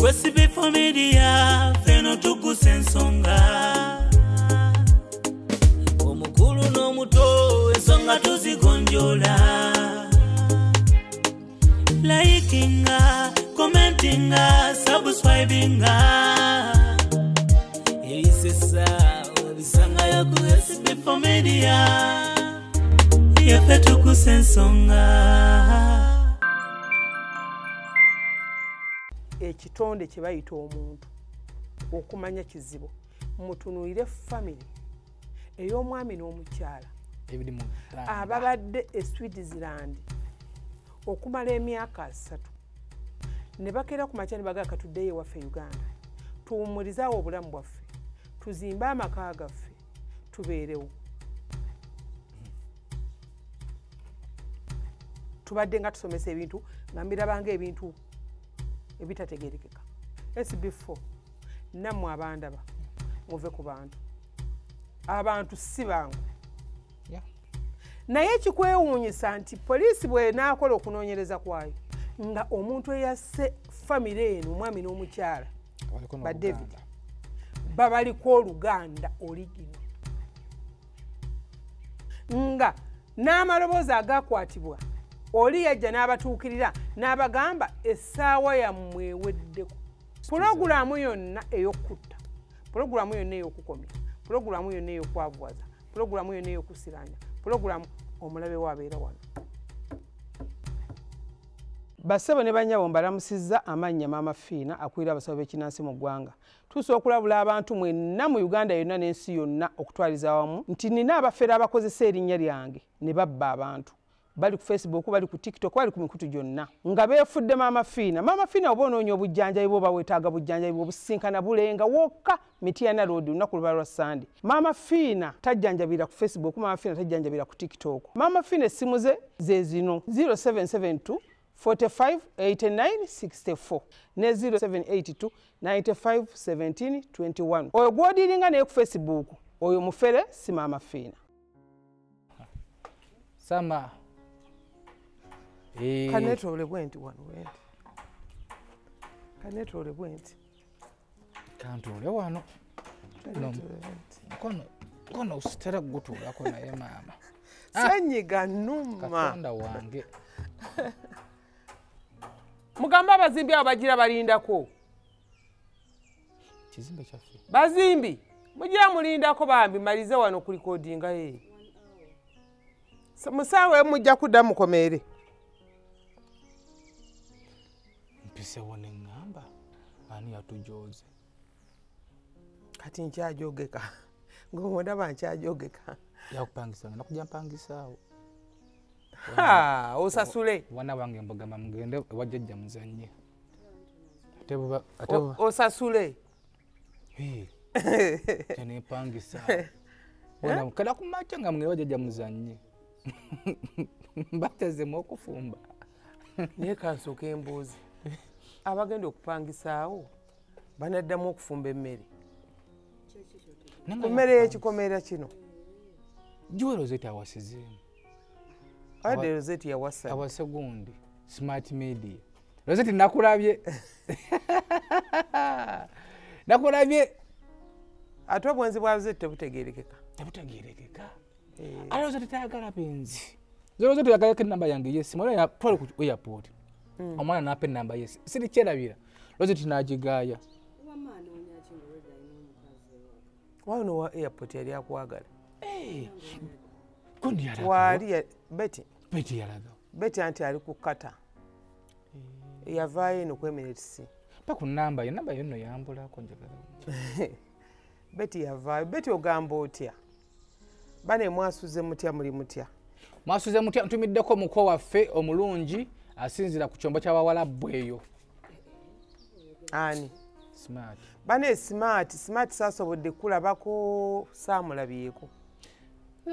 Wesibe familia feno tukuse ensonga omukulu n'omuto ensonga tuzigonjola likinga commentinga subscribinga elisesa obisanga yaku Wesibe familia yafe tukuse ensonga. Ekitonde kye bayita omuntu okumanya kizibu mutunuire family ey'omwami n'omukyala ababadde e Switzerland okumala emyaka 3 ne bakera ku makya ne bagaka tuddeyo ewaffe Uganda tuwumurizaawo obulamu bwaffe tuzimbe amaka gaffe tubeerewo. Tubadde nga tusomesa ebintu nga mbirabanga ebintu ebitategerekeka. SB4 nammwe abandaba muve ku bantu abantu si bangu naye ekikwewuunyisa nti poliisi bw'enaakola okunoonyereza kwayo nga omuntu eyasse famire eno omwami n'omukyala ba David babaliko oluganda origino nga n'amaloboozi agakwatibwa oli yajja n'abatuukirira n'abagamba essaawa yammwe eweddeko. Pulogulaamu yonna ey'okutta, pulogulaamu yonna ey'okukomya, pulogulaamu yonna ey'okwavuwaza, pulogulaamu yonna ey'okusiranya, pulogulaamu omulabe w'abeera wano. Bassebo ne bannyabo mbalamusizza amannya Maama Fiina akulira abasawo b'ekinnansi mu ggwanga. Tusobola okulabula abantu mwenna mu Uganda yonna n'ensi yonna okutwaliza awamu nti nina abafere abakozesa erinnya lyange ne babba abantu. Bali ku Facebook, bali ku TikTok, bali ku mikutu gyonna nga beefudde Maama Fiina. Maama Fiina oba onoonya obujjanjabi bwoba weetaaga bujjanjabi bwobusinkana bulenga wokka Mityana Road lunaku luba lwa Sande. Maama Fiina tajjanjabira ku Facebook, Maama Fiina tajjanjabira ku TikTok. Maama Fiina essimu ze zino 0772 45 89 64 ne 0782 95 17 21. Oyo gw'odiiringa naye ku Facebook oyo mufere si Maama Fiina. Sama Kanetole bwenti wano wenti. Kanetole bwenti. Kantole wano. Kono usitera gutulako naye maama. Senyiga nnuma. Katonda wange. Mugamba abazimbi abo bagira balindako. Kizimbe kyaffe. Bazimbi mugira mulindako bambi malize wano ku recordinga ye. Musaawe mujja kudda mukomere. Mpisewo ne ngamba ani yatujoze. Kati nkyajogeka. Ng'omudaba nkyajogeka. Yakupangisa nakujja mpangisaawo. Osasule. Wana wange mbogama mugende wajjajja muzannye. Atebuba osasule. Tene pangisa. Wana kala kumacha nga mwe wajjajja muzannye. Mbateze okufumba. Naye kansoka embuuzi. Abagenda okupangisaawo banaddamu okufumba emmere. Ku mmere y'ekikomera kino. Jiwe Rosette awasizeemu. Ade Rosette yawasa. Awase gundi. Smart Media. Rosette nakulabye. Nakulabye. Ate obwenzi bwa Rosette tebutegeerekeka. Tebutegeerekeka. Rosette tayagala benzi. Rosette yagala namba yange yes. Mwana ya twali ku airport. Omwana nape namba yes. Siri kyerabira. Rosette najigaya. Wamani onyachi ngoreda inomukazi wao. Wano wa airport yali akwagala. Kundi yalaga. Wali Betty. Betty yalaga. Betty anti ali ku kata. Yavaayo eno kwemeretisi. Paku namba yonno yambula konjagala. Betty yavaayo. Betty ogamba otya? Bane mwasuze mutya muli mutya? Mwasuze mutya ntumiddeko muko waffe omulungi asinzira ku kyombo ky'abawala bweyo. Ani? Smart. Bane smart sasobodde kulabako saamulabyeko.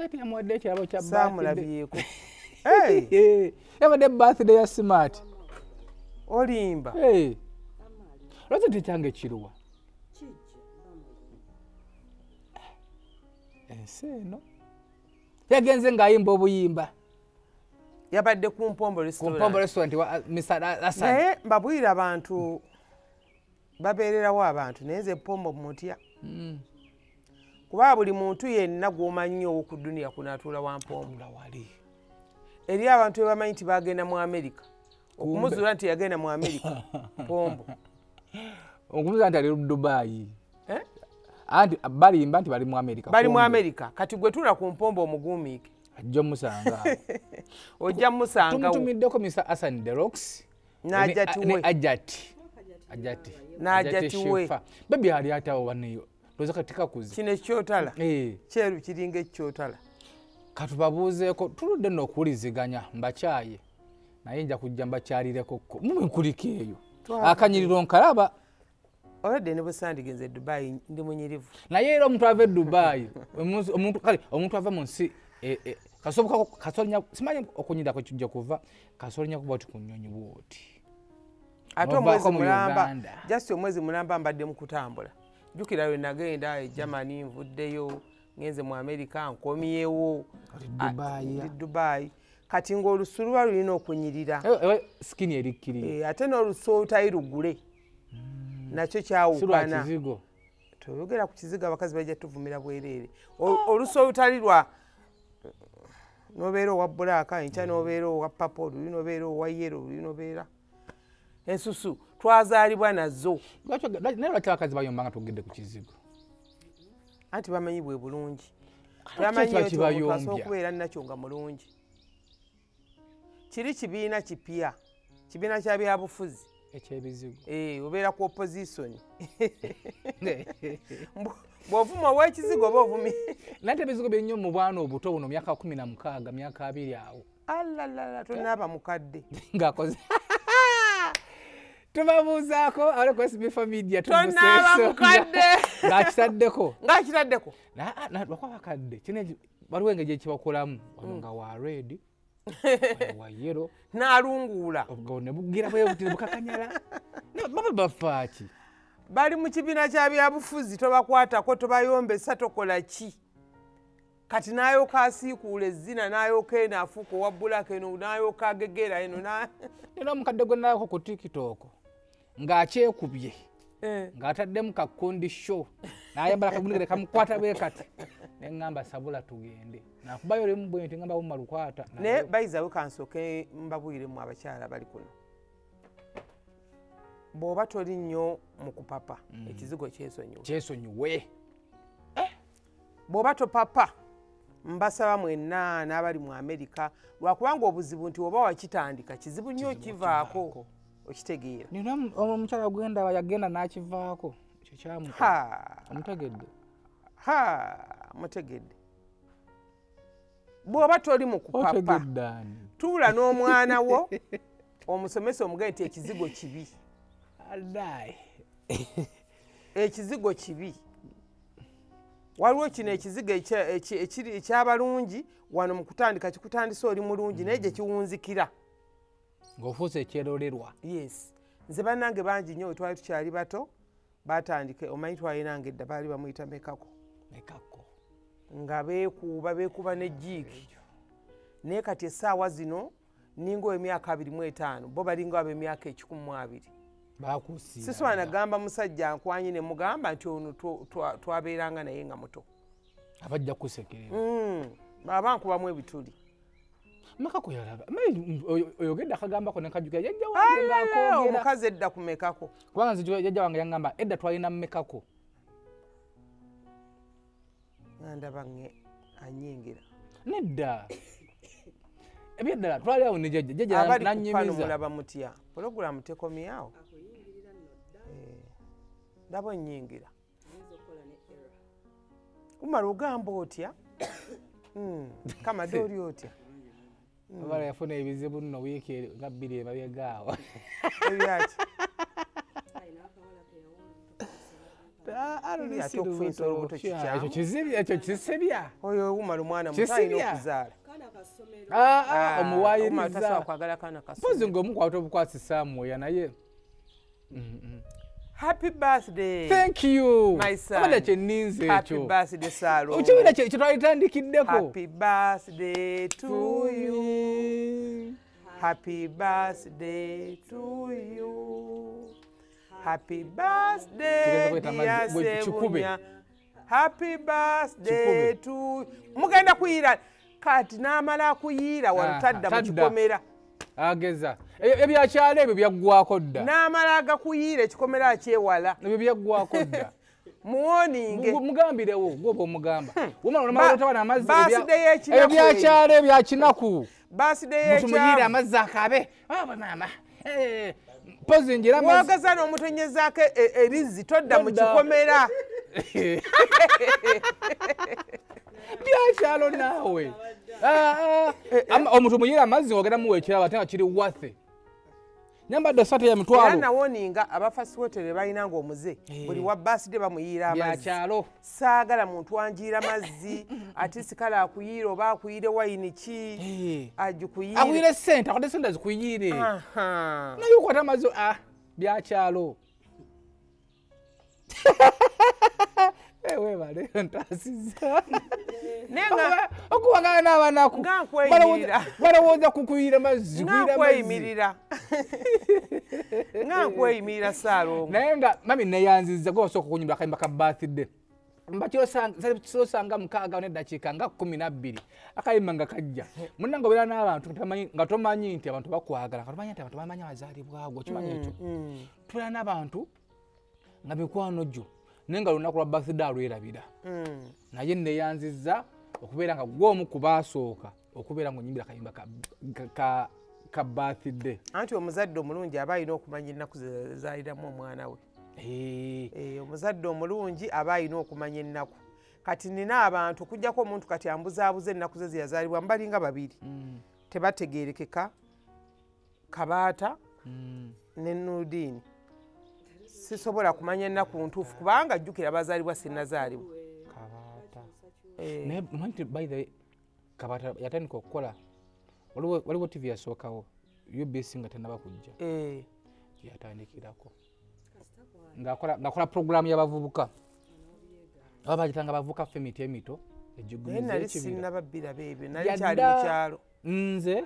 Ati amwadde kyabo kya birthday. Saamulabyeko. Hey! Yabadde birthday ya Smart. Olimba. Rosette kyange kiruwa. Enseno. Yagenze ngayimba obuyimba. Yabadde ku Mpombo restaurant. Ku Mpombo restaurant wa Mr. Asad. Naye mbabwira abantu babeererawo abantu naye nze Pombo mutya kuba buli muntu yenna gw'omanyi ow'oku dduniya kunaatuula wa Mpombo wali eri abantu bebamanyi nti bagenda mu Amerika okumuzuula nti yagenda mu Amerika Pombo okumuzuula nti ali Dubai anti balimba nti bali mu Amerika bali mu Amerika kati gwe tula ku Mpombo omuguumiike ajja musanga ojja musanga tumutumiddeko Mr. Hassan the Rocks Ajati we baby ali atawo waneyo loza katika kuzi kino ekyotala kyeru kiringa ekyotala katubabuuzeeko tuludde n'okuwuliziganya mbakyaye naye nja kujja mbakyalireko mumwenkulika eyo akanyiriro nkalaba olwadde ne bwesandigenze Dubai ndi munyirivu naye era omuntu ava e Dubai omuntu ava mu nsi kasoboka simanyi okunyirako kijja kuva kasolinya kuba oti ku nnyonyi bwoti ate omwezi mulamba just omwezi mulamba mbadde mu kutambula jjukira lwe nagenda e Germany nvuddeyo ngenze mu Amerika nkomyewo Dubai kati ng'olusu luba lulina okunyirira skini erikkirire ate n'olusu olutali lugule nakyo kyawukana toyogera ku kizigo abakazi bajja tuvumira bwereere olusu olutali lwa nobeera owa bbulaaka enkya nobeera owa papa oluli nobeera owa yero oluli nobeera ensusu twazaalibwa nazo naye lwaki abakazi bayomba nga tugedde ku kizigo anti bamanyi bwe bulungi bamanyi okubeera nakyo nga mulungi kiri kibiina kipya kibiina kya byabufuzi ekyebizigo obeera ku opposition bw'ovuma ow'ekizigo oba ovumi nate ebizigo byennyo mu bwana obuto buno myaka 16 myaka 2 awo alalala tonaaba mukadde ng'akoze tubabuuzaako ale ku SB4 Media tonaaba mukadde ng'akitaddeko lwakuba bakadde waliwo engeri ekibakolamu wano nga wa red wa yero n'alunguula obwo ne bugira bwebutire bukakanyala baba bafaaki bali mu kibiina kya byabufuzi tobakwatako tobayombesa tokola ki kati n'ayoka asiikuula ezzina n'ayoka eno afuuka owa bbulaka eno n'ayoka agegera eno era omukadde gwe naayoko ku TikTok ng'akyekubye ng'ataddemu kakundi show n'ayambala kabunigere kamukwata bwe kati ne ŋŋamba sabula tugende nakubayo olemu bwe nti ŋŋamba wumma lukwata naye bayizawe kansooke mbabuiremu abakyala bali kuno bw'oba toli nnyo mu kupapa ekizigo kyesonyiwe bw'oba topapa mbasaba mwenna n'abali mu Amerika lwakubanga obuzibu nti oba wakitandika kizibu nnyo okivaako okitegeera nina omukyala gwenda yagenda n'akivaako kyekyamu omutegedde mutegedde bw'oba toli mu kupapa tuula n'omwana wo omusomesa omugee nti ekizigo kibi ekizigo kibi waliwo kino ekizigo ekyabalungi wano mu kutandika kikutandisa oli mulungi naye gye kiwunzikira ng'ofuuse ekyerolerwa yes nze bannange bangi nnyo twali tukyali bato batandike omanyi twalinanga edda baali bamuyita mekako nga beekuba ne jiiki naye kati essaawa zino ninga ow'emyaka 25 bo balinga ab'emyaka 12 siswa nagamba musajja nkwanyi ne mugamba nti ono twabeeranga naye nga muto abajja kusekerera aba nkubamu ebituli mekako yalaba oyogedde akagambako nekajuka yajja wange ng'akoogera omukazi edda ku mekako kubanga nze yajja wange yaŋŋamba edda twalina mekako ndaba anyingira nedda ebyeddala twali awo nejajja nanyimiza mulaba mutya pologulamu tekomyawo ndaba onyingira kumala ogamba otya kamade oli otya abala yafuna ebizibu nno wiiki nga 2 emabegaawo ebyaki ekyo kisebya oyo omumala omwana mutalina okuzaala omuwayiriza mpozi ng'omukwata obukwasisa mwoya naye happy birthday thank you my son abada kyenninze ekyo happy birthday salo okiwulira kyetwalitandikiddeko happy birthday to you happy birthday to you happy birthday dear Sebunya, happy birthday to mugenda kuyiira kati n'amala kuyiira walutadda mu kikomera ageza ebyakyalo ebyo byaggwako dda n'amala agakuyiira ekikomera akyewala ebyo byaggwako dda muwoninge mugambirewo gwoba omugamba ebyakyalo ebyakinaku birthday muyiire amazzi akabe maama pozi njira wagaza n'omutonyezaako erizzi todda mu kikomera byakyalo naawe omuntu muyiire amazzi ogenda muweekera ate nga kiri wathe nyambadde sate ya mitwalo era nawoninga abafasiwotere balina ng'omuze buli wa birthday bamuyiira amazzi byakyalo saagala muntu anjiira mazzi ate sikala akuyiire oba akuyiire wayini ki agikuyiire akuyiire sente akwadde sente azikuyiire naye okwata amazzi byakyalo webale ntaasiza okuwagana n'abanaku balowooza kukuyiira mazzi nkweyimirira nga nkweyimirira Saalongo naye nga mami neyanziza gwe wasooka okunyumira akayimba ka birthday mbakirosanga 6 n'eddakiika nga 12 akayimba nga kajja munnange obeera n'abantu nga tomanyi nti abantu bakwagala nga tomanyi nti abantu bamanyi abazaalibwagwo okimanyi ekyo tubeera n'abantu nga mikwano gyo naye nga lunaku lwa birthday alwerabira naye neyanziza okubeera nga gwomu ku baasooka okubeera ng'onyimbira akayimba ka birthday anti omuzadde omulungi aba alina okumanya ennaku zezaaliramu omwana we omuzadde omulungi aba alina okumanya ennaku kati nina abantu okujjako omuntu kati ambuzaabuza ennaku ze zeyazaalibwa mbalinga babiri tebategeerekeka Kabaata ne Nurudiini sisobola kumanya ennaku ntuufu kubanga ajjukira abazaalibwa sinnazaalibwa naye manti by the way Kabaata yatandika okukola waliwo TV yasookawo UBC nga tennaba kujja yatandikirako ng'akola programu y'abavubuka aba bagitanga abavubuka femiti emito ejjugumiza nali sinnababbira beebyo nali kyali mu kyalo nze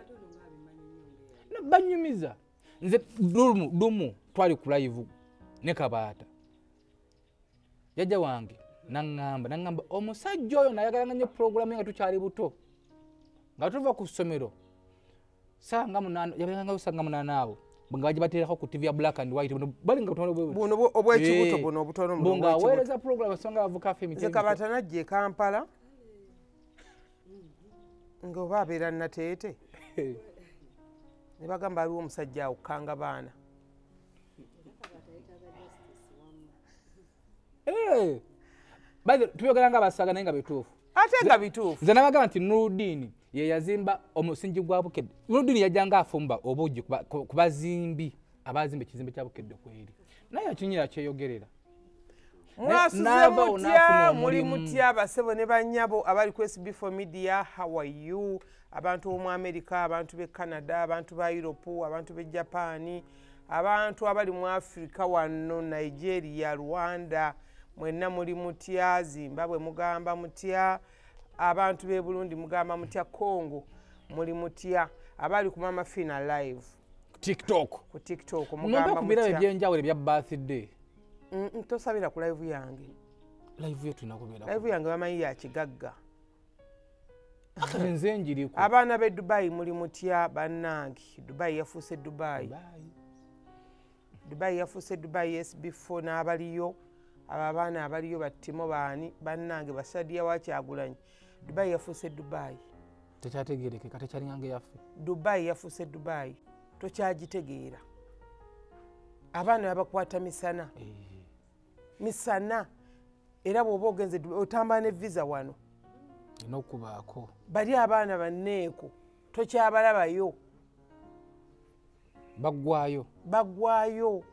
banyumiza nze dumu twali ku live ne Kabaata jajja wange naŋŋamba omusajja oyo nayagala nnyo programu nga tukyali buto nga tuva ku ssomero yabeeranga sanga 8 abo nga bagibateerako ku TV ya black and white balinga buno obwekibuto buno obutono nga aweereza programu songa bavuka femiti Kabaata najja e Kampala ng'oba abeera Nateete ne bagamba aliwo omusajja awukkanga baana tuyogera nga abasaga naye nga bituufu ate nga bituufu nze nabagamba nti Nurudiini ye yazimba omusingi gwa Bukedde Nurudiini yajjanga afumba obuugi ku bazimbi abazimba ekizimbe kya Bukedde kweri naye akinyira kyeyogerera mwasuze mutya muli mutya basebo ne bannyabo abali ku SB4 Media how are you abantu b'omu America abantu b'e Canada abantu ba Europe abantu b'e Japan abantu abali mu Africa wano Nigeria Rwanda mwenna muli mutya Zimbabwe mugamba mutya abantu b'e Burundi mugamba mutya Congo muli mutya abali ku Mama Fina live ku TikTok mugamba mutya ebyenjawulo ebya birthday tosabira ku live yange live yetu inakubera live yange bamanyi ya kigagga nze njiriko abaana b'e Dubai muli mutya bannange Dubai yafuuse Dubai yafuuse Dubai SB4 n'abaliyo abaana abaliyo battimo baani bannange basadiya wakyagulanyi Dubai yafuuse Dubai tekyategeerekeka tekyalingange yaffe Dubai yafuuse Dubai tokyagitegeera abaana babakwata misana era bw'oba ogenze otambula ne visa wano n'okubaako bali abaana banneeko tokyabalabayo baggwayo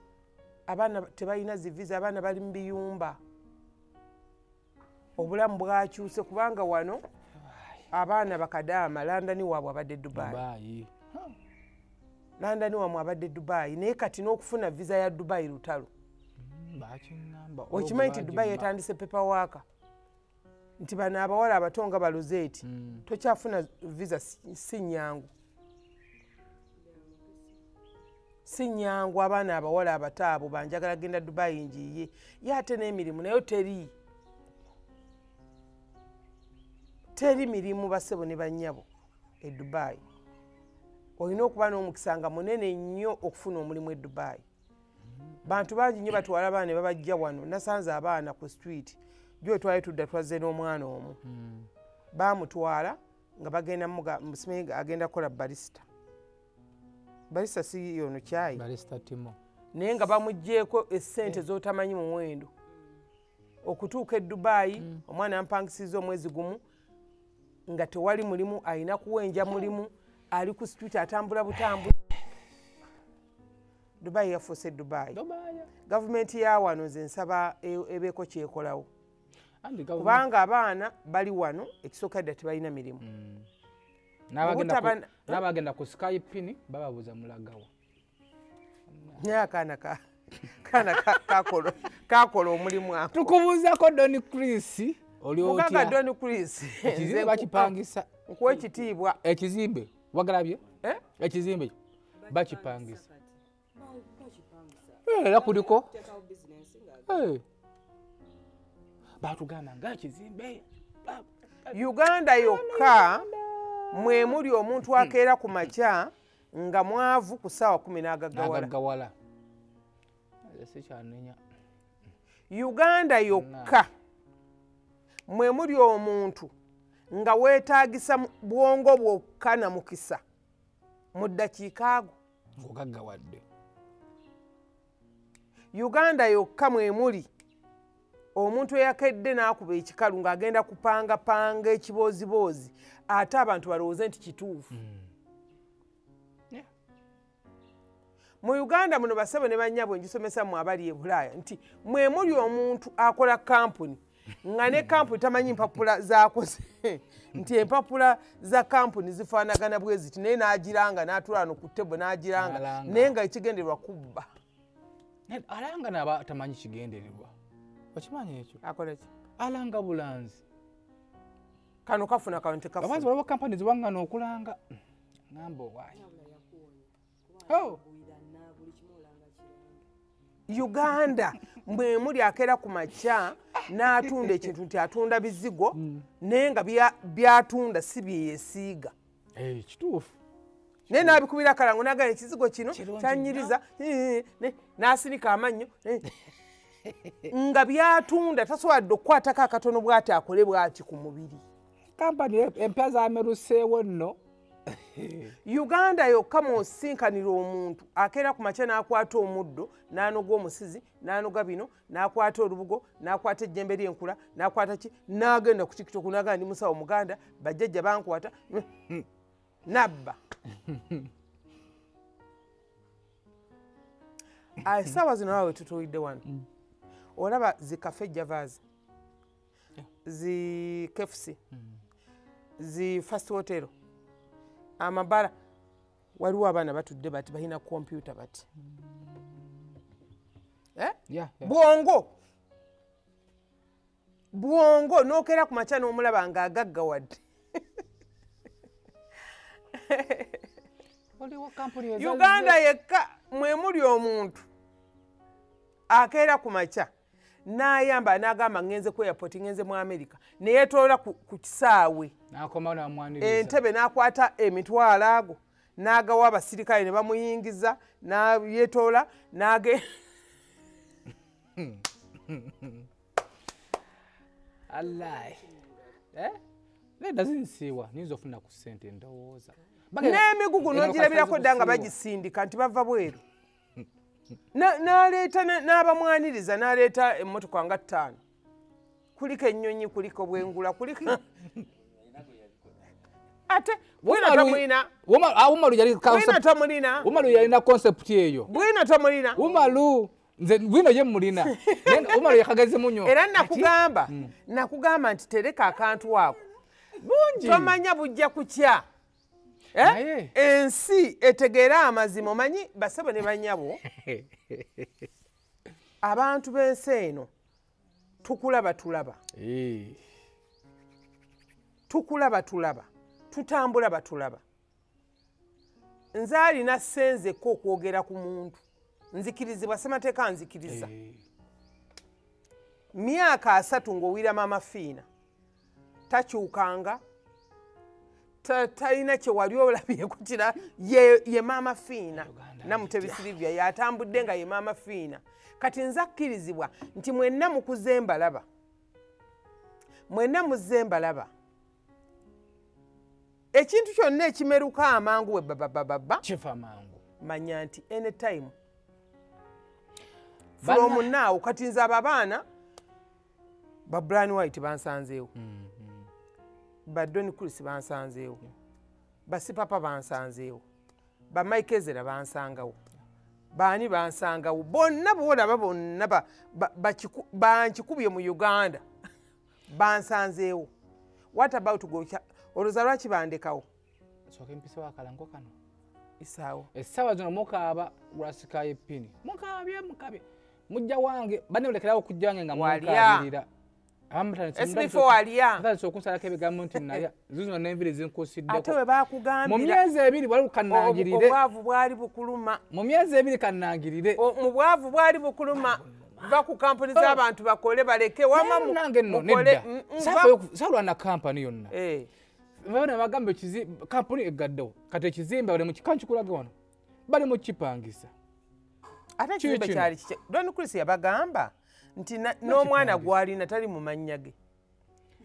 abaana tebalina zivisa abaana bali mu biyumba obulamu bwakyuse kubanga wano abaana bakadaama London waabwe abadde Dubai London waabwe abadde Dubai naye kati n'okufuna visa ya Dubai lutalo okimanyi nti Dubai yetandise paperwork nti bano abawala abatonga balozeti tokyafuna visa si nnyangu si nnyangu abaana abawala abataabo banjagala genda Dubai njiye ye ate n'emirimu nayo teri mirimu bassebo ne bannyabo e Dubai. Olina okuba n'omukisa nga munene nnyo okufuna omulimu e Dubai. Bantu bangi nnyo batwala abaana ne babajja wano. Nasanze abaana ku street gwe twali tudda twazze n'omwana omu baamutwala nga bagenda musimenyi agenda kukola barista si yono kyayi barista Timo naye nga bamuggyeko essente z'otamanyi muwendo okutuuka e Dubai omwana ampangisiza omwezi gumu nga tewali mulimu alina kuwenja mulimu ali ku street atambula butambula. Dubai yafuuse Dubai. Gavumenti ya wano nze nsaba ebeeko kyekolawo kubanga abaana bali wano ekisooka dda tebalina mirimu. N'abagenda ku Skype bababuuza mulagawa. Naye akaana kakola omulimu ako. Tukubuuzako Don Chris oli otya? Muganga Don Chris ekizimbe bakipangisa. Nkuwa ekitiibwa. Ekizimbe wagalabye? Ekizimbe bakipangisa. Era kuliko batugamba nga ekizimbe Uganda yokka mwe muli omuntu akeera ku makya nga mwavu ku ssaawa 10 n'agaggawala. Uganda yokka mwe muli omuntu nga weetaagisa bwongo bwokka na mukisa mu ddakiika ago ng'ogaggawadde. Uganda yokka mwe muli omuntu eyakedde n'akuba ekikalu ng'agenda kupangapanga ekibooziboozi ate abantu balowooze nti kituufu. Mu Uganda muno bassebo ne bannyabo ngisomesa mu abali e Bulaaya nti mwe muli omuntu akola kampuni nga ne kampuni tamanyi mpapula zaakoze nti empapula za kampuni zifaanagana bwe ziti naye n'agiranga n'atula no ku ttebo n'agiranga naye nga ekigendererwa kubba. Alanga n'aba tamanyi kigendererwa. Okimanyi ekyo? Akola ki? Alanga bulanzi. Kano kafuna kano tekafuna. Abazi waliwo kampani ziwangana okulanga. Ngamba owaayi. Uganda mwe muli akeera ku makya n'atunda ekintu nti atunda bizigo naye nga byatunda si byeyeesiiga. Kituufu. Naye n'abikubira akalango n'agamba ekizigo kino kyanyiriza n'asinika amannyo nga byatunda tasobola okukwatako akatono bw'ati akole bw'ati ku mubiri. Kampani empya zaameruseewo nno. Uganda yokka mw'osinkanira omuntu akeera ku makya n'akwata omuddo n'anoga omusizi n'anoga bino n'akwata olubugo n'akwata ejjembe ly'enkula n'akwata ki n'agenda ku TikTok n'agamba ndi musawo Muganda bajjajja bankwata nabba. Essaawa zino waawe tutuulidde wano olaba zi Cafe Javas zi KFC zi Fast Hotel amabala waliwo abaana batudde bati balina kompyuta bati bwongo n'okeera ku makya n'omulaba ng'agaggawadde. Uganda yekka mwe muli omuntu akeera ku makya n'ayamba n'agamba ngenze ku airport ngenze mu America ne yeetoola ku kisaawe entebe n'akwata emitwalo ago n'agawa abasirikale ne bamuyingiza n'yeetoola Nedazinsiiwa nizo ofuna ku ssente ndowooza n'emigugu n'ogirabirako dda nga bagisindika nti bava bweru n'aleeta n'abamwaniriza n'aleeta emmotoka nga 5 kuliko ennyonyi kuliko bwengula kuliko ate bwina tomulina Umaru yalina concept eyo bwina tomulina Umaru nze bwino ye mulina Umaru yakageze munyo era nakugamba nti tereka akantu ako bungi tomanya bujja kukya ensi etegeera amazima omanyi bassebo ne bannyabo abantu b'ensi eno tukulaba tulaba tutambula batulaba nze alina senzeko okwogera ku muntu nzikirizibwa ssemateeka nzikiriza myaka 3 ng'owira maama Fiina takyukanga talina kye wali olabyeko kira ye maama Fiina Namutebi Silivia yatambudde nga ye maama Fiina kati nze akkirizibwa nti mwenna mukuze mbalaba mwenna muzze mbalaba ekintu kyonna ekimeruka amangu we babababa kifa mangu manya nti anytime from now kati nze abo abaana ba Brian White bansanzeewo ba Don Chris bansanzeewo ba Sipapa bansanzeewo ba Mike Ezera bansangawo baani bansangawo bonna boolaba bonna bankikubye mu Uganda bansanzeewo. What about gocha oluza lwaki bandekawo soke mpise wakalango kano isaawo esawa zino mukaaba lwasika epini mukabe mujja wange banolekerawo kujjange nga mukabirira S4 waliya ntazo okusala kebe gamonti naye zino n'envire zinkusiddeko ate we bakugambira mu myezi 2 wali kanangirire obwavu bwali bukuluma mu myezi 2 kanangirire mu bwavu bwali bukuluma va ku kampuni z'abantu bakole baleke wama mu nange nno nedda salwa na kampani yonna vana bagambe kampuni egaddewo kati ekizimbe bali mu kikanchi kulaga wano bali mu kipangisa ate ekizimbe kyali kike Don Chris yabagamba nti n'omwana gwali natali mu mannyage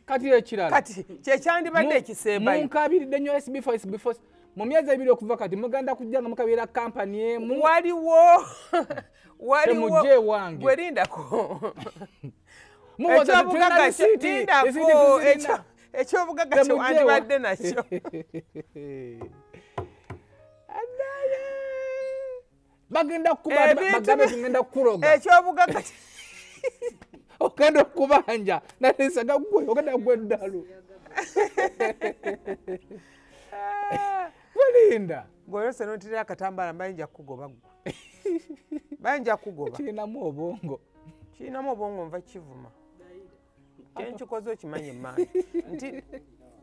kati ekirala kati kyekyandibadde ekisembayo munkabiridde nnyo SB4 mu myezi 2 okuva kati muganda kujjanga mukabira kampani emu waliwo mujje wange gwelindako ekyobugagga kyo andibadde nakyo bagenda kuba bagambe tugenda kukuloga ekyobugagga ogenda okubanja nalisaga gwe ogenda gweddalu welinda gweyosa notira akatambala mbayinja kugoba gwe bayinja kugoba kirinamu obongo nva kivuma kyenkikoze okimanye emmaani nti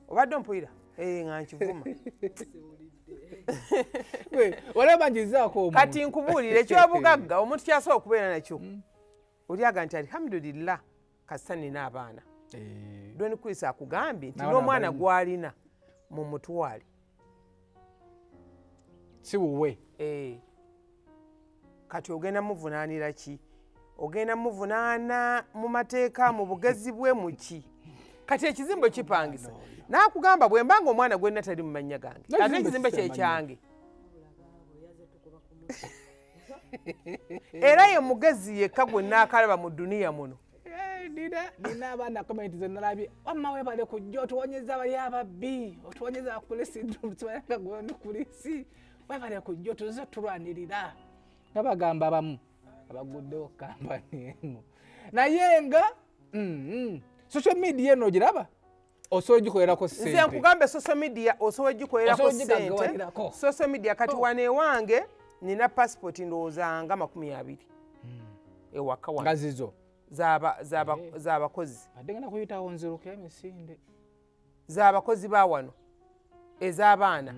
obadde ompulira nga nkivuma olabanjizaako kati nkubuulire ekyobugagga omuntu kyasobola okubeera nakyo olyaga nti alhamdulillah kasita nina abaana Don Chris akugambye nti n'omwana gwalina mu mutwale si wuwe kati ogenda muvunaanira ki ogenda muvunaana mu mateeka mu bugezi bwe muki kati ekizimbe kipangisa nakugamba bwe mbanga omwana gwenna tali mu mannya gange ate ekizimbe kyekyange era ye mugezi yekka gwenna akalaba mu duniya muno nina abaana komenti zenalabye wamma webale kujja otuwonyeza bali ababbi otuwonyeza akulisi tubayanga gwoni kulisi webale kujja tuze tulwanirira nabagamba abamu abaguddewo kampani emu naye nga social media eno giraba osobola ogikolerako ssente nze nkugambe social media osobola ogikolerako ssente social media kati wane wange nina passport ndowooza nga 20 ewaka nga zizo z'abakozi adde ngenda kuyitawo nziruka emisinde z'abakozi ba wano ez'abaana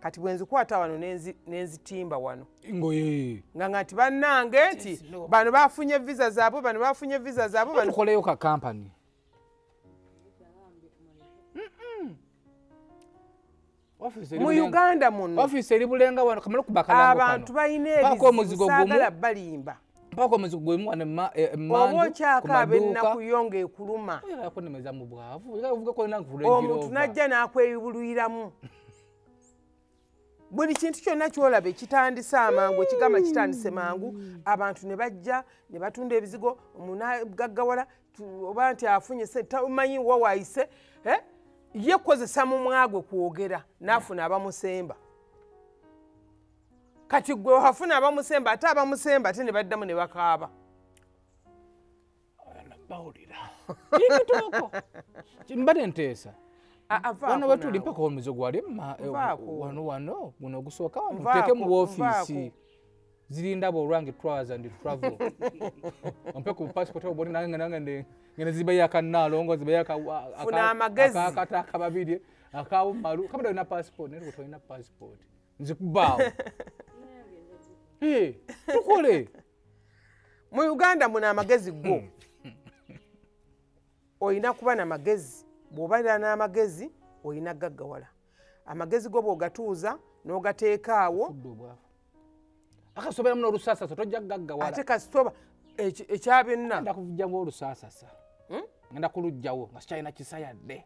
kati bwe nzikwata wano nenzitimba wano ngoye nga nti bannange nti bano bafunye visa zaabwe bano bafunye visa zaabwe tukoleyo ka kampani mu Uganda muno office eri bulenga wano kamala kubakalango abantu balina ebizibu saagala balimba mpaka omuzigo gwemu wane oba okyakaaba ennaku yo ng'ekuluma yakonemeza mu bwavu uvuga ko omuntu najja n'akwebulwiramu buli kintu kyonna kyolaba ekitandise amangu ekigamba kitandise mangu abantu ne bajja ne batunda ebizigo omunaagaggawala oba nti afunye tamanyi wa waayise ye kukozesa mu mwagwe kwogera n'afuna abamusemba kati gwe wafuna abamusemba ate abamusemba ate ne baddamu ne bakaaba bawulira kitoko kimbade nteesa wano wetuli mpaka omuzigo gwali wano guno ogusooka wano teeke mu woofiisi zirinda bolwange tours and travel mpaka ku passport oboni nange ngene zibaye akanalongo zibaye funa amagezi akababiri akawu malu kabada ina passport nero tolina passport nzikubaawo tukole mu Uganda muna amagezi go oyina kuba na magezi bw'obalira n'amagezi oyina gaggawala amagezi go bw'ogatuuza n'ogateeka awo akasoberamu n'olusaasasa tojja gaggawala ate kasitoba ekya byonna ngenda kuvujjamu olusaasasa ngenda kulugjawo nga sikyalina kisa yadde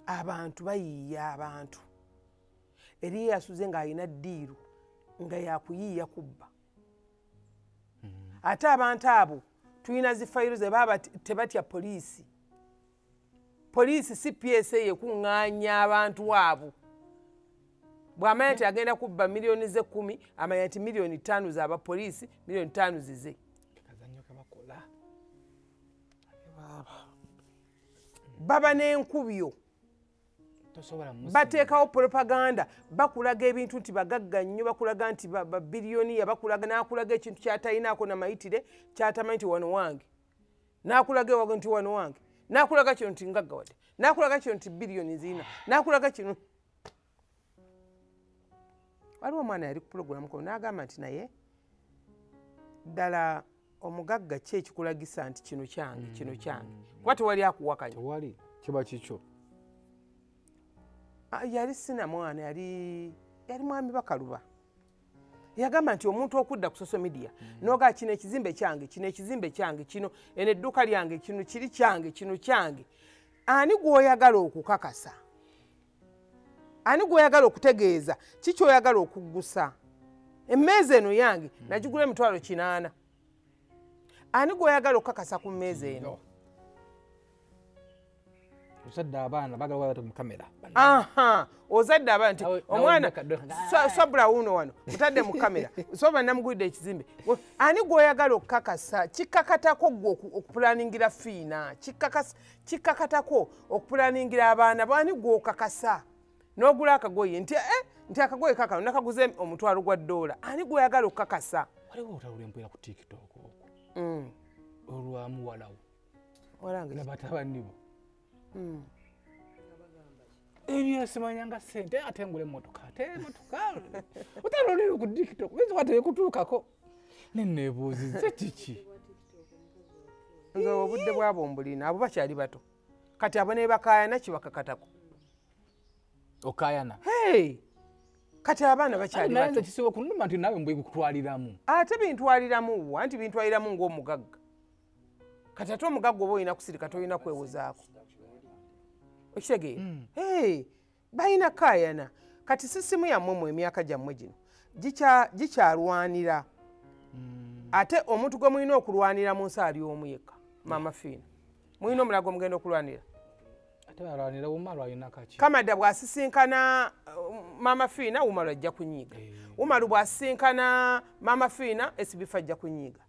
abantu bayiiya abantu eri yasuze ng'alina ddiiru nga yakuyiiya kubba ate abantu abo tulina zifayiro ze baba tebatya poliisi si PSA yekuŋŋaanya abantu abo bw'amanya nti agenda kubba miliyoni ze 10 amanya nti miliyoni 5 z'aba poliisi miliyoni 5 zize kazannyo kabakola baba n'enkubyo bateekawo propaganda bakulaga ebintu nti bagagga nnyo bakulaga nti babiliyoniya bakulaga n'akulaga ekintu ky'atalinaako na mayitire ky'atamanyi nti wano wange n'akulaga ewago nti wano wange n'akulaga kino nti ngaggawadde n'akulaga kino nti biliyoni zina n'akulaga kino waliwo omwana yali ku pulogulamu ko n'agamba nti naye ddala omugagga ki ekikulagisa nti kino kyange kino kyange kuba tewali akuwakanya tewali kiba kikyo yali sina mwana yali mwami Bakaluba yagamba nti omuntu okudda ku social media noga kino ekizimbe kyange kino ekizimbe kyange kino eno edduuka lyange kino kiri kyange kino kyange ani gw'oyagala okukakasa ani gw'oyagala okutegeeza kiki oyagala okuggusa emmeeza eno yange nagigula emitwalo 8 ani gw'oyagala okukakasa ku mmeeza eno ozadde abaana bagala mu kamera ozadde abaana nti omwana sabula wuno wano mutadde mu kamera soba namugulidde ekizimbe ani gw'oyagala okukakasa kikkakatako gwe okupulaningira fiina kikkakatako okupulaningira abaana bwani gw'okakasa n'ogula akagoye nti akagoye kakano nakaguze omutwalo gwa $1 ani gw'oyagala okukakasa waliwo otawulempera ku TikTok okwo olwamuwalawo nabatabanibo ebyasimanyanga sente ate ngula emmotoka utalolere ku TikTok wate kutuukako neneebuuzize kiki nze obudde bwabo mbulina abo bakyali bato kati abo ne bakayana kibakakatako okayana kati abaana bakyali bato naye kisiba kunuma nti nawe mbwe kutwaliramu ate bintwaliramu anti bintwaliramu ng'omugagga kati ate omugagga oba olina kusirika tolina kwewozaako okitegeera balina kayana kati sisimu yammwe mu emyaka gyammwe gino gikyalwanira ate omuntu gwe mulina okulwanira mu nsi ali omu yekka Mama Fiina mulina omulago mugenda okulwanira Kamada bw'asisinkana Mama Fiina Umaru ajja kunyiiga Umaru bw'asisinkana Mama Fiina SBF ajja kunyiiga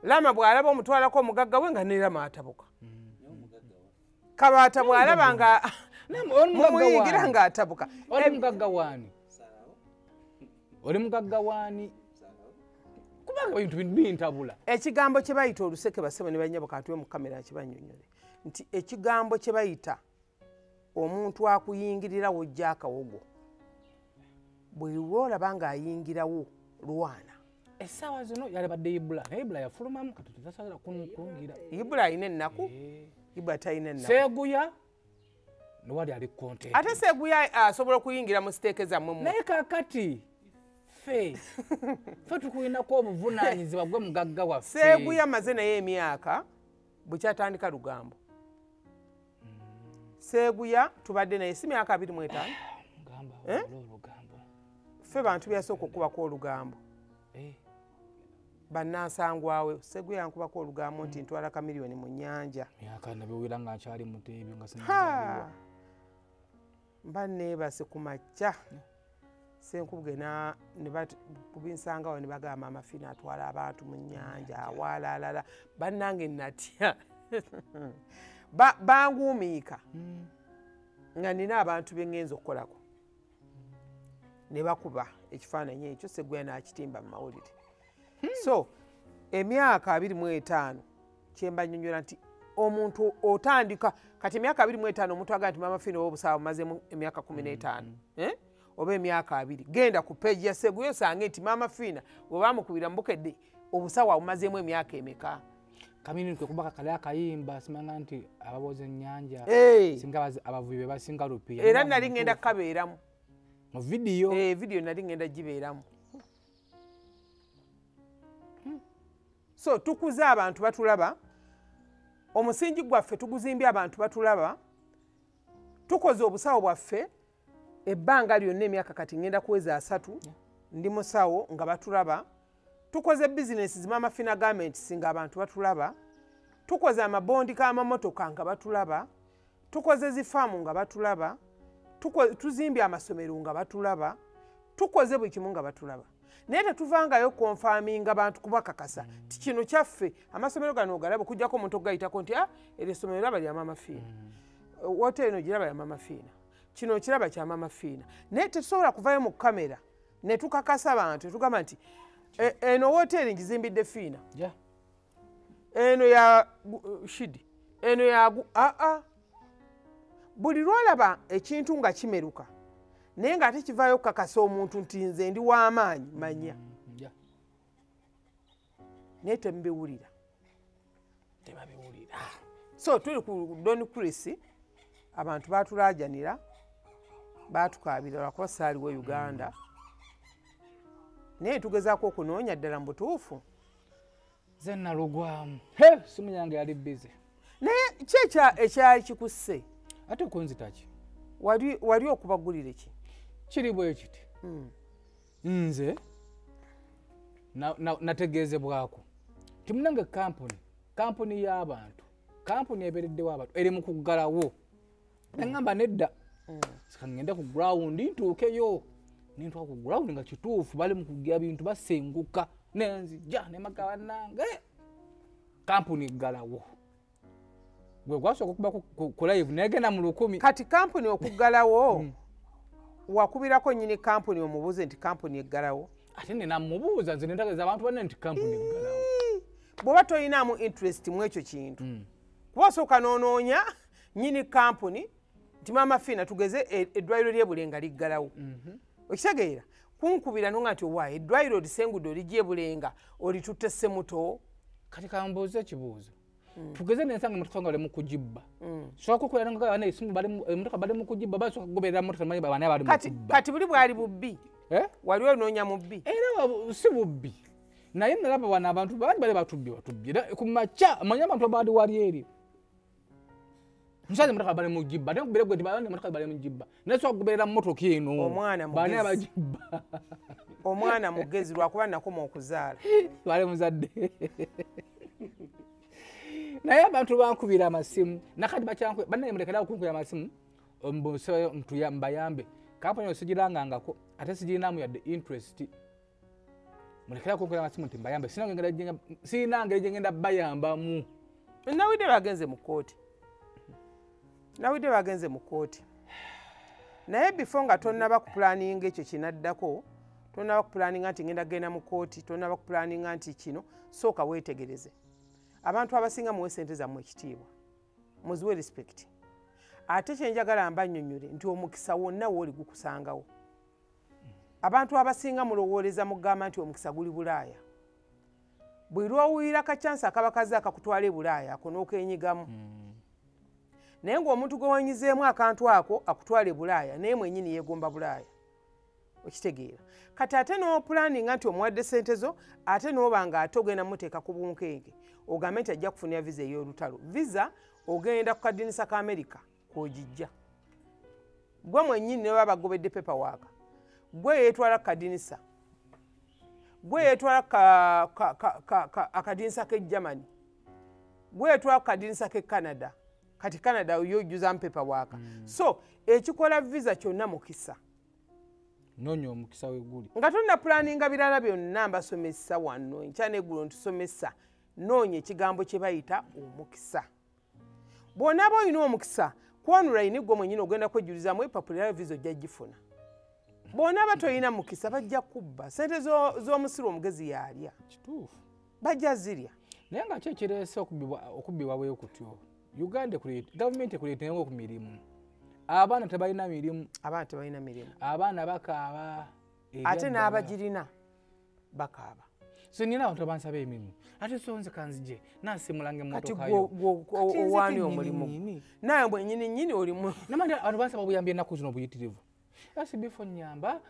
Lama bw'alaba omutwalako omugagga we nga ne Lama atabuka Kabaata bw'alaba nga mumuyigira nga atabuka oli mugagga waani kubanga ebintu bintabula ekigambo kye bayita oluseke basebe ne banyabo katwe mu kamera kibanyonyole nti ekigambo kye bayita omuntu akuyingirira wojja akawogo bwe olaba nga ayingirawo lwana essaawa zino yalabadde Ibula yafulumamu kati tasobola kungira Ibula ayina ennaku Ibula talina ennaku Seguya nowali ali konte ate Seguya asobola okuyingira mu siteeke zammwe naye kakati fe tukulinako obuvunaanyizibwa gwe mugagga waffe Seguya maze naye emyaka bukyatandika lugambo Seguya tubadde naye si myaka 25 ffe bantu byasooka okubako olugambo bannansangwawe Seguya yankubako olugambo nti ntwala kamiliyoni mu nnyanja myaka nabiwira nga nkyali muteebyo nga sinazaalibwa mba neebase ku makya senkubge kubinsangawo ne bagamba Mama Fiina atwala abantu mu nnyanja awaalalala bannange natya banguumiika nga nina abantu bengenza okukolako ne bakuba ekifaananyi ekyo Seguya n'akitimba mu mawulire so emyaka 25 kyembanyonyola nti omuntu otandika kati emyaka 25 omuntu agamba nti Mama Fiina obusawo mazemu emyaka 15 oba emyaka 2 genda ku page ya Sseguya osange nti Maama Fiina bwe bamukubira mu bukedde obusawo abumazeemu emyaka emeka. Kamini kwe kubaka kale akayimba simanga nti ababoze ennyanja singa abavubi be basinga rupiya. Era nali ngenda kabeeramu mu video. Video nali ngenda gibeeramu. So tukuze abantu batulaba, omusingi gwaffe tuguzimbye abantu batulaba, tukoze obusawo bwaffe ebbanga lyonna emyaka kati ngenda kuweza 3 ndi musawo nga batulaba, tukoze bizinesi zimama Fiina Garment singa abantu batulaba, tukoze amabondi k'amamotoka nga batulaba, tukoze zifaamu nga batulaba, tuzimbye amasomero nga batulaba, tukoze buli kimu nga batulaba. Naye tetuvangayo konfaminga abantu kubakakasa ti kino kyaffe amasomero gano ogalaba okujjako omuntu ogayitako nti eryo essomero laba lya Maama Fiina, wooteri eno giraba ya Maama Fiina, kino kiraba kya Maama Fiina. Naye tetusobola kuvayo mu kamera ne tukakasa abantu tugamba nti eno wooteri ngizimbidde Fiina, eno ya Shidi, eno ya buli lwolaba ekintu nga kimeruka naye nga ate kivaayo okukakasa omuntu nti nze ndi w'amaanyi manya. Naye temubiwulira. So tuli ku Don Chris abantu baatulaajanira baatukaabira lwakuba saaliwo Uganda. Naye tugezaako okunoonya ddala mu butuufu. Ze nalugwamu. Simu yange yali bize. Naye ki ekyali kikusse? Ate kunzita ki? Wali okubagulira ki? Kiri bwe kiti. Nze nategeezebwako timunange kampuni y'abantu, kampuni ebeereddewo abantu eri mu kuggalawo. Nangamba nedda sika ngende ku ground ntuukeyo nintwala ku ground nga kituufu bali mu kuggya bintu basenguka nenzija ne maka bannange kampuni eggalawo. Gwe gwasooka okuba ku live negenda mu 10. Kati kampuni okuggalawo wakubirako nyini kampuni omubuuze nti kampuni eggalawo. Ate nina mubuuza nze nentageeza abantu banne nti kampuni eggalawo. Bw'oba toyinaamu interest mu ekyo kintu kuba osooka n'onoonya nyini kampuni nti Maama Fiina tugeze eddwaliro ly'Ebulenga liggalawo. Okitegeera kunkubira nonga nti owa eddwaliro lisengudde olijja Ebulenga olitutte Ssemuto. Kati kambuuze ekibuuzo tugeze nensanga emotoka nga bali mu kugibba soka okulera nga bana esimu emotoka bali mu kugibba basooka kugoberera emotoka manyi bana bali mu kugibba. Kati buli bwali bubbi wali onoonya mubbi era si bubbi naye nalaba wana abantu bandi bali batubbye ku makya amanyi abantu abandi wali eri nsaze emotoka bali mu kugibba ate nkubire gwe nti bana emotoka bali mu kugibba naye soka kugoberera motoka eno bana abagibba. Omwana mugezi lwakuba nakoma okuzaala bali muzadde. Naye abantu bankubira amasimu nakati bakyankwe banne mulekera okunkubira amasimu mbose mbayambe kampani osijirangangako ate sijirinamu yadde interest mulekera okunkubira amasimu nti mbayambe sinanga ngenda bayambamu. Nawidde bagenze mu kooti naye before nga tonnaba kupulaninga ekyo kinaddako tonnaba kupulaninga nti ngenda genda mu kooti tonnaba kupulaninga nti kino sooka weetegereze. Abantu abasinga muwe ssente zammwe ekitiibwa muziwe respect. Ate kyenjagala mbannyonnyole nti omukisa wonna wooli gukusangawo. Abantu abasinga mulowooleza mugamba nti omukisa guli Bulaaya. Bwe lwowulira kacyansi akabakazi akakutwala e Bulaaya ako n'okeenyigamu. Naye ng'omuntu gwe wanyizeemu akantu ako akutwala e Bulaaya naye mwennyini yeegomba Bulaaya. Okitegeera. Kati ate n'opulaninga nti omuwadde ssente zo ate n'oba nga ate ogenda muteeka ku bunkenke ogambe nti ajja kufunira visa ey'olutalo. Visa ogenda ku kadinisa ka America kw'ogijja. Gwe mwennyini ne baba bagobedde paperwork. Gwe yeetwala ku kadinisa. Gwe yeetwala akadinisa k'e Germany. Gwe yeetwala ku kadinisa k'e Canada. Kati Canada yojjuzamu paperwork. So ekikola visa kyonna mukisa. Nonya omukisa weguli. Nga tonna planinga birala byonna mbasomesa wano enkya n'eggulo ntusomesa noonya ekigambo kye bayita omukisa. Bw'onaaba olina omukisa online gwe mwennyini ogenda kwejjulizaamu epapula ya visa ojja gifuna. Bw'onaaba toyina mukisa bajja kubba ssente z'omusiru omugezi yaalya. Kituufu. Bajja zirya. Naye nga ki ekireese okubbibwa bwe kutyo? Uganda gavumenti ekuleetewo ku mirimu abaana tebalina mirimu abaana tebalina mirimu abaana bakaaba ate n'abagirina bakaaba so nina abantu abansaba emirimu ate sonze kanzije nasimulanga kati emmotokayo owaani omulimu naye bwennyini olimu namandi abantu bansaba obuyambi ennaku zino obuyitirivu asi bifo nyamba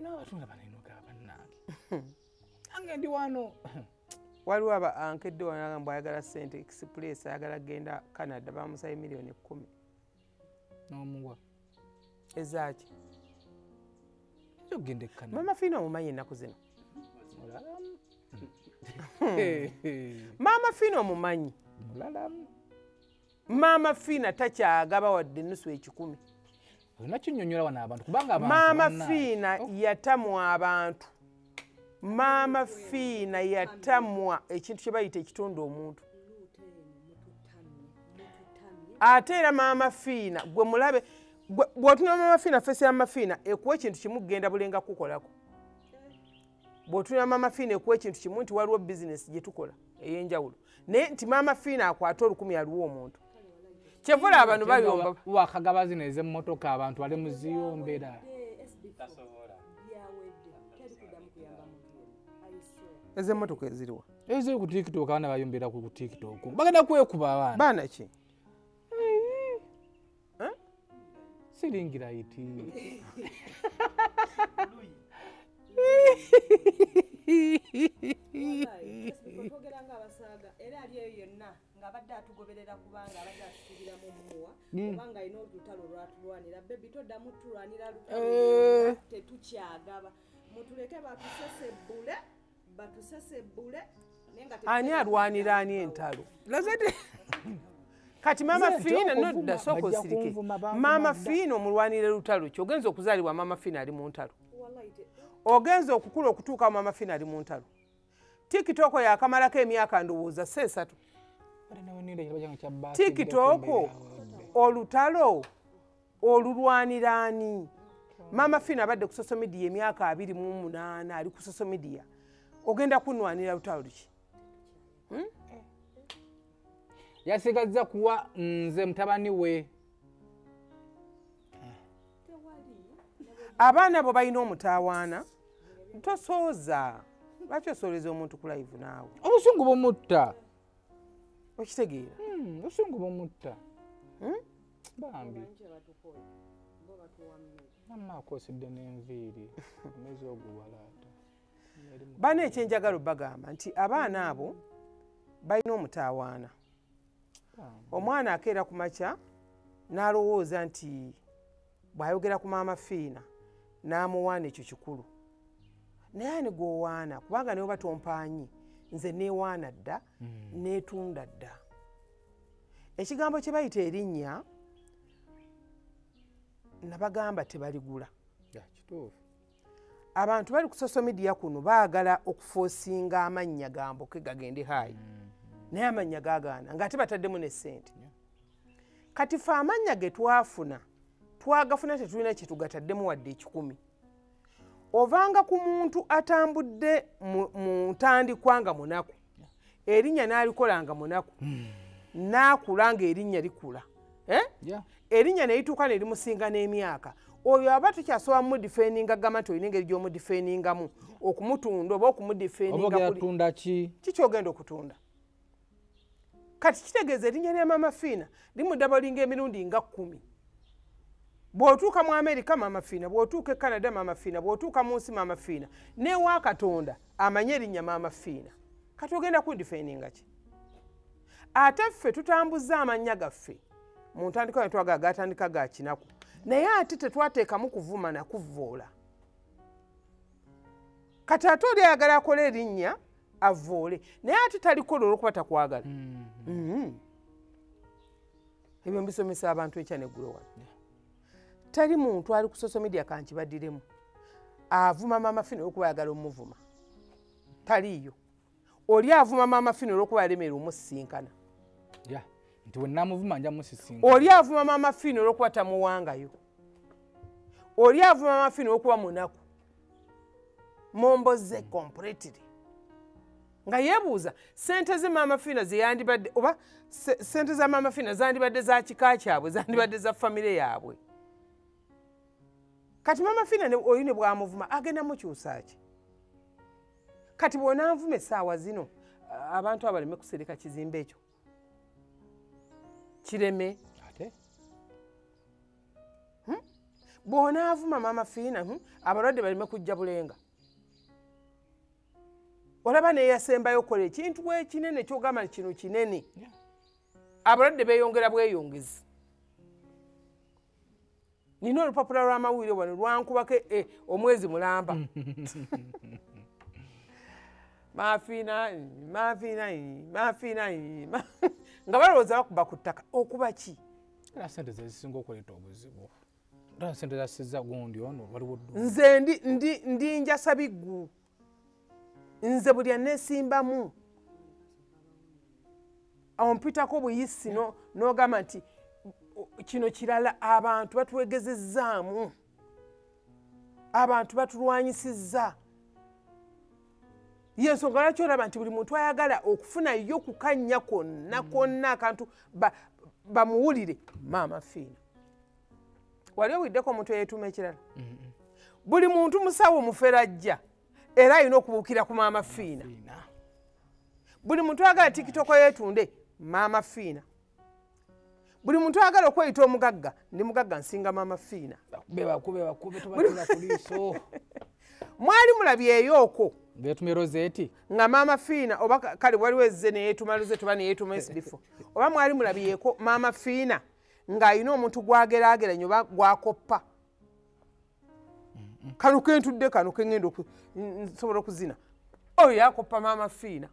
n'abatunga banainoga bannange ange ndi wano waliwo ankedde wanaga mbu ayagala sente express ayagala genda Canada bamusaye miliyoni 10 n'omuwa ezaki ogende Canada mama Fiina omumanyi ennaku zino mama Fiina omumanyi mama Fiina takyagaba wadde ennusu 10 nakinyonyola wana abantu kubanga mama Fiina yatamwa abantu mama Fiina yatamwa ekintu kye bayita ekitonda omuntu ate era mama Fiina gwe mulabe bw'otunula mama Fiina fesi ya mama Fiina ekuwa ekintu kimu genda bulenga kukolako bw'otunula mama Fiina ekuwa ekintu kimu nti waliwo bizinesi gye tukola ey'enjawulo naye nti mama Fiina akwata 10 aliwo omuntu kyevula abantu bayomba wakagaba zino ez'emmotoka abantu bali muziyombera ez'emmotoka eziriwa eziri ku TikTok abaana bayombera ku TikTok bagenda kwekuba abaana baana ki siringira iti twogera ng'abasaaga era ali eyo yonna ng'abadde atugoberera kubanga abadde atusuubiramu mumuwa kubanga alina olutalo lwatulwanira bebi toddamu tulwanira lutalo tetukyagaba mutuleke batusesebbule ani alwanira ani entalo kati mama Fiina nodda soko osirike mama Fiina omulwanire lutalo ki ogenza okuzaalibwa mama Fiina ali mu ntalo ogenza okukula okutuuka mama Fiina ali mu ntalo TikTok yakamalako emyaka ndowooza 3 TikTok olutalo olulwanira ani mama Fiina abadde ku social media emyaka 28 ali ku social media ogenda kunwanira lutalo ki yasigazza kuwa nze mutabani we abaana bo balina omutawaana tosooza lwaki osooleza omuntu ku live naawe obusungu bumutta okitegeera obusungu bumutta bambi mama akosedde n'enviiri omwezi oguwalaata bana ekyenjagala bagamba nti abaana abo balina omutawaana omwana akeera ku makya n'alowooza nti bw'ayogera ku maama Fiina n'amuwaana ekyo kikulu naye ani gwowaana kubanga niwe batompanyi nze neewaana dda neetunda dda ekigambo kye bayita erinnya nabagamba tebaligula abantu bali ku social media kuno baagala okufoosinga amannya gamboke gagende haayi naye amannya gaagaana ng'ate bataddemu ne ssente kati fe amannya ge twafuna twagafuna tetulina kye tugataddemu wadde 10 ovanga ku muntu atambudde mu ntandikwa nga munaku erinnya n'alikolanga munaku n'akula nga erinnya likula erinnya ne lituuka ne limusinga n'emyaka oyo aba tukyasobola mudifeninga gama nti olina engeri gy'omudifeningamu okumutunda oba okumudifeninga kikyogenda okutunda kati kitegeeza erinnya lya mama Fiina limudabalinga emirundi nga 10 bw'otuuka mu Amerika mama Fiina bw'otuuka e Canada mama Fiina bw'otuuka mu nsi mama Fiina neewa Katonda amanye erinnya mama Fiina kati ogenda kudifeninga ki ate ffe tutambuza amannya gaffe mu ntandikwa ne twagala gatandika ga kinaku naye ate tetwateekamu kuvuma na kuvvoola kati ate oli ayagala akola erinnya avvoole naye ate talikola olwokuba takwagala ebyo mbisomesa abantu ekya neggulo wano tali muntu ali ku social media kankibaddiremu avuma mama Fiina olwokuba ayagala omuvuma taliiyo oli avuma mama Fiina olwokuba alemera omusisinkana nti wenamuvuma nja musisinkana oli avuma mama Fiina olwokuba tamuwangayo oli avuma mama Fiina olwokuba munaku momboze completely nga yeebuuza sente ze maama Fiina ze yandibadde oba sente za maama Fiina zandibadde za kika kyabwe zandibadde za famire yaabwe. Kati maama Fiina oyo ne bw'amuvuma agenda mukyusa ki? Kati bw'onaanvuma essaawa zino abantu abaleme kusereka kizimbe ekyo kireme ate bw'onaavuma maama Fiina abalwadde baleme kujja Bulenga. Olaba neeyasembayo kola ekintu ekinene kyogamba kino kinene abalwadde beeyongera bweyongezi. Nina olupapula lw'amawulire wano lwankubako omwezi mulamba Maafiina nga balowooza bakuba ku ttaka okuba ki? era sente zezisinga okuleeta obuzibu era sente zasiza gundi ono waliwo nze ndi njasa biggu nze buli aneesimbamu ompitako buyisi n'ogamba nti kino kirala abantu batwegezezzaamu abantu batulwanyisizza yensonga lwaki olaba nti buli muntu ayagala okufunayo kukanya konna akantu bamuwulire maama Fiina. Wali owiddeko omuntu eyeetuma ekirala buli muntu musawo muferajja era alina okubuukira ku maama Fiina. Buli muntu ayagala tikitoko yeetunde maama Fiina. Buli muntu ayagala okweyita omugagga ndi mugagga nsinga maama Fiina. bakube tubatula ku liiso mwali mulabyeyo okwo beetumye Rosetti nga maama Fiina oba kale waliwo ezze neyeetuma Rosetti oba neyeetuma SB4 oba mwali mulabyeko maama Fiina ng'alina omuntu gwageraageranya oba gwakoppa kano kentudde kano kengenda nsobola okuzina oyo yakoppa maama Fiina.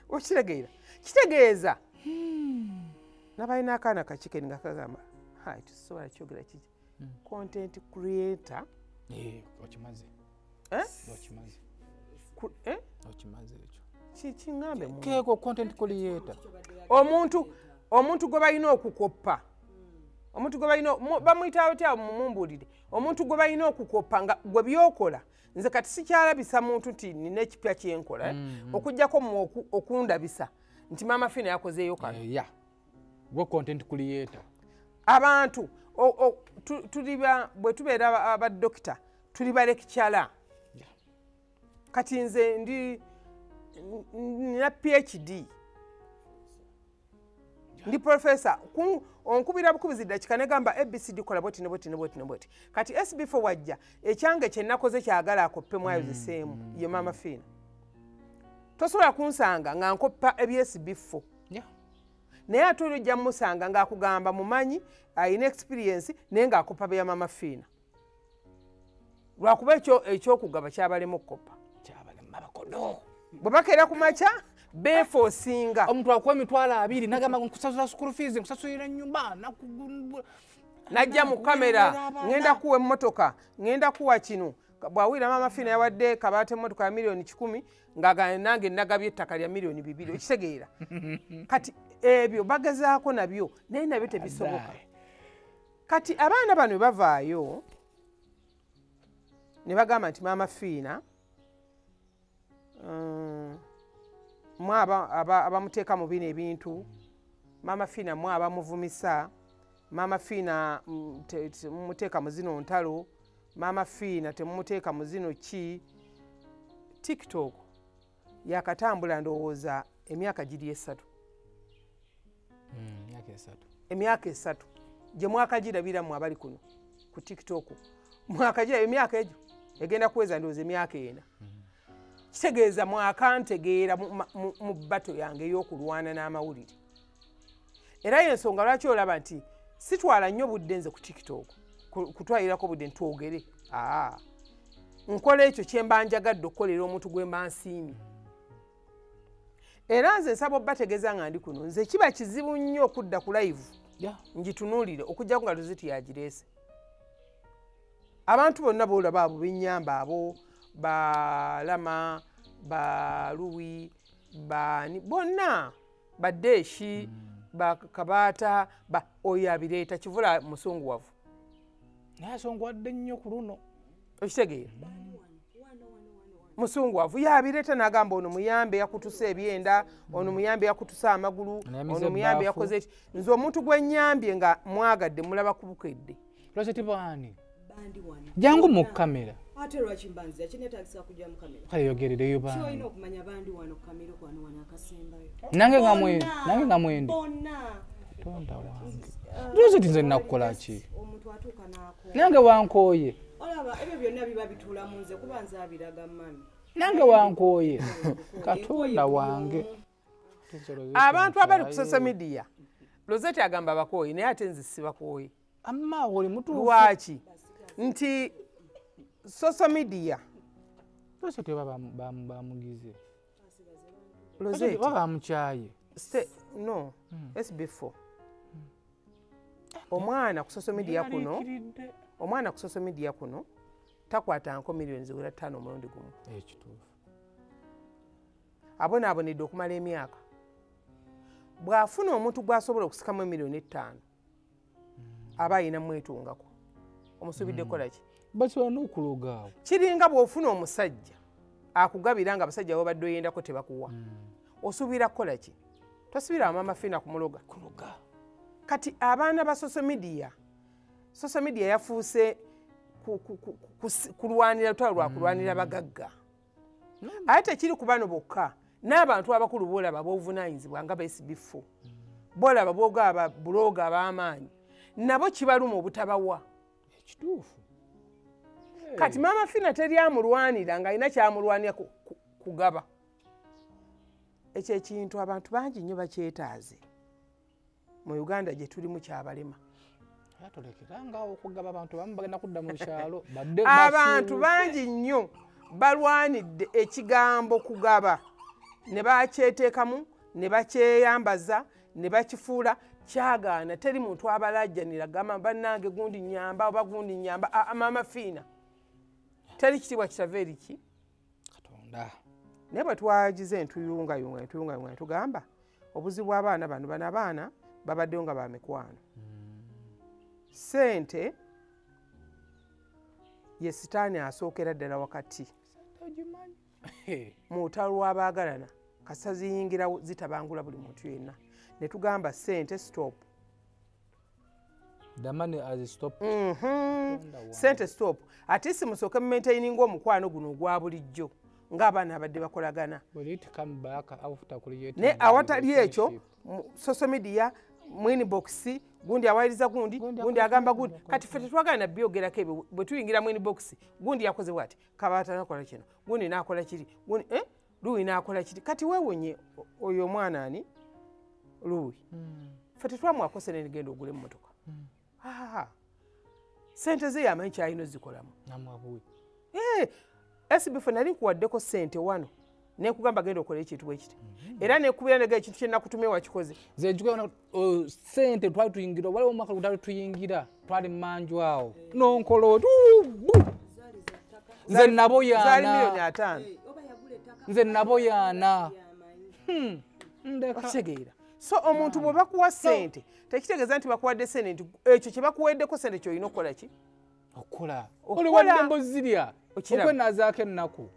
Okitegeera kitegeeza nabalina akaana kakike nga kagamba tusobola kyogera kiki content creator okimaze okimaze ekyo kiŋŋambe keeko content creator omuntu gwe balina okukoppa omuntu gwe balina bamuyita otya mumbuulire omuntu gwe balina okukoppa nga gwe byokola nze kati sikyalabisa muntu nti nina ekipya kyenkola okuggyako okundabisa nti maama Fiina yakozeeyo kano gwe content creator. Abantu bwe tubeera abadokita tuli balekikyala kati nze nina PhD ndi profesa onkubira bukubizi ddakika negamba ABCD kola boti kati SB4 wajja ekyange kye nakoze kyagala akoppe mwayozeseemu ye maama Fiina. Tosobola kunsanga nga nkoppa ebySB4 naye ate ojja musanga ng'akugamba mumanyi alina experience naye ng'akoppa bya maama Fiina lwakuba ekyokugaba kyabalemu okukoppa bwe bakeera ku makya beefoosinga omuntu akuwa $20,000 nagamba nkusasula school fees nkusasulira nnyumba najja mu kamera ngenda kuwa emmotoka ngenda kuwa kino bwawira maama Fiina yawadde kabaate emmotoka ya $1,000,000 ng'agamba nange nagabye ettaka lya $2,000,000 okitegeera kati ebyo bagezaako nabyo naye nabyo tebisoboka. Kati abaana bano bavaayo ne bagamba nti maama Fiina mwe abamuteeka mu bino ebintu maama Fiina mwe abamuvumisa maama Fiina mumuteeka mu zino ntalo maama Fiina temumuteeka mu zino ki. TikTok yakatambula ndowooza emyaka giri 3 emyaka 3 gye mwakagirabiramu abali kuno ku TikTok mwakagira emyaka egyo egenda kuweza ndowooza emyaka 4 kitegeeza mwakantegeera mu bbato yange ey'okulwana n'amawulire era y'ensonga lwaki olaba nti sitwala nnyo budde nze ku TikTok kutwalirako budde ntwogere nkola ekyo kye mba njagadde okukolera omuntu gwe mba nsiimye era nze nsaba obbategeeza nga ndi kuno nze kiba kizibu nnyo okudda ku live ngitunuulire okuggyako nga Rosetti yagireese abantu bonna boolaba abo bennyamba abo balama baluwi bonna baddeeshi bakabaata oyo abireeta kivula musunguwavu naye asonguwadde nnyo ku luno okitegeera musungwavu yabireeta n'agamba ono muyambe yakutuse ebyenda ono muyambe yakutuse amagulu ono muyambe yakoze eki nze omuntu gwe nnyambye nga mwagadde mulaba kubukedde lwaki tibaani bandi wano jangu mu kamera ate lwaki mbanzira kinetagisa kujja mu kamera kale yogerereyo baani kyolina okumanya bandi wano kamera wano akasembayo nange nga mwende bonna tonda wange lwaki nze nakukola ki omuntu atuuka n'ako nange wankooye olaba ebyo byonna biba bituula mu nze kuba nze abiraga mami nange wankooye katonda wange abantu abali ku social media Lozette agamba bakooye naye ate nze sibakooye amma oli mutuufu lwaki nti social media Lozette bamugize Lozette babamukyaye no SB4 omwana ku social media kuno takwata nko miliyoni ziwera 5 omulundi gumu ekituufu abonaabonedde okumala emyaka bw'afuna omuntu gw'asobola okusikamu miliyoni 5 aba ayina mwetungako omusuubidde kola ki basobola n'okuloga awo kiringa bw'ofuna omusajja akugabira nga abasajja babadde oyendako tebakuwa osuubira kukola ki tosubira mama fina kumuloga kati abaana ba social media yafuuse kulwanira lutalo lwa kulwanira bagagga ate tekiri ku bano bokka n'abantu abakulu boolaba b'obuvunaanyizibwa nga ba SB4 boolaba boga buloga ab'amaanyi nabo kibaluma obutabawa ekituufu kati mama fina teri amulwanira ng'alina kyamulwanira kugaba ekyo ekintu abantu bangi nnyo bakyetaaze mu Uganda gye tulimu kyabalema atolekerangaawo okugaba abantu bamu bagenda kudda mu kyalo abantu bangi nnyo balwanidde ekigambo kugaba ne bakyeteekamu ne bakyeyambaza ne bakifuula kyagaana teri muntu abalajjanira gamba bannange gundi nyamba oba gundi nyamba mama fiina teri kitiibwa kitava eri ki katonda naye bwe twagize entuyunga tugamba obuzibu bw'abaana bano abaana babaddeyo nga bamikwano ssente ye sitaani asookera ddala wakati mu lutalo lw'abaagalana kasita ziyingira zitabangula buli muntu yenna ne tugamba ssente stop ssente stop ate si musooke mumaintaininga omukwano guno ogwa bulijjo ng'abaana abadde bakolagana naye awatali ekyo social media mwinbox gundi awayiriza gundi agamba gundi kati ffe tetwagala nabyogerako ebyo bwe tuyingira mwinbox gundi yakoze bwati kabaata nakola kino gundi nakola kiri gundi Louis nakola kiri kati weewonye oyo omwana ani Louis ffe tetwamwako sene nigenda ogula emmotoka sente ze yamanyi kyalina ozikolamu SB4 nali nkuwaddeko sente wano nekugamba genda okola ekintu bwe kiti era nekubira nega ekintu kye nakutumye wakikoze nze njugana sente twali tuyingira waliwo omwaka gutali tuyingira twali mmanju awo nonkolo nze nabo yaana nze nabo yaana okitegeera so omuntu bwe bakuwa sente tekitegeeza nti bakuwadde sente nti ekyo kye bakuweddeko sente kyolina okukola ki okukola oliwadde mbozirya okwenazaako ennaku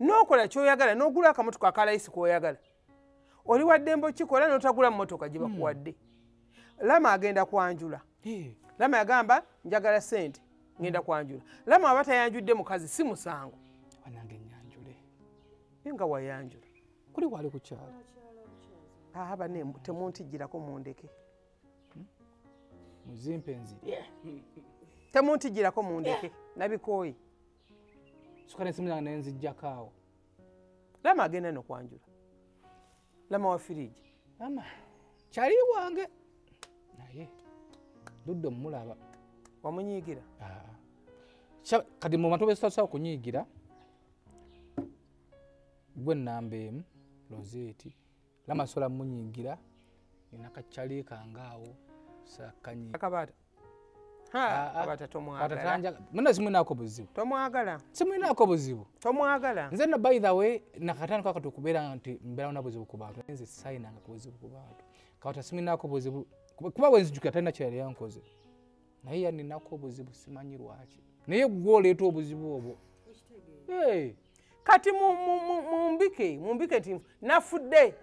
n'okola kyoyagala n'ogula akamotoka akalayisi koyagala oli wadde mbo kikola n'otagula mmotoka gye bakuwadde Lama agenda kwanjula Lama yagamba njagala sente ngenda kwanjula Lama aba tayanjudde mukazi si musango wanange nyanjule nga wayanjula kuli wali ku kyalo bane temuntijjirako mundeke muzimpe nziri temuntijjirako mundeke nabikooyi sukane simu yange nenzijjakaawo Lama agenda nokwanjula Lama wa firiji Lama kyali wange naye dudde mulaba wamunyiigira kati mu bantu besobola okunyiigira gwe nnamba emu Lozette Lama sola munyiigira inakakyali kangaawo sakanyi akabaata abata tomwagala muna simwinako buzibu tomwagala simwinako buzibu tomwagala nze na by the way nakatani kwaka tukubeera nti mbeera na buzibu ku bantu nze sayinanga ku buzibu ku bantu kawata simwinako buzibu kuba wenzijukira talina kyali yankoze naye yaninako obuzibu simanyi lwaki naye gwe oleeta obuzibu obwo kati mumbike nti nafudde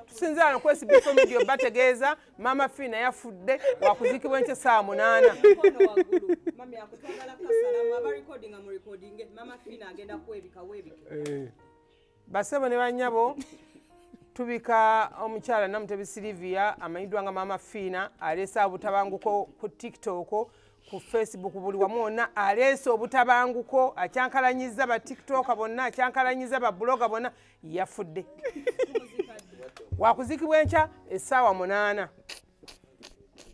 tusinzira no kwesi bifo media bategeeza mama Fina yafudde wakuzikibwa nche saa 8 mami akutwagala kasalamu aba recording am recording mama Fina agenda kwebika webike basebo ne banyabo tubika omukyala Namutebi Silvia amanyidwa nga mama Fina alesa obutabanguko ku TikTok ku Facebook buli wamu wonna alesa obutabanguko acyankalanyiza ba TikTok bonna acyankalanyiza ba blogger bonna yafudde wakuzikibwa encha essaawa 8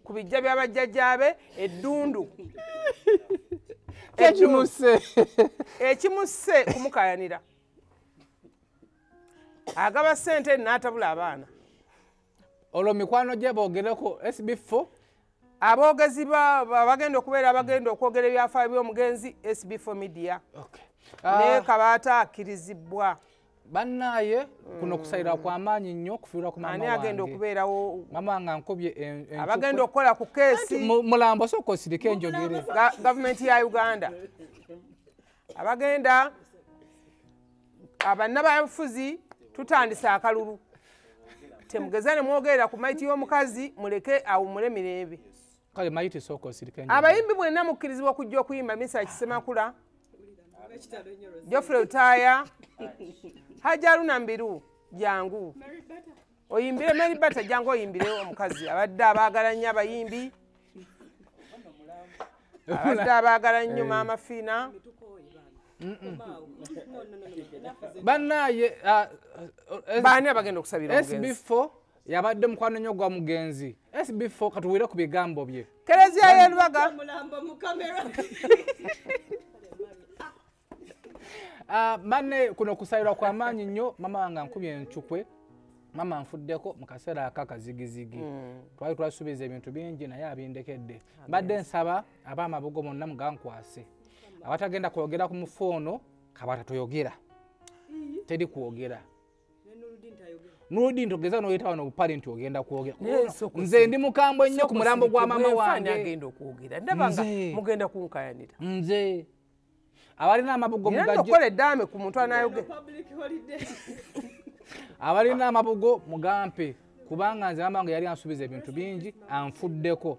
ku bijja by'abajjajjaabe eddundu ekimuse kumukayanira agaba sente n'atabula abaana olwo mikwano gye boogereko SB4 aboogezi bagenda okubeera abagenda okwogera ebyafaayo by'omugenzi SB4 media naye Kabaata akkirizibwa bannaye kuno kusayira kw'amaanyi nnyo kufiirwa ku mama wange ani agenda okubeerawo mama nga nkubye abagenda okukola ku keesi mulambo sooka osirike enjogere gavumenti ya Uganda abagenda abannabafuzi tutandise akalulu temugeza ne mwogerera ku maiti y'omukazi muleke awumule mirembe kale maiti sooka osirike enjogere abayimbi mwenna mukkirizibwa kujja okuyimba Misa Kisemakula Geoffrey Utaya Hajaruna Mbiru jangu oyimbire Mary Bata jangu oyimbire omukazi abadde abaagala nnyo abayimbi abadde abaagala nnyo mama Fina bannaye baani abagenda okusabira omugenzi SB4 yabadde mukwano nnyo gwa mugenzi SB4 katuwire ku bigambo bye Kereziya y'Elubaga mulambo mu kamera manne kuno kusayirwa kw'amaanyi nnyo mama wange ankubye enchukwe mama nfuddeko mu kaseera akakazigizigi twali twasuubiza ebintu bingi naye abindekedde mbadde nsaba ab'amabugo bonna mugankwase abatagenda kwogera ku mufoono Kabaata toyogera teri kwogera Nurudin togeza noyita wano bupale nti ogenda kwogera nze ndi mukambwe nnyo ku mulambo gwa mama wange agenda okwogera ndabanga mugenda kunkayanira nze abalina amabugo mugajje nokole dame ku muntu anayogera abalina amabugo mugampe kubanga nze mama wange yali ansubiza ebintu bingi anfuddeko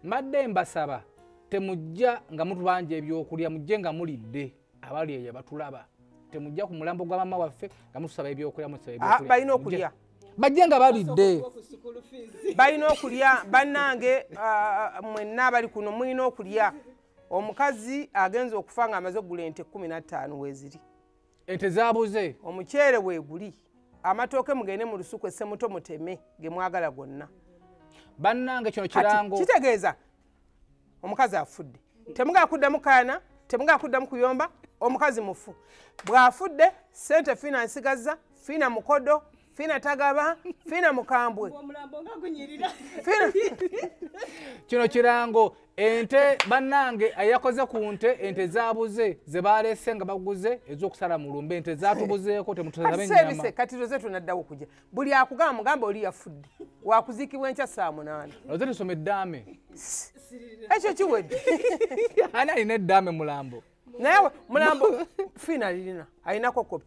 mbadde mbasaba temujja nga mutubanja ebyokulya mujje nga mulidde abali eyo batulaba temujja ku mulambo gwa mama waffe nga musaba ebyokulya musaba ebyokulya balina okulya bajje nga balidde balina okulya bannange mwenna abali kuno mulina okulya omukazi agenza okufa nga amaze okugula ente 15 weziri ente zabuze omukyere weeguli amatooke mugende mu lusuku essemuto muteme ge mwagala gonna bannange kino kirango kitegeeza omukazi afudde temugaa kuddamu kaana temugaa kuddamu kuyomba omukazi mufu bw'afudde sente Fina nsigaza Fina mukodo Fina tagaba Fina mukambwe kino kirango ente bannange ayakoze ku nte ente zabuze ze balese nga baguze ez'okusala mu lumbe ente zatubuzeeko temutulabe ennyama kati roze tunaddawo kujja buli akugamba mugamba oli yafudde wakuzikibwa enkya saa 8 roze tusome eddaame ekyo kiwedde ani alina eddaame mulambo naye mulambo Fina alina alinako kopi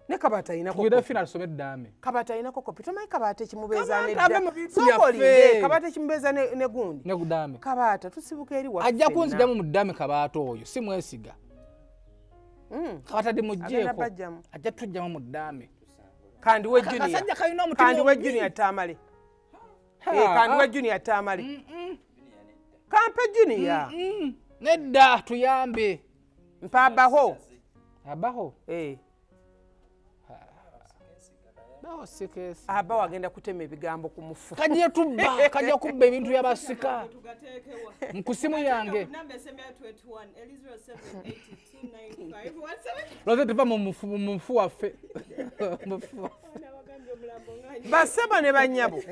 ne Kabaata alinako kopi Fina tusome eddaame Kabaata alinako kopi tomanyi Kabaata ekimubeeza nedda Kabaata ekimubeeza ne gundi ne guddaame Kabaata tusibuka eri waffe ajja kunzijamu mu ddaame Kabaata oyo si mwesiga Kabaata di mujjeeko ajja tujjamu mu ddaame kandiwe junior tamale kandiwe junior tamale kampe junior nedda tuyambe mpa abaho aba wagenda kutema ebigambo ku mufu kajja kubba ebintu byabasika ku simu yange loze tuva mu mufu waffe basaba ne banyabo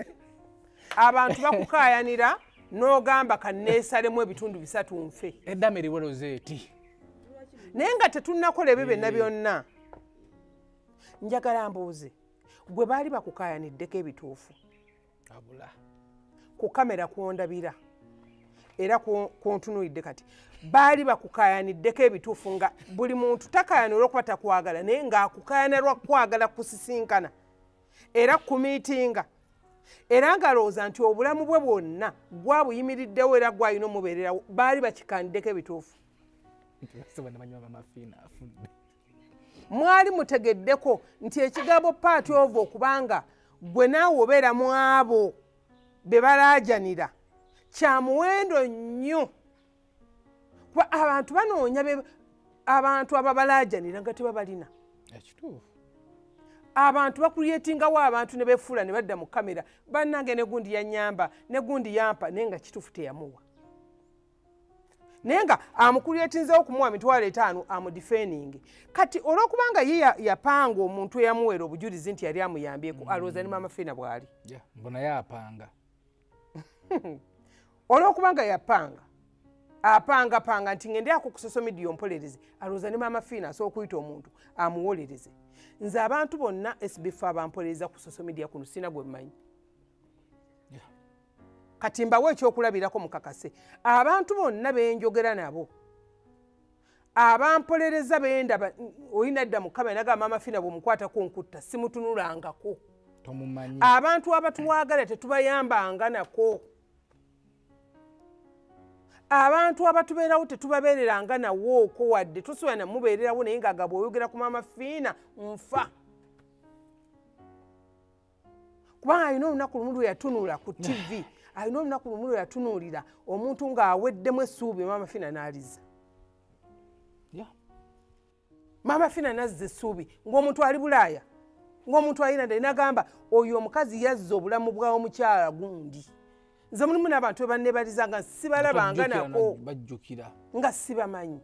abantu bakukayanira n'ogamba kanneesalemu ebitundu 3 nfe eddaame eriwe Rozeeti naye nga tetunnakola ebyo byonna byonna njagala mbuuze gwe baali bakukayaniddeko ebituufu abula ku kamera kwondabira era kuntunuulidde kati baali bakukaayaniddeko ebituufu nga buli muntu takaayana olwokuba takwagala naye ng'akukaayana lwa kwagala kusisinkana era kumiitinga era ng'alowooza nti obulamu bwe bwonna gwabuyimiriddewo era gwalina omubeererawo baali bakikaaniddeko ebituufu mwali mutegeddeko nti ekigambo paati ovo okubanga gwe naawe obeera mu abo be balaajanira kya muwendo nnyo kuba abantu banoonya abantu ababalaajanira nga tebabalina abantu bakulyetingawo abantu ne beefuula ne badda mu kamera bannange ne gundi yanyamba ne gundi yampa naye nga kituufu teyamuwa naye nga amukulyetinzewo okumuwa mitwalo 5 amudifeningi kati olw'okubanga ye yapanga omuntu eyamuweera obujulizi nti yali amuyambyeko alowooza ne Mama Fiina bw'ali mbona yapanga olw'okubanga yapanga apangapanga nti ngendyako ku social media ompolereze alowooza ne Mama Fiina asobola okuyita omuntu amuwolereze nze abantu bonna SB4 abampolereza ku social media kuno sina gwe mmanyi kati mbawe ekyokulabirako mukakase abantu bonna benjogera nabo abampolereza benda oyina dda mu kamera naga Mama Fiina bw'omukwatako nkutta simutunulangako abantu abatuwagala tetubayambanga nako abantu abatubeerawo tetubabeereranga nawo okwo wadde tosobola namubeererawo naye nga gabwe oyogera ku Mama Fiina nfa kubanga alina olunaku lumu lwe yatunula ku TV alina olunaku lumu lwe yatunuulira omuntu ng'aweddemu essuubi Mama Fiina n'aliza Mama Fiina n'azza essuubi ng'omuntu ali Bulaaya ng'omuntu alina nda nagamba oyo omukazi yazza obulamu bw'omukyala gundi nze mulimu n'abantu bebanneebaliza nga sibalabanga nako nga sibamanyi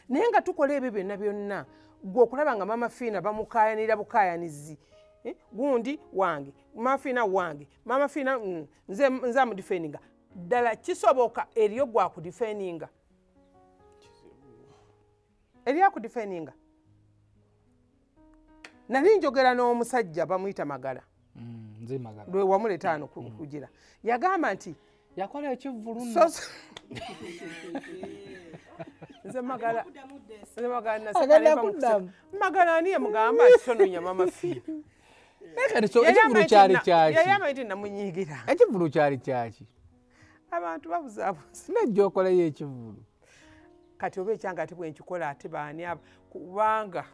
naye nga tukola ebyo byonna byonna gwe okulaba nga Mama Fiina bamukaayanira bukaayanizi gundi wange Mama Fiina wange Mama Fiina nze amudifeninga ddala kisoboka eriyo gwakudifeninga eriyo akudifeninga nali njogera n'omusajja bamuyita Magala lwe wamuleta ano kugira yagamba nti yakola ekivvulu nze Magala ani yamugamba kisononya Mama Fiina ekivvulu kyali kyaki yayamba nti namunyiigira ekivvulu kyali kyaki abantu babuzaabuza najja okolayo ekivvulu kati oba ekyanga ate bwenkikola ate baani abo kubanga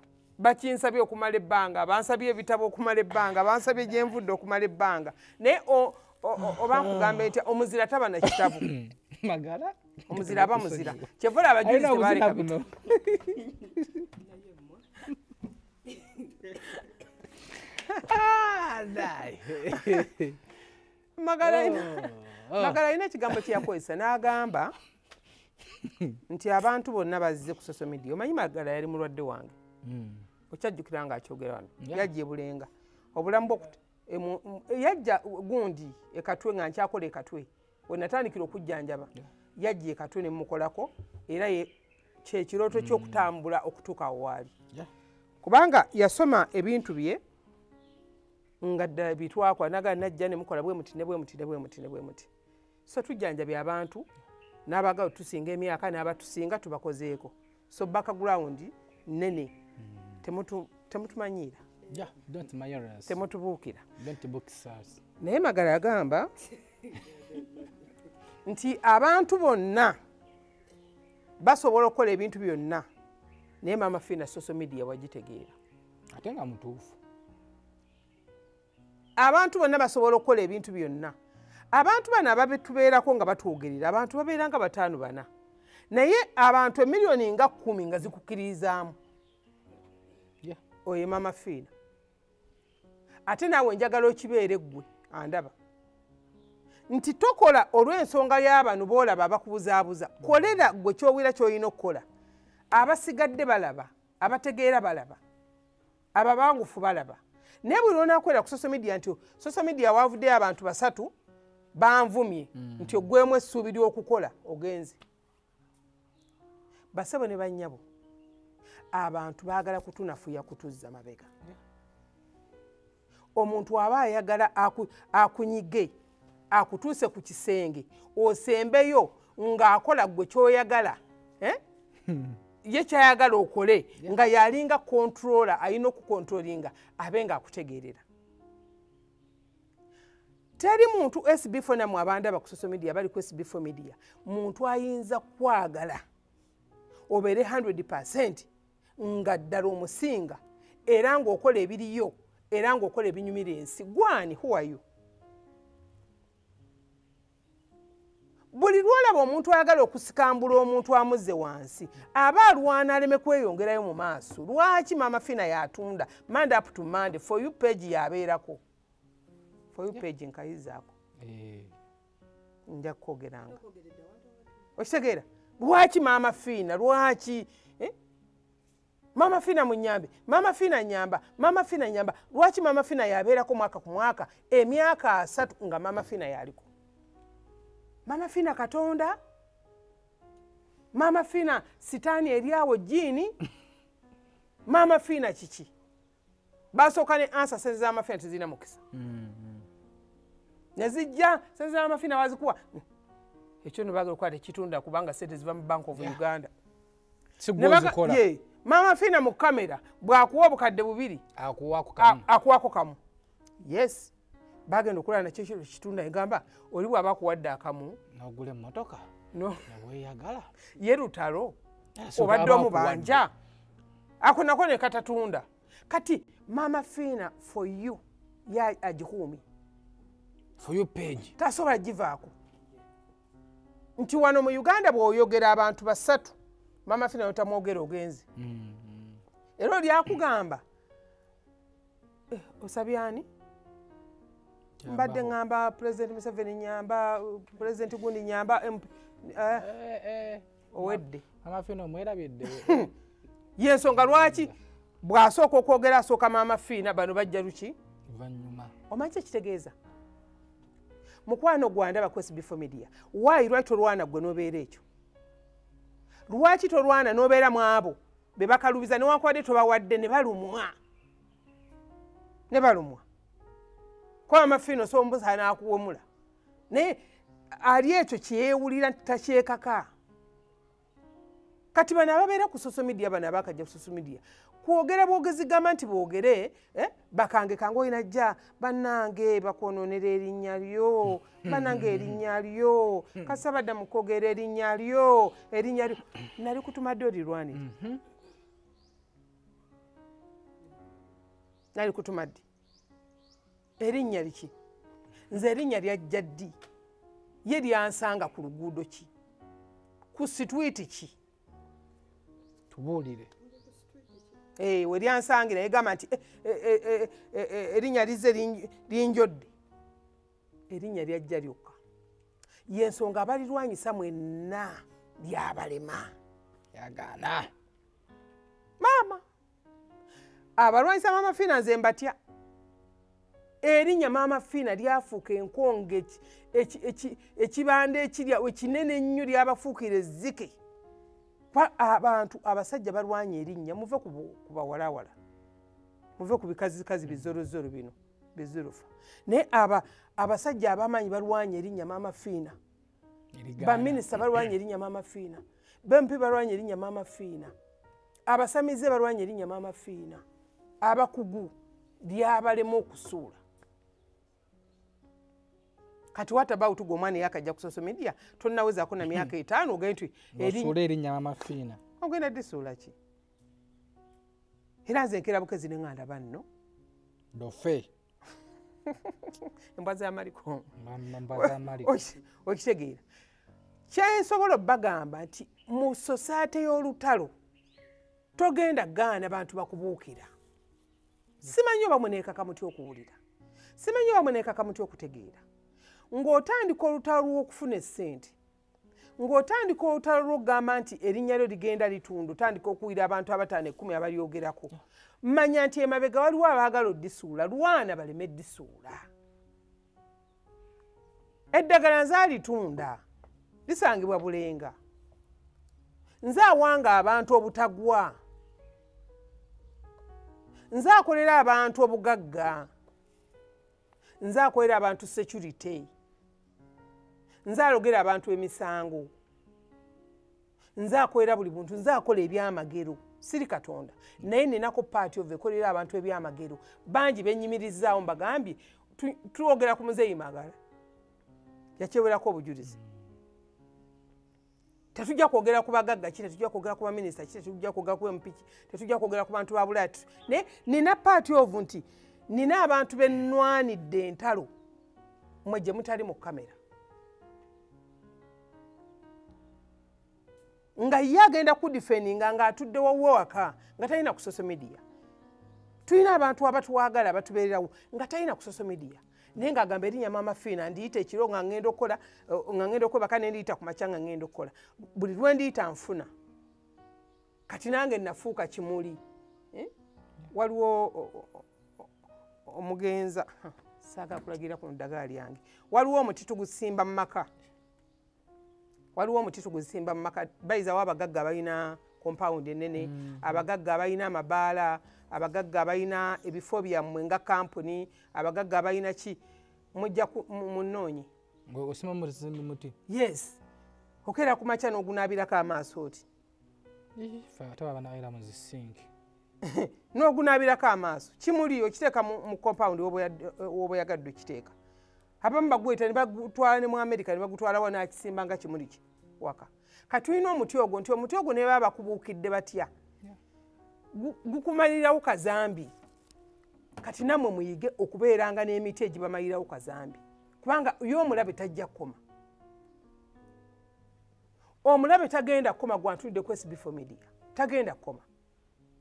bakinsabye okumala ebbanga bansabye ebitabo okumala ebbanga bansabye gyenvudde okumala ebbanga naye oba nkugambe nti omuzira taba na kitabu Magala omuzira aba muzira kyevula abajulizi tebaleka bino Magala alina ekigambo kyeyakozesa n'agamba nti abantu bonna bazze ku social media omanyi Magala yali mulwadde wange okyajjukira nga akyogera wano yajja ebulenga obulamu bwokuta yajja gundi ekatwe nga nkyakola ekatwe wenatandikira okujjanjaba yajja ekatwe nemukolako era kyekirooto kyokutambula okutuuka awo waali kubanga yasoma ebintu bye nga ddala bitwakwa naga najja nemukola bwe muti ne bwe muti ne bwe muti ne bwe muti so tujjanjabye abantu n'abagabo tusinga emyaka n'abatusinga tubakozeeko so background nene temutumanyiira temutubuukira naye Magala yagamba nti abantu bonna basobola okukola ebintu byonna naye Mama Fiina social media wagitegeera ate nga mutuufu abantu bonna basobola okukola ebintu byonna abantu bano ababetubeerako nga batwogerera abantu babeera nga 5-4 naye abantu emiliyoni nga 10 nga zikukkiririzaamu oyo Mama Fiina ate naawe njagala okibeere ggwe andaba nti tokola olw'ensonga y'abano boolaba abakubuzaabuza kolera ggwe kyowira ky'olina okukola abasigadde balaba abategeera balaba ababangufu balaba naye buli lwonaakwera ku social media nti social media waavuddeyo abantu 3 banvumye nti oggwemu essuubi ly'okukola ogenze basabo ne bannyabo abantu baagala kutunafuya kutuzza mabega omuntu aba ayagala akunyige akutuuse ku kisenge osembeyo ng'akola gwe kyoyagala ye kyayagala okole nga yalinga controller alina okukontrolinga abe ng'akutegeerera. Teri muntu SB4 namwe abandaba ku social media bali ku SB4 media muntu ayinza kwagala obeere 100% nga ddala omusinga era ng'okola ebiriyo era ng'okola ebinyumira ensi. Gwani who are you? Buli lwolaba omuntu ayagala okusikambula omuntu amuzze wansi aba alwana aleme kweyongerayo mu maaso. Lwaki Mama Fina yatunda Monday up to Monday for you page yabeerako for you page nkayizaako nja kwogeranga okitegeera. Lwaki Mama Fina lwaki Mama Fina munyambe Mama Fina nyamba Mama Fina nyamba. Lwaki Mama Fina yabeerako mwaka ku mwaka emyaka 3 nga Mama Fina yaliko. Mama Fina Katonda, Mama Fina sitaani eriawo jini, Mama Fina chichi. Basooka ne ansa sente za Mama Fina tezirina mukisa. Nezijja sente za Mama Fina wazikuwa. Ekyo ne bagala okukwata ekitunda kubanga sente ziva mu Bank of Uganda. Sigozikola. Mama Fina mu kamera bw'akuwa obukadde bubiri akuwako kamu. Yes. Bagenda okulala nakyo kitunda egamba oli bw'aba akuwadde akamu n'ogula emmotoka weeyagala ye lutalo obadde omubanja ako nako ne katatunda. Kati Mama Fina for you ya agikuumi for you page tasobola givaako nti wano mu Uganda bw'oyogera abantu 3 Mama Fina yotamwogera ogenzi era lyakugamba osabyani mbadde ngamba President Museveni nyamba President gundi nyamba owedde Mama Fina omwerabidde yensonga lwaki bw'asooka okwogera asooka Mama Fina bano bajja luki vanyuma omanyi ekitegeeza mukwano gwandaba ku SB4 media why lwaki tolwana gwe n'obeera ekyo lwaki tolwana n'obeera mu abo be bakalubiza newankubadde tobawadde ne balumwa kwa Mama Fina so mbuza n'akuwomula naye ali ekyo kyeyewulira takyekaka. Kati bano ababeera ku social media bano abakajja ku social media kwogera bwogezi gamba nti boogere bakange kange olina jja bannange bakonoonera erinnya lyo bannange erinnya lyo kasabadda mu kwogera erinnya lyo nali kutumadde olirwanira nali kutumadde erinnya liki nze erinnya lyajja ddi ye lyansanga ku luguudo ki ku situiti ki tubuulire we lyansangira yegamba nti erinnya lize linjodde erinnya lyajja lyokka yensonga abalirwanyisa mwenna lyabalema yagaana maama abalwanyisa Mama Fina nze mbatya erinnya Mama Fina lyafuuka enkonge ekibanda ekirya ekinene ennyo lyabafuukira ezzike. Abantu abasajja balwanya erinnya muve ku bawalawala muve ku bikazikazi bizorozoro bino bizirufa naye abasajja abamanyi balwanya erinnya Mama Fina baminisita balwanya erinnya Mama Fina bempi balwanya erinnya Mama Fina abasamize balwanya erinnya Mama Fina abakugu lyabalema okusuula. Kati what about gwe omwana yakajja ku social media tonnawezaako na myaka 5 ogenda nti erinnya Mama Fina ogenda disuula ki era nze nkera bukezi ne nganda banno dofe embwa z'amaliko okitegeera kyensobola obbagamba nti mu society y'olutalo togenda gaana bantu bakubuukira. Simanyi oba muneekaka muti okuwulira simanyi oba muneekaka muti okutegeera ng'otandika olutalo lw'okufuna essente ng'otandika olutalo lw'okugamba nti erinnya lyo ligenda litundu otandika okuwira abantu 5 10 abalyogerako manya nti emabega waliwo abaagala oddisuula lwana baleme eddisuula. Eddagala nze alitunda lisangibwa Bulenga nze awanga abantu obutagwa nze akolera abantu obugagga nze akolera abantu security nze alogera abantu emisango, nze akolera buli muntu, nze akola ebyamagero, siri Katonda. Naye ninako paati ova ekolera abantu ebyamagero. Bangi benyimirizaawo mbagambye twogera ku Muzeeyi Magala yakyewerako obujulizi. Tetujja kwogera ku bagagga ki, tetujja kwogera ku baminisita ki, tetujja kwogera ku MP ki, tetujja kwogera ku bantu ba Bulaaya. Naye nina paati ovu nti nina abantu bennwanidde entalo mmwe gye mutali mu kamera. Nga ye agenda kudifeninga ng'atudde wawwe waka nga talina ku social media. Tulina abantu abatuwagala abatubeererawo nga talina ku social media. Naye ng'agamba erinnya Maama Fiina ndiyita ekiro nga ngenda okwebaka ne ndiyita ku makya nga ngenda okukola. Buli lwe ndiyita nfuna. Kati nange nafuuka kimuli. Waliwo omugenza saagala kulagira ku ddagala lyange. Waliwo omuti tugusimba mu maka. Bayizawo abagagga balina compound enene, abagagga balina amabaala, abagagga balina ebifo byammwe nga kampuni, abagagga balina ki mujja munoonye. Osima muti. Yes. Okera ku makya n'ogunaabirako amaaso oti. Ate babanaabira mu zisinki. N'ogunaabirako amaaso. Kimuli okiteeka mu compound w'oba oyagadde okiteeka. Abamu bagweta ne bagutwala ne mu America ne bagutwala wa n'akisimba nga kimuli ki waka. Katulina omuti ogwo nti omuti ogwo ne baba bakubuukidde batya. Gukumalirawo kazambi. Kati nammwe muyige okubeeranga n'emiti egibamalirawo kazambi. Kubanga y'omulabe tajja kukoma. Omulabe tagenda kukoma gw'antulidde ku SB4 Media. Tagenda kukoma.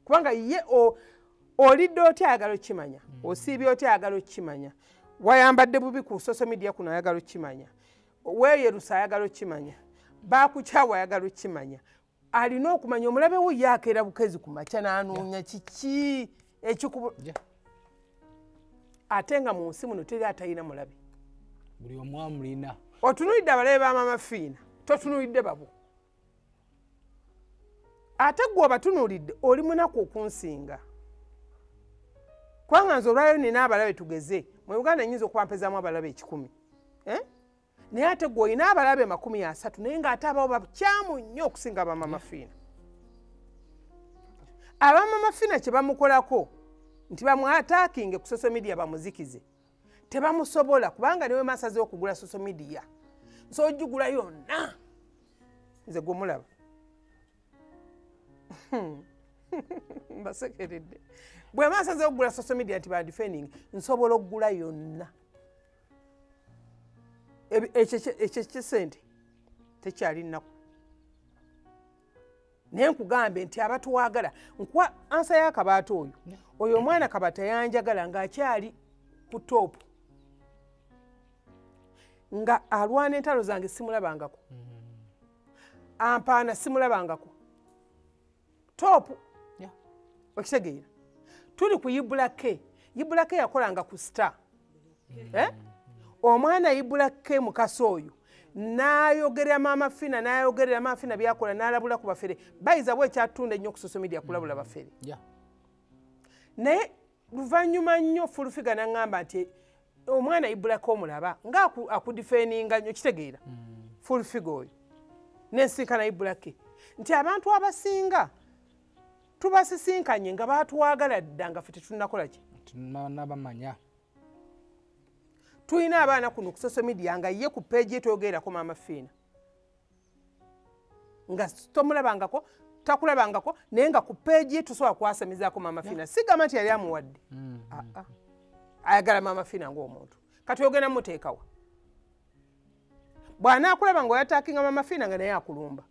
Kubanga ye olidde otya ayagala okimanya. Osiibye otya ayagala okimanya. Wayambadde bubi ku social media kuno ayagala okimanya. Weeyerusa ayagala okimanya. Baakukyawa ayagala okimanya. Alina okumanya omulabe wo yakeera bukezi ku makya n'anoonya kiki ekikubu. Ate nga mu nsi muno teri atalina mulabe. Buli omu amulina. Otunuulidde abalabe ba Maama Fiina, totunuulidde babo. Ate gwe obatunuulidde oli munaku okunsinga. Kubanga nze olwayo nina abalabe tugeze. Mu Uganda nyinza okwampezaamu abalabe 100. Naye ate gwe olina abalabe 30 naye ng'ate abawo bakyamu nnyo okusinga ba Maama Fiina. Aba Maama Fiina kye bamukolako nti bamwataakinge ku social media bamuzikize. Tebamusobola kubanga niwe masaze okugula social media. So ojjugula yonna. Nze gwe mulaba. Mbasekeredde. Bwe masaze okugula social media nti ba defending nsobola okugula yonna. Ekyo kisente tekyali nnaku. Naye nkugambe nti abatuwagala nkuwa ansa y'akabaata oyo. Oyo omwana Kabata yanjagala ng'akyali ku top. Nga alwana entalo zange simulabangako. Ampaana simulabangako. Top. Okitegeera. Tuli ku Ibulake. Ibulake yakolanga ku Star. Omwana Ibulake mukasa oyo n'ayogerera Maama Fiina n'ayogerera Maama Fiina byakola n'alabula ku bafere. Bayiza bwe kyatunda ennyo ku social media kulabula bafere. Naye luvannyuma nnyo Fulufiga n'aŋŋamba nti omwana Ibulake omulaba nga akudifeninga nnyo kitegeera. Fulufiga oyo n'ensinkana Ibulake nti abantu abasinga tubasisinkanye nga baatuwagala dda nga ffe tetunnakola ki. Nabamanya. Tulina abaana kuno ku social media nga ye ku page etoyogerako Maama Fiina. Nga tomulabangako, takulabangako, naye nga ku page tusobola kwasamizaako Maama Fiina. Sigamba nti yali amuwadde. Ayagala Maama Fiina ng'omuntu. Kati ogenda muteekawa. Bw'anaakulaba ng'oyataakinga Maama Fiina nga naye akulumba.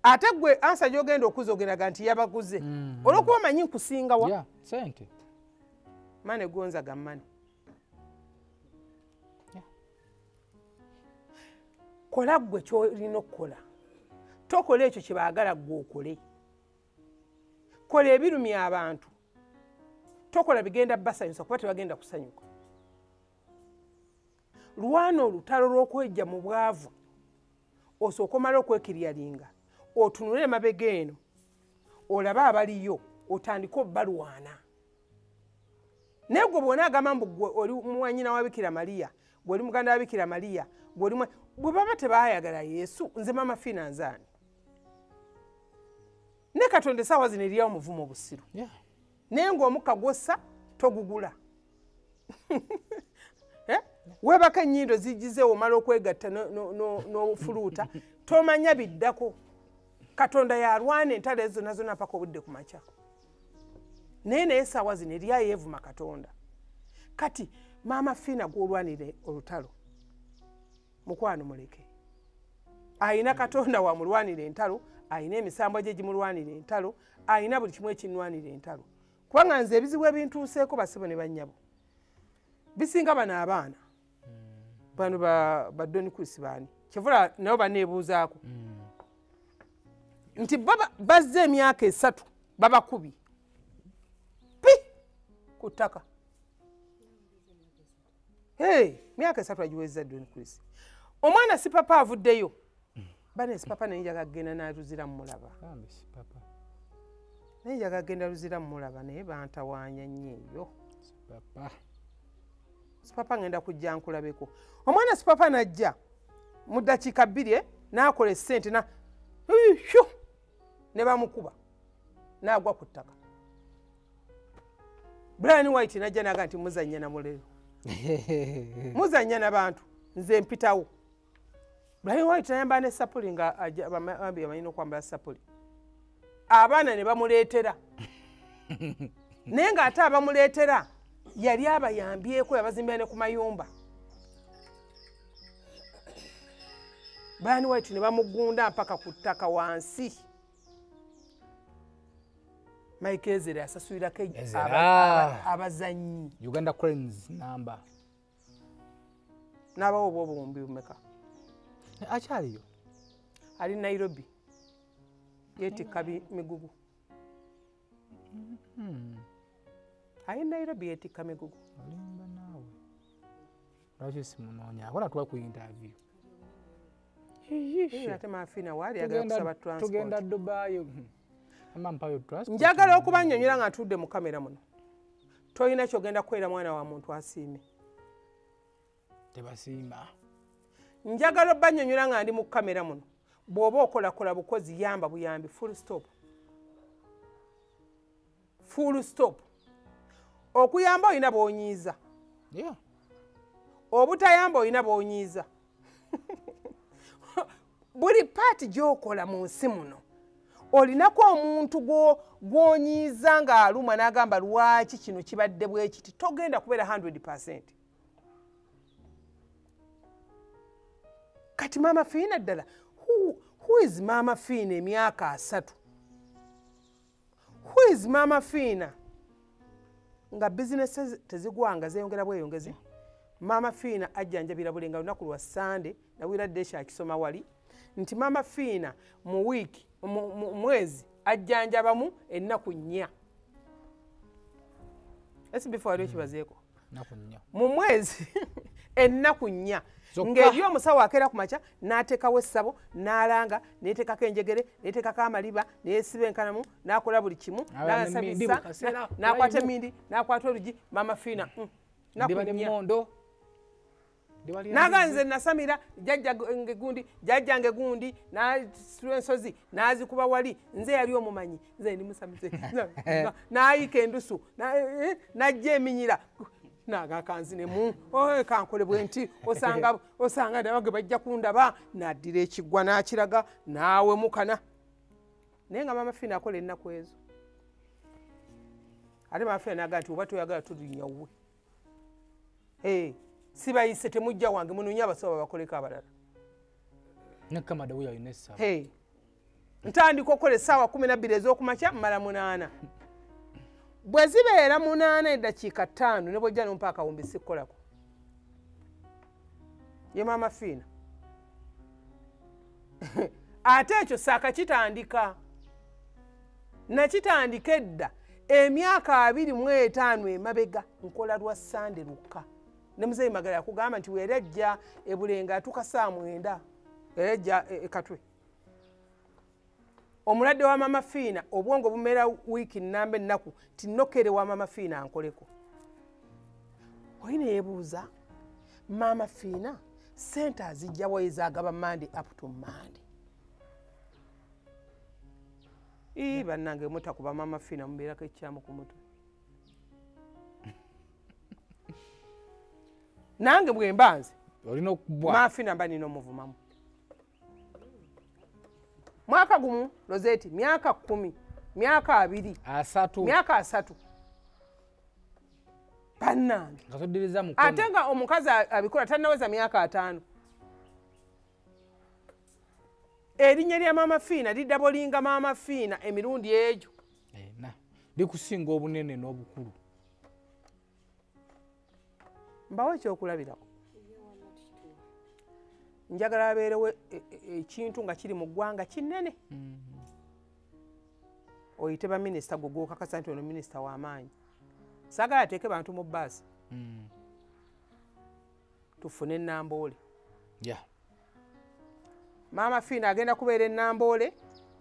Ate gwe ansa gy'ogenda okuzogeraga nti yabaguze. Olw'okuba omanyi nkusingawa. Sente. Mane gonza gammane. Kola gwe ky'olina okukola. Tokola ekyo kye baagala gwe okole. Kola ebirumya abantu. Tokola bigenda basanyusa kuba tebagenda kusanyuka. Lwana olutalo lw'okwejja mu bwavu. Osooka omala okwekiryalinga. Otunule emabega eno. Olabe abaliyo. Otandika obbalwana. Naye gwe bw'onaagamba mbu gwe oli muwanyina wa Bikira Maria. gw'oli muganda wa Bikira Maria gw'oli bwe baba tebaayagala Yesu nze Mama Fiina nzaani ne Katonda essaawa zino eriyo omuvumo obusiru naye ng'omukka gwossa togugula weebako ennyindo zijjize omala okwegatta n'ofuluuta tomanya biddako Katonda yalwana entalo ezo zonna zonna paka obudde ku makya naye essaawa zino eriyo yeevuma Katonda kati Mama Fiina gw'olwanire olutalo mukwano muleke ayina Katonda wamulwanire entalo ayina emisambo gye gimulwanire entalo ayina buli kimu ekinwanire entalo kubanga nze ebizibu ebintuuseeko basebo ne bannyabo bisinga bano abaana bano ba Don Chris baani kyevula nabo baneebuuzaako nti bazze emyaka 3 babakubi pi ku ttaka myaka 3 agiwezza Don Chris omwana si papa avuddeyo bane si papa naye agenda n'aluzira mmulaba naye agenda luzira mmulaba naye bantawaanya nnyo eyo si papa ngenda kujja nkulabeko omwana si papa najja mu ddakiika 2 n'akola essente ne bamukuba n'agwa ku ttaka Brian White najja naga nti muzannya na mulero muzannya n'abantu nze mpitawo Brian White nayamba ne sapuli nga abambi amayina okwambala sapuli abaana ne bamuleetera naye ng'ate abamuleetera yali abayambyeko yabazimbira ne ku mayumba Brian White ne bamugunda mpaka ku ttaka wansi Mike Ezera asasulirako abazanyi Uganda Cranes number n'abawo obwo obumbi bumeka akyaliyo ali Nairobi yeetikka migugu ali Nairobi yeetikka migugu olimba naawe lwaki simunoonya akona tuwa ku interview ate Mama Fiina waali agala kusaba transport tugenda Dubai amampayo transport njagala okubannyonnyola nga ntudde mu kamera muno tolina kyogenda kukwera mwana wa muntu asiime tebasiima njagala obbannyonnyola nga ndi mu kamera muno bw'oba okolakola bukozi yamba buyambi full stop okuyamba olina bw'onyiiza obutayamba olina bw'onyiiza buli paati gy'okola mu nsi muno olinako omuntu gw'onyiiza ng'alumwa n'agamba lwaki kino kibadde bwe kiti togenda kubeera 100%. Kati Mama Fiina ddala who is Mama Fiina emyaka 3? Who is Mama Fiina nga bizinesi tezigwanga zeyongera bweyongezi? Mama Fiina ajjanjabira bulenga lunaku lwa Sande nawiradde kyakisoma wali nti Mama Fiina mu wiiki mu mwezi ajjanjabamu ennaku 4. Esi before aliyo kibazeeko mu mwezi ennaku 4 ng'eri omusawo akeera ku makya n'ateekawo essabo n'alanga n'eteekako enjegere n'eteekako amaliba n'esiba enkanamu n'akola buli kimu n'asabisa n'akwata emmindi n'akwata olugi Mama Fiina naganze nasamira jjajjange gundi n'asitula ensozi n'azikuba wali nze yali omumanyi nze ndi musamize n'ayika endusu n'ajja eminyira nagakanzinemu kankole bwe nti osanga nabage bajja kundaba n'addira ekiggwa n'akiraga n'awemukana naye nga Mama Fiina akola ennaku ezo ate Mama Fiina naga nti oba toyagala tulinyawwe sibayise temujja wange munonye abasawo bakoleko abalala ntandika okukola essaawa 12 ez'okumakya mmala 8 bwe zibeera 8 eddakiika 5 ne bwojja nompa akawumbi sikkolako ye Mama Fiina ate ekyo saakakitandika nakitandika edda emyaka 25 emabega nkola lwa Sande lukka ne muzeyi Magala yakugamba nti weerejja ebulenga atuuka saa 9 erejja ekatwe omulwadde wa Mama Fiina obwongo bumeera wiiki nnamba ennaku tinokere wa Mama Fiina ankoleko oyina yeebuuza Mama Fiina sente azijja wayizagaba Monday up to Monday. Bannange mutakuba Mama Fiina mubeerako ekyamu ku mutwe. Nange bwe mbanze olina okubwa Mama Fiina mba nina omuvumamu. Mwaka gumu Rosette, myaka 10, myaka 2, asatu myaka 3. Bannange ngasodiriza mukono ate nga omukazi abikola tannaweza myaka 5. Erinnya lya Mama Fiina liddabolinga Mama Fiina emirundi egyo. likusinga obunene n'obukulu. Mbawo ekyokulabirako. Njagala abeerewo ekintu nga kiri mu ggwanga kinene. Oyite ba minisita gwe gw'okakasa nti ono minisita w'amaanyi. Saagala ateeke bantu mu bbaasi. Tufune ennamboole. Mama Fiina agenda kubeera ennamboole,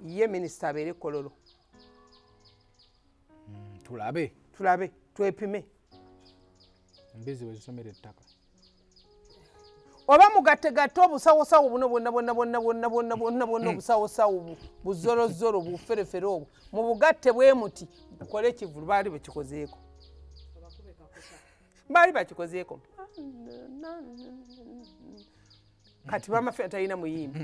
ye minisita abeere Kololo. Tulabe, twepime. Embizi wezisomera ettaka. Oba mugattegatte obusawosawo buno bwonna obusawosawo buzolozolo buferefere obwo mu bugatte bwe muti bukole ekivulu baali bakikozeeko. Kati Mama Fiina talina muyimbi.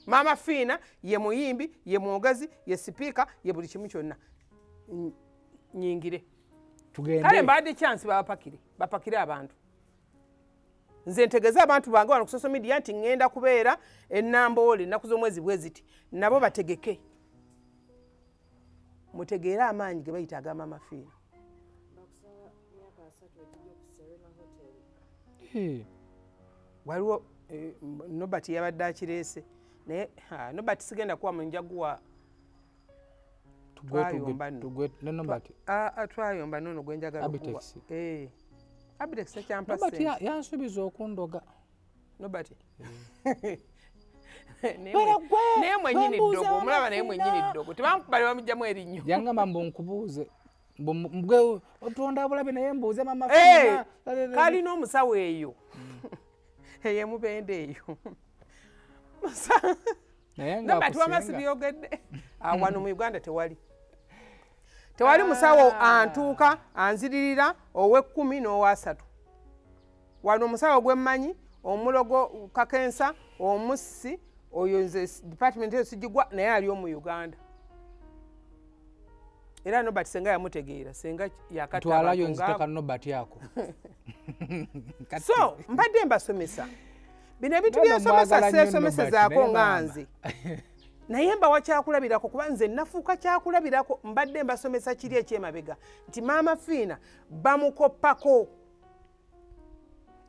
Mama Fiina ye muyimbi, ye mwogezi, ye sipiika, ye buli kimu kyonna. Nyingire. Kale mbadde chance bapakire abantu. Nze ntegeza abantu bange wano ku social media nti ngenda kubeera ennamboole ennaku z'omwezi bwe ziti. Nabo bategeke. Mutegeera amaanyi ge bayita aga Mama Fiina. Waliwo Nobert yabadde akireese. Naye Nobert sigenda kuwa mu njaguwa twayomba nono gwenjagala okuwa. Abitex ekyampa Nobert yansubiza okundoga. Nobert. Naye mwennyini ddogo, omulaba naye mwennyini ddogo. Tebankubali bamugyamu erinnyo. Yangamba mbu nkubuuze. Mbwe otonda bulabe naye mbuuze Mama Fiina. Kalina omusawo eyo. Eye mubende eyo. Nobert wamasi byogedde. Wano mu Uganda tewali. Tewali musawo antuuka anziririra owe10 n'owa3. Wano omusawo gwe mmanyi omulogo Kakensa omussi oyo nze department eyo sigigwa naye ali mu Uganda. Era Nobert senga yamutegeera senga yakata twalayo nzitaka Nobert yako. So mbadde mbasomesa. Bino ebintu by'ensomesa seesomesezaako nganze. Naye mba wakyakulabirako kuba nze nafuuka kyakulabirako mbadde mbasomesa kiri ekyemabega nti Mama Fiina bamukoppako.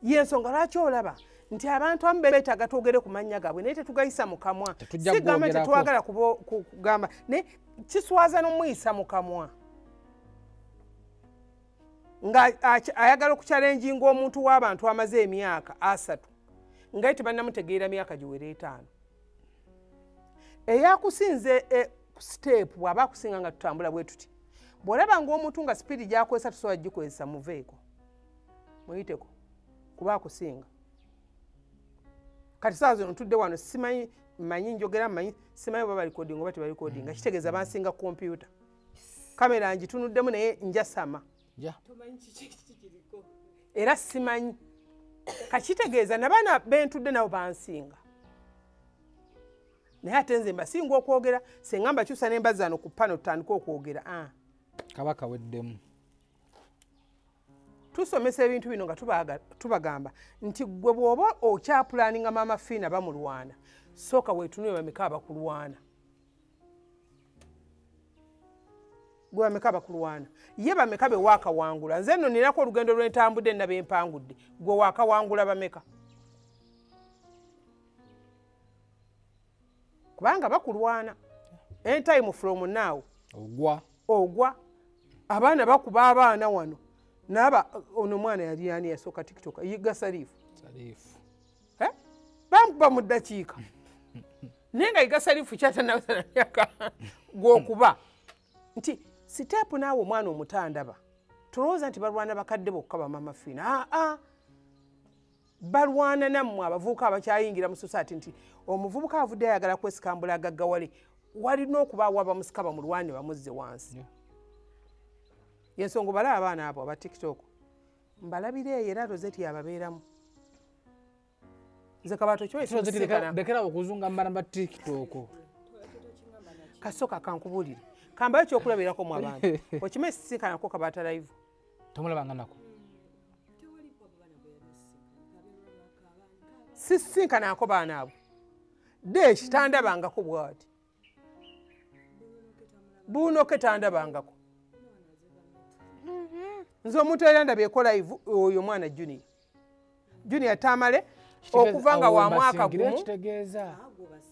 Y'ensonga lwaki olaba nti abantu abamu beetaaga twogere ku mannya gaabwe naye tetugayisa mu kamwa. Sigamba tetwagala kugamba naye kiswaza n'omuyisa mu kamwa. Nga ayagala okukyalenjinga omuntu w'abantu amaze emyaka 3 nga ye tebannamutegeera myaka giwera 5. Eyakusinze step bw'aba akusinga nga tutambula bwe tuti. Bw'olaba ng'omuntu nga sipiidi gy'akozesa tusobola gikozesa muveeko. Muyiteko kuba akusinga. Kati saa zino ntudde wano simanyi mmanyi njogera mmanyi simanyi oba balikodinga oba tebalikodinga. Kitegeeza bansinga kompyuta. Kamera ngitunuddemu naye njasama. Era simanyi. Kakitegeeza n'abaana bentudde nabo bansinga. Naye ate nze mbasinga okwogera senga mbakyusa ne mbazaano ku pano tutandika okwogera. Kabaka weddemu. Tusomesa ebintu bino nga tubagamba nti gwe bw'oba okyapulaninga Mama Fiina bamulwana sooka weetunule bameka abakulwana. Gwe bameka abakulwana. Ye bameka be waakawangula. Nze nno nirako olugendo lw'entambudde nabe empangudde. Gwe waakawangula bameka. Kubanga bakulwana. Anytime from now. Ogwa. Abaana bakuba abaana wano. Naba ono mwana yali ani yasooka TikTok yiga Salifu. Bamukuba mu ddakiika. Naye nga yiga Salifu kyatanaweza myaka gw'okuba. Nti siteepu naawe omwana omutandaba. Tulowooza nti balwana bakadde bokka ba Mama Fiina. balwana nammwe abavubuka abakyayingira mu society nti omuvubuka avudde ayagala kwesikambula agaggawale walina okubaawo abamusika bamulwane bamuzze wansi yensonga balaba abaana abo aba tiktok mbalabire eyo era rozeti yababeeramu nze kabato dekera okuzunga mbana ba tiktok kasoka kankubulire kambayo kyokulabirako mu abantu okime sisinkanako kabata live tomulabanga nako sisinkanako baana abo deshi tandabangako bwati bunoke tandabangako nze omuntu era ndabeko live oyo mwana junior tamale okuvanga wa mwaka gumu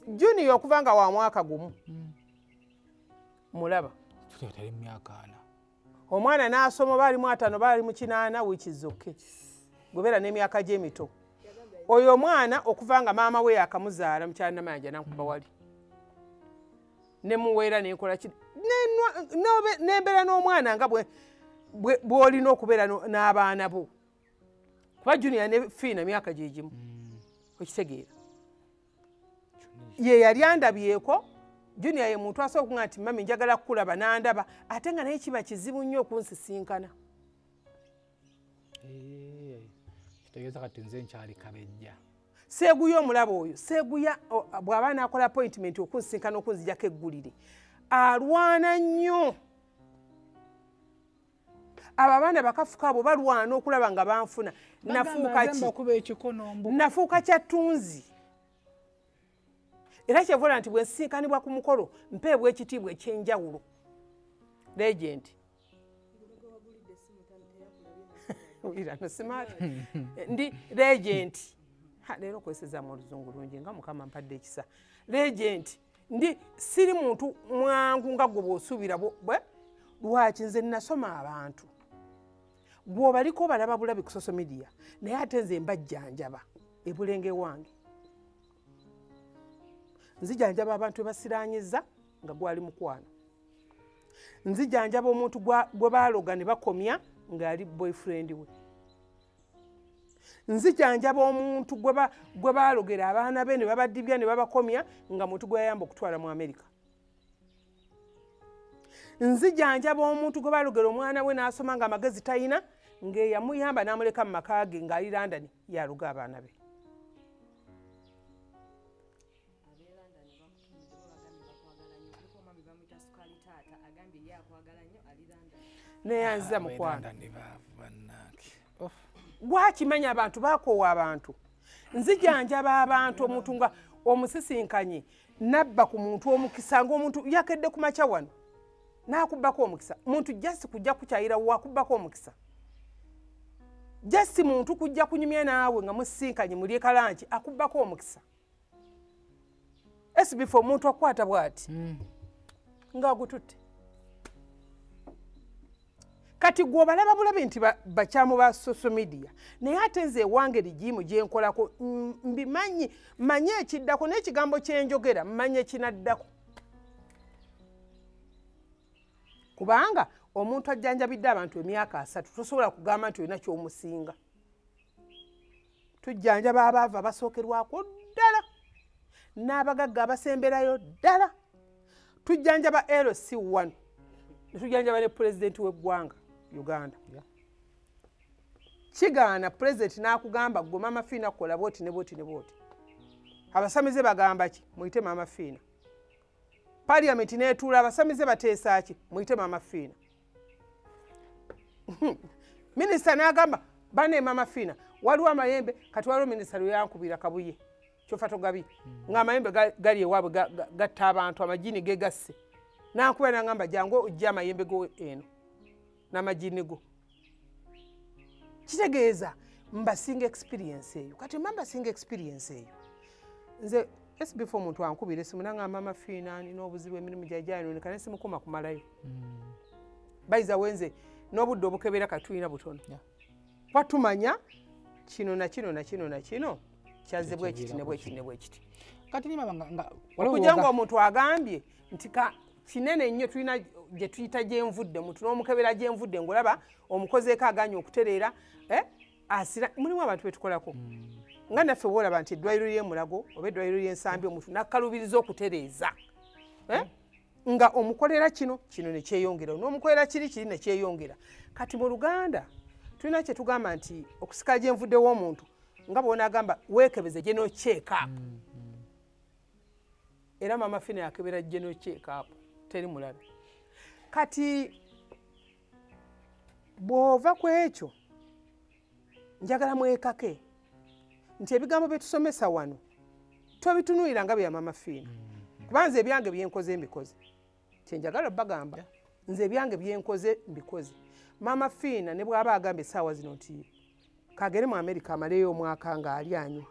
junior okuvanga wa mwaka gumu mulaba tutali myaka ana omwana n'asoma bali mu 5 bali mu 8 which is okay gobera n'emyaka gye mito oyo mwana okuvanga maama we yakamuzaala mukyala namayanja nankuba wali nemuweera nenkola nembera n'omwana nga bwolina okubeera n'abaana bo kuba junior ne fiina myaka gye gimu okitegeera ye yali andabyeko junior ye muntu asooka okuŋŋa nti mami njagala kukulaba n'andaba ate nga naye kiba kizibu nnyo okunsisinkana kitegeeza kati nze nkyali kabejja seeguya omulaba oyo seeguya bw'aba naakola appointment okunsisinkana okunzijako eggulire alwana nnyo abo abaana bakafuka abo balwana okulaba nga banfuna nafuuka kyattunzi era kyevola nti bwe nsisinkanibwa ku mukolo mpeebwa ekitiibwa ekyenjawulo legend ndi legend leero okwesezaamu oluzungu lungi nga mukama mpadde ekisa legend ndi siri muntu mwangu nga gwe bw'osuubira lwaki nze nasoma abantu bw'obaliko balaba bulabi ku social media naye ate nze mbajjanjaba ebulenge wange nzijanjaba abantu bebasiranyiza nga gwali mukwano nzijanjaba omuntu gwe baaloga ne bakomya ng'ali boyfriend we nzijanjaba omuntu gwe baalogera abaana be ne babadibya ne babakomya nga muntu gwe yayamba okutwala mu Amerika nzijanjaba omuntu gwe baalogera omwana we n'asoma nga amagezi talina ng'eyamuyamba n'amuleka mu maka ge ng'ali London yaluga abaana be neyanziza mukwano gwakimanya abantu bakoowa abantu nzijanjaba abantu omuntu nga omusisinkanye nabba ku muntu omukisa ng'omuntu yakedde ku makya wano n'akubbako omukisa muntu jasi kujja kukyayira wakubbako omukisa jasi muntu kujja kunyumya naawe nga musisinkanye mulye kalanki akubbako omukisa esi bifo omuntu akwata bw'ati ng'agututte kati gwobalaba bulabi nti bakyamu ba social media naye ate nze ewange ligimu gye nkolako mbimanyi manye ekiddako n'ekigambo kyenjogera manye ekinaddako kubanga omuntu ajjanjabidde abantu emyaka 3 tosobola kugamba nti olina ky'omusinga tujjanjaba abaava basookerwako ddala n'abagagga abasemberayo ddala tujjanjaba LC1 ne tujjanjaba ne pulezidenti w'eggwanga Uganda kigaana pulezidenti n'akugamba gwe Maama Fiina kukola bwoti ne bwoti ne bwoti abasamize bagamba ki muyite Maama Fiina Parliament neetuula abasamize bateesa ki muyite Maama Fiina minisita n'agamba bane Maama Fiina waliwo amayembe kati waliwo minisita lwe yankubira kabuye kyofa togabi ng'amayembe gali ewaabwe gatta abantu amagini ge gasse n'ankuba n'agamba jangu ojja amayembe go eno n'amagini go kitegeeza mbasinga experience eyo kati mbasinga experience eyo nze before omuntu ankubira esimu nanga Maama Fiina nina obuzibu emirimu gyajjanoneka nesimukuma kumalayo bayiza wenze n'obudde obukebera katulina butono watumanya kino na kino na kino na kino kyaze bwekiti ne bwekiti ne bwekiti kati nimabanga okujanga omuntu agambye nti kinene nnyo tulina gye tuyita gyenvudde omuntu n'omukebera gyenvudde ngolaba omukozeeko aganya okutereera asira mulimu abantu betukolako nga naffe bwolaba nti eddwaliro ly'emulago oba eddwaliro ly'ensambi omuntu nakkalubiriza okutereeza nga omukolera kino ne kyeyongera n'omukolera kiri ne kyeyongera. Kati mu Luganda tulina kye tugamba nti okusikala gye nvuddewo omuntu nga bw'onaagamba weekebeze General check-up. Era Mama Fina yakebera General check-up teri mulala. Kati bw'ova ku ekyo njagala mwekake nti ebigambo bye tusomesa wano tobitunuulira nga bya Mama Fina. Kubanze ebyange byenkoze mbikoze. Kyenjagala bagamba nze ebyange byenkoze mbikoze. Mama Fina ne bw'aba agamba essaawa zino nti kagere mu America amaleyo omwaka nga ali anywa.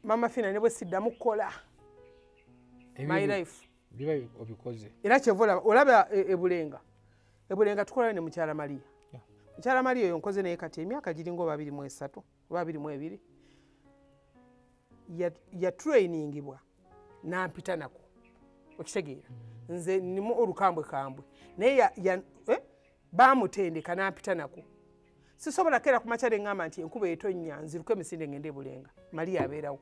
Mama Fina ne bwe siddamu kukola my life biba obikoze. Era kyevola olaba Ebulenga tukolayo ne Mukyala Maria. Mukyala Maria oyo nkoze naye kati emyaka giringa 23 oba 22 ya trainingibwa nampita nako okitegeera nze nimu olukambwe kambwe naye bamutendeka nampita nako sisobola kera ku makyala ngamba nti enkuba etonnya nziruke emisinde ngende Bulenga Maria abeerawo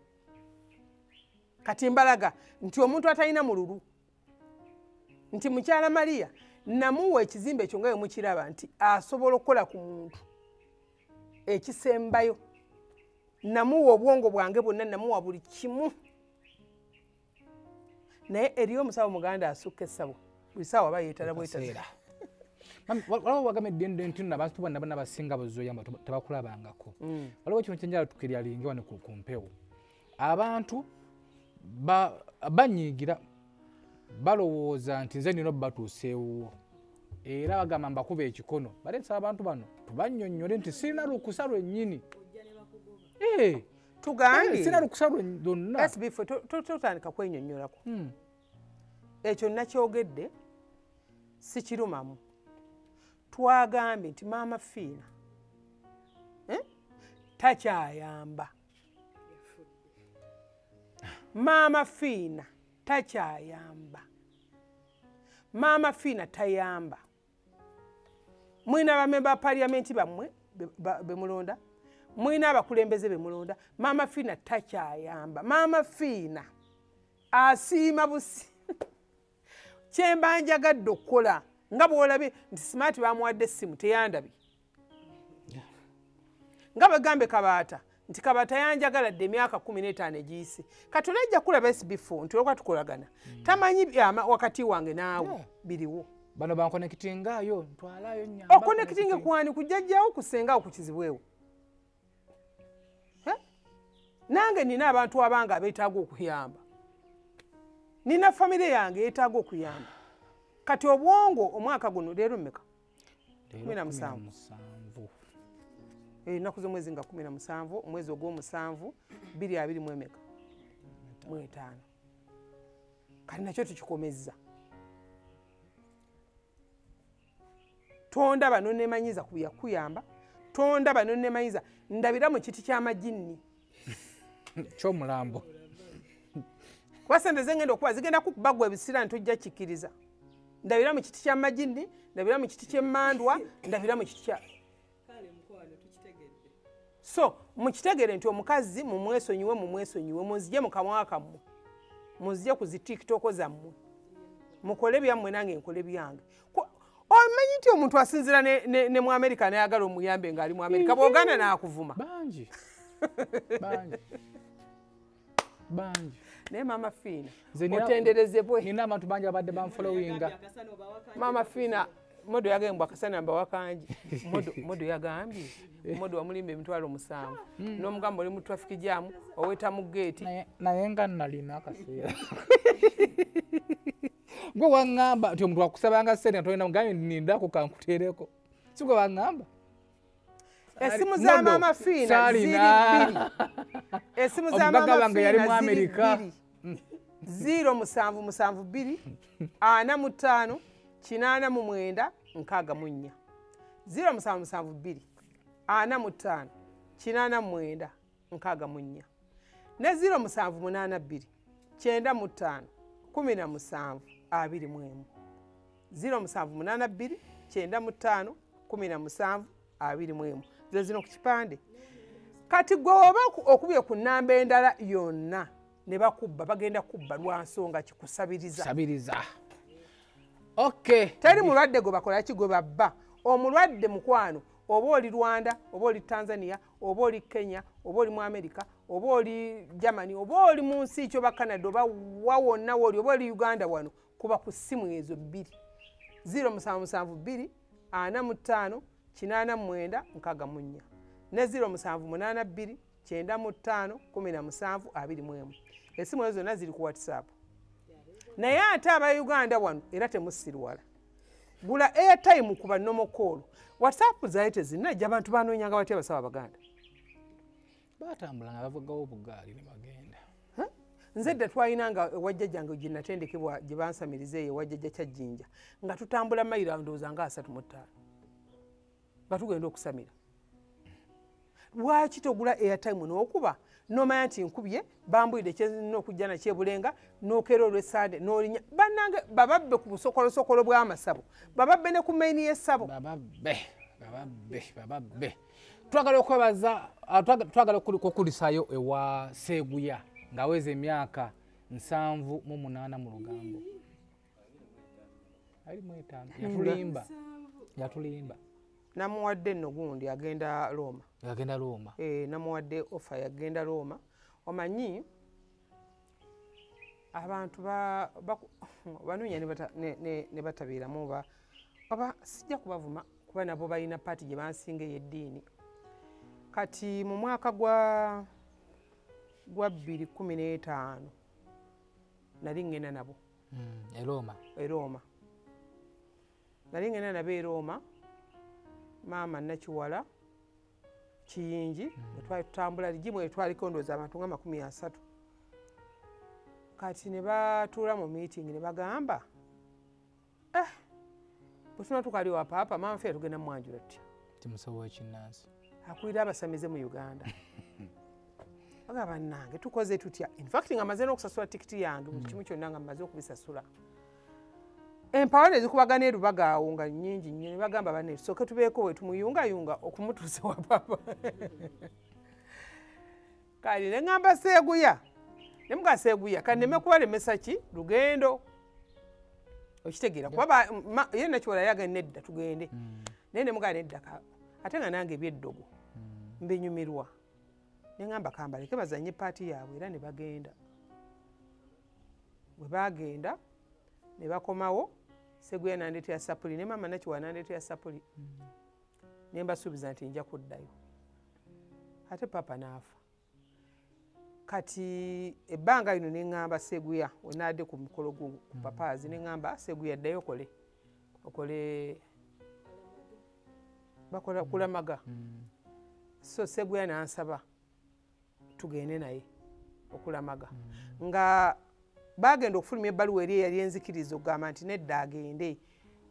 kati mbalaga nti omuntu atalina mululu nti Mukyala Maria namuwa ekizimbe ekyo nga mukiraba nti asobola okukola ku muntu ekisembayo namuwa obwongo bwange bwonna namuwa buli kimu naye eriyo omusawo muganda asukka essabo buli sawa bayeetala bwetazira. Waliwo wagamba eddende nti abantu bonna basinga bozooyamba tebakulabangako. Waliwo kino kyenjala tukiryalinge wano ku mpewo. Abantu banyiigira balowooza nti nze nina batuuseewo era bagamba mbakuba ekikono baleesa abantu bano tubannyonnyole nti sirina lukusa lwennyini. Tugambe sirina lukusa lwonna. SB totandika kwenyonnyolako. Ekyo nakyogedde sikirumamu. Twagambye nti Mama Fina takyayamba. Mama Fina takyayamba. Mama Fina tayamba. Mwina abamemba ba parliament bammwe bemulonda. Mwina abakulembeze bemulonda. Mama Fina takyayamba. Mama Fina asiima busi. Kyemba njagadde okukola nga bw'olabye nti Smart bamuwadde essimu teyandabi. Nga bagambe Kabaata nti Kabaata yanjagaladde emyaka 15 egiyise. Kati olajja kulaba SB4 nti olwokuba tukolagana. Tamanyi wakati wange naawe biriwo. Bano bankonekitingaayo ntwalayo nnyamba. Okonekitinga kwani kujjajjawo kusengawo ku kizibwewo. Nange nina abantu abanga abeetaaga okuyamba. Nina famire yange yeetaaga okuyamba. Kati obwongo omwaka guno leero mmeka? 17. Ennaku z'omwezi nga 17 omwezi ogw'omusanvu 2020 emeka? 5. Kati nakyo tukikomezza. Tonda bano nemanyiza kuyamba. Tonda bano nemanyiza ndabira mu kiti ky'amajinni. Ky'omulambo. Kwasente zengenda okuba zigenda kukubagwa ebisira ntujja kikkiriza. Ndabira mu kiti ky'amajinni, ndabira mu kiti ky'emmandwa, ndabira mu kiti kya so mukitegere nti omukazi mumwesonyiwe muzije mu kamwa kammwe. Muzije ku zi TikTok zammwe. Mukole byammwe nange nkole byange. Omanyi nti omuntu asinzira ne mu America n'ayagala omuyambe ng'ali mu America bw'oganda n'akuvuma. Bangi. Naye Mama Fina otenderezebwe. Nina abantu bangi abadde banfollowinga. Mama Fina modo yagambye akasana mbawa kangi. Modo yagambye. Modo wamulimba emitwalo 7. N'omugamba oli mu traffic jam oweta mu gate. Naye nga nalina akaseera. Gwe wangamba nti omuntu akusabanga ssente tolina mugambe nindako kankuteereko. Si gwe wangamba? Esimu za Mama Fina ziri 2. Esimu za Mama Fina yali mu America. 077 45 89 64. 077 45 89 64. Ne 0782 95 17 21. 0782 95 17 21. Zino ku kipande kati gwe oba okubye ku nnamba endala yonna ne bakubba bagenda kubba lwa nsonga kikusabiriza. Okay. Teri mulwadde gwe bakola ki gwe babba. Omulwadde mukwano oba oli Rwanda oba oli Tanzania oba oli Kenya oba oli mu America oba oli Germany oba oli mu nsi kyo ba Canada oba wawonna woli oba oli Uganda wano kuba ku ssimu ezo 2 077 45 89 64 ne 078 95 17 21. Esimu ezo zonna ziri ku WhatsApp. Naye ate aba Uganda wano era temusirwala. Gula airtime kuba normal call. WhatsApp zaite zinajja abantu banoonyanga batya basaba Abaganda. Batambula nga bavugawo obugaali ne bagenda. Nze dda twayinanga wajjajjange gye natendekebwa gye bansamiriza eyo wajjajja Kyajjinja nga tutambula mayiro ndowooza nga 35 nga tugenda okusamira. Lwaki togula airtime n'okuba n'omanya nti nkubye bambwidde kyezina okujja nakyo ebulenga n'okeera olw'Essande n'olinya bannange bababbe ku busokolosokolo bw'amasabo bababbe ne ku maini y'essabo bababbe twagala okwebaza twagala okukulisayo ewa Sseguya ng'aweza emyaka 78 mu lugambo. Ali mu 5 yatulimba namuwadde nno gundi agenda Roma. Namuwadde offer yagenda Roma. Omanyi abantu banoonya ne batabeeramu oba sijja kubavuma kuba nabo balina paati gye bansinga ey'eddiini. Kati mu mwaka gwa 2015 nali ngenda nabo e Roma. Nali ngenda nabo e Roma. Maama Nakiwala Kiyingi twali tutambula ligimu etwaliko ndowooza abantu nga 30. Kati ne batuula mu meeting ne bagamba bwe tuna tukali wa paapa maama ffe tugenda mwanjula tutya timusawo w'ekinnansi akulira abasamize mu Uganda. Bagamba bannange tukoze tutya. In fact nga maze n'okusasula tikiti yange mu kimu kyonna nga mmaze okubisasula. Empawa ne zikubagana erubaga awo nga nnyingi nnyo ne bagamba banne tusooke tubeeko we tumuyungayunga okumutuusa wa papa. Kali ne ngamba Sseguya ne muga Sseguya kanneme kubalemesa ki lugendo okitegeera kuba ye Nakiwala yaga nedda tugende naye ne muga nedda ate nga nange ebyeddogo mbinyumirwa ne ngamba kambaleke bazanye paati yaabwe era ne bagenda. Bwe bagenda ne bakomawo Sseguya nandeetera sapuli ne maama Nakiwala nandeetera sapuli ne mbasuubiza nti nja kuddayo. Ate papa n'afa. Kati ebbanga lino ne ŋŋamba Sseguya we naadde ku mukolo ku papaazi ne ŋŋamba Sseguya ddayo okole bakola kulamaga. So Sseguya n'ansaba tugende naye okulamaga nga bagenda okufulumya ebbaluwa eri eyali enzikiriza okugamba nti nedda agende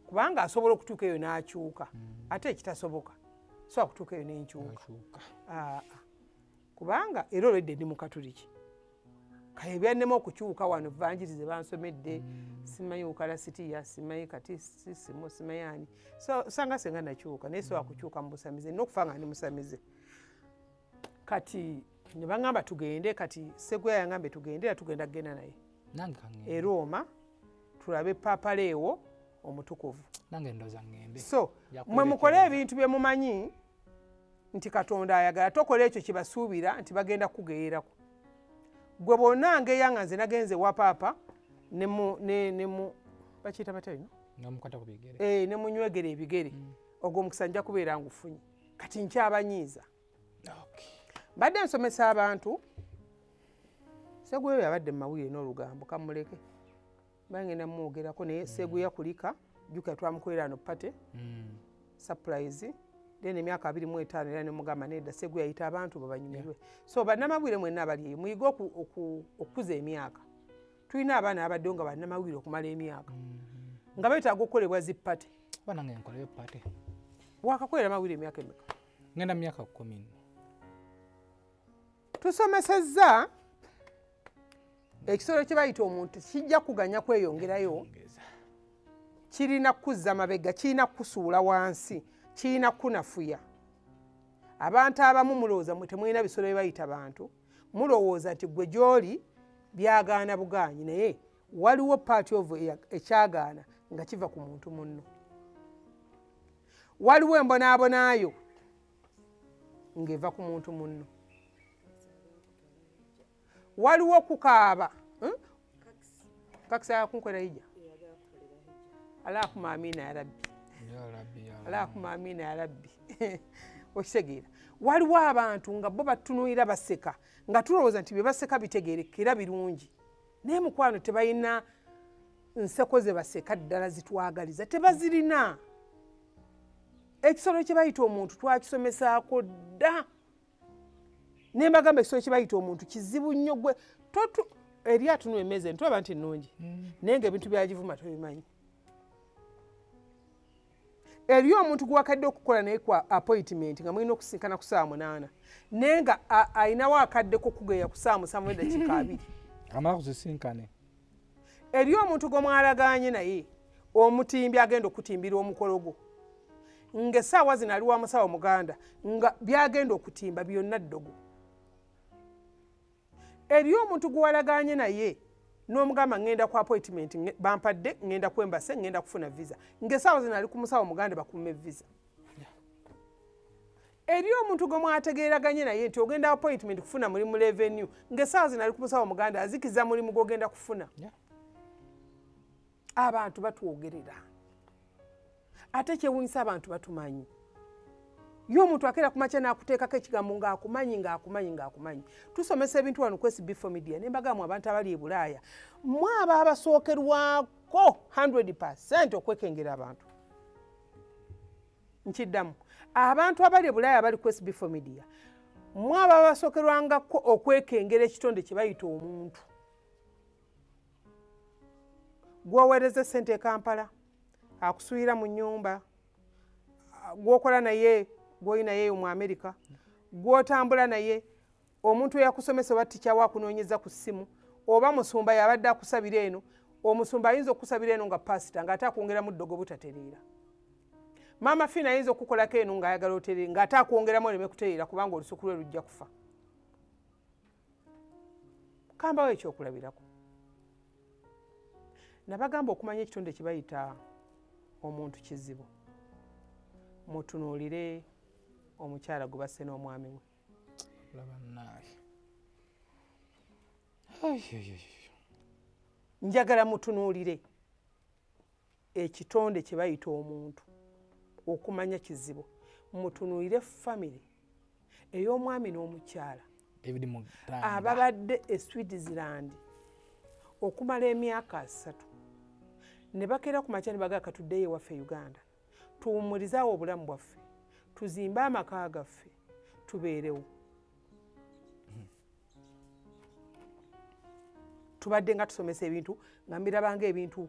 kubanga asobola okutuuka eyo n'akyuka ate ekitasoboka so akutuuka eyo n'enkyuka kubanga era olwedde ndi mu Katuliki kale ebyannema okukyuka wano evanjirize bansomedde simanyi Ukalasitiya simanyi kati sisimu simanyi ani so sanga senga nakyuka naye sobola kukyuka mu busamize n'okufa nga ndi musamize. Kati ne baŋŋamba tugende kati Sseguya yaŋŋambe tugende era tugenda kgenda naye e Roma tulabe Papa Leo omutukuvu. So mwe mukole ebintu bye mumanyi nti Katonda ayagala tokola ekyo kibasuubira nti bagenda kugeerako. Gwe bonna ngeya nga nze nagenze wa Papa ne mu bakiyita batya bino ne munywegera ebigere ogwo omukisa nja kubeera ngufunye kati nkyabanyiiza. Badde nsomesa abantu Sseguya yabadde mu mawulire n'olugambo kamuleke bangenda mwogerako naye Sseguya kulika jjuka twamukolera no pate surprise then emyaka 25 era ne mugamba nedda Sseguya yita abantu babanyumirwe. So bannamawulire mwenna abali eyo muyiga okukuza emyaka. Tulina abaana abadde nga bannamawulire okumala emyaka nga beetaaga okukolebwa zippate. Banange nkoleyo pate wakakolera mawulire emyaka emeka? Ngenda myaka 10. Tusomesezza ekisolo kye bayita omuntu kijja kuganya kweyongerayo kirina kuzza mabega kirina kusuula wansi kirina kunafuya abantu abamu mulowooza mwe temulina bisolo bye bayita bantu mulowooza nti gwe gy'oli byagaana bugaanyi naye waliwo part of ekyagaana nga kiva ku muntu munno waliwo embonaabonaayo ng'eva ku muntu munno waliwo kukaaba kakisa kunkolera hijja alakuma amina ya rabbi alakuma amina ya rabbi okitegeera waliwo abantu nga bo batunuulira baseka nga tulowooza nti bye baseka bitegeerekera birungi naye mukwano tebalina nseko ze baseka ddala zitwagaliza tebazirina ekisolo kye bayita omuntu twakisomesaako dda naye mbagamba ekisolo kye bayita omuntu kizibu nnyo gwe eri atunula emmeeza ntulaba nti nnungi naye ng'ebintu byagivuma tobimanyi eri omuntu gwakadde okukola naye kwa appointment nga mulina okusinkana ku ssaawa 8 naye nga ayinawo akadde kokugeya ku ssaawa 7 eddakiika 2 amala kuzisinkane eri omuntu gwomwalaganye naye omutimbi agenda okutimbira omukolo gwo ng'essaawa zino ali wa musawo muganda nga byagenda okutimba byonna ddogo eri omuntu gwewalaganye naye n'omugamba ngenda ku appointment bampadde ngenda kwembase ngenda kufuna visa ng'essaawa zino ali ku musawo muganda bakume visa eri omuntu gwe mwategeeraganye naye nti ogenda appointment kufuna mulimu revenue ng'essaawa zino ali ku musawo muganda azikiza mulimu gw'ogenda kufuna abantu batwogerera ate kyewunyisa abantu batumanyi ye omuntu akeera ku makya n'akuteekako ekigambo ng'akumanyi tusomesa ebintu wano ku SB4 Media ne mbagamba abantu abali e Bulaaya mwaba abasookerwako 100% okwekengera abantu nkiddamu abantu abali e Bulaaya abali ku SB4 Media mwaba abasookerwangako okwekengera ekitonde kye bayita omuntu gwoweereza essente e Kampala akusuira mu nnyumba gwokola naye gwolina yeeyo mu Amerika gwotambula naye omuntu eyakusomesa oba tikya wakunoonyeza ku ssimu oba musumba yabadde akusabira eno omusumba ayinza okusabira eno nga pasita ng'ate akwongeramu ddogo butatereera maama fiina ayinza okukolako eno ng'ayagala otereere ng'ate akwongeramu oleme kutereera kubanga olusuku lwe lujja kufa kambawo ekyokulabirako nabagamba okumanya ekitonde kye bayita omuntu kizibu mutunuulire omukyala gwe basse n'omwami we njagala mutunuulire ekitonde kye bayita omuntu okumanya kizibu mutunuulire famire ey'omwami n'omukyala ababadde e Switzerland okumala emyaka 3 ne bakeera ku makya ne bagaa katuddeyo ewaffe Uganda tuwumurizaawo obulamu bwaffe tuzimbe amaka gaffe tubeerewo tubadde nga tusomesa ebintu nga mbirabanga ebintu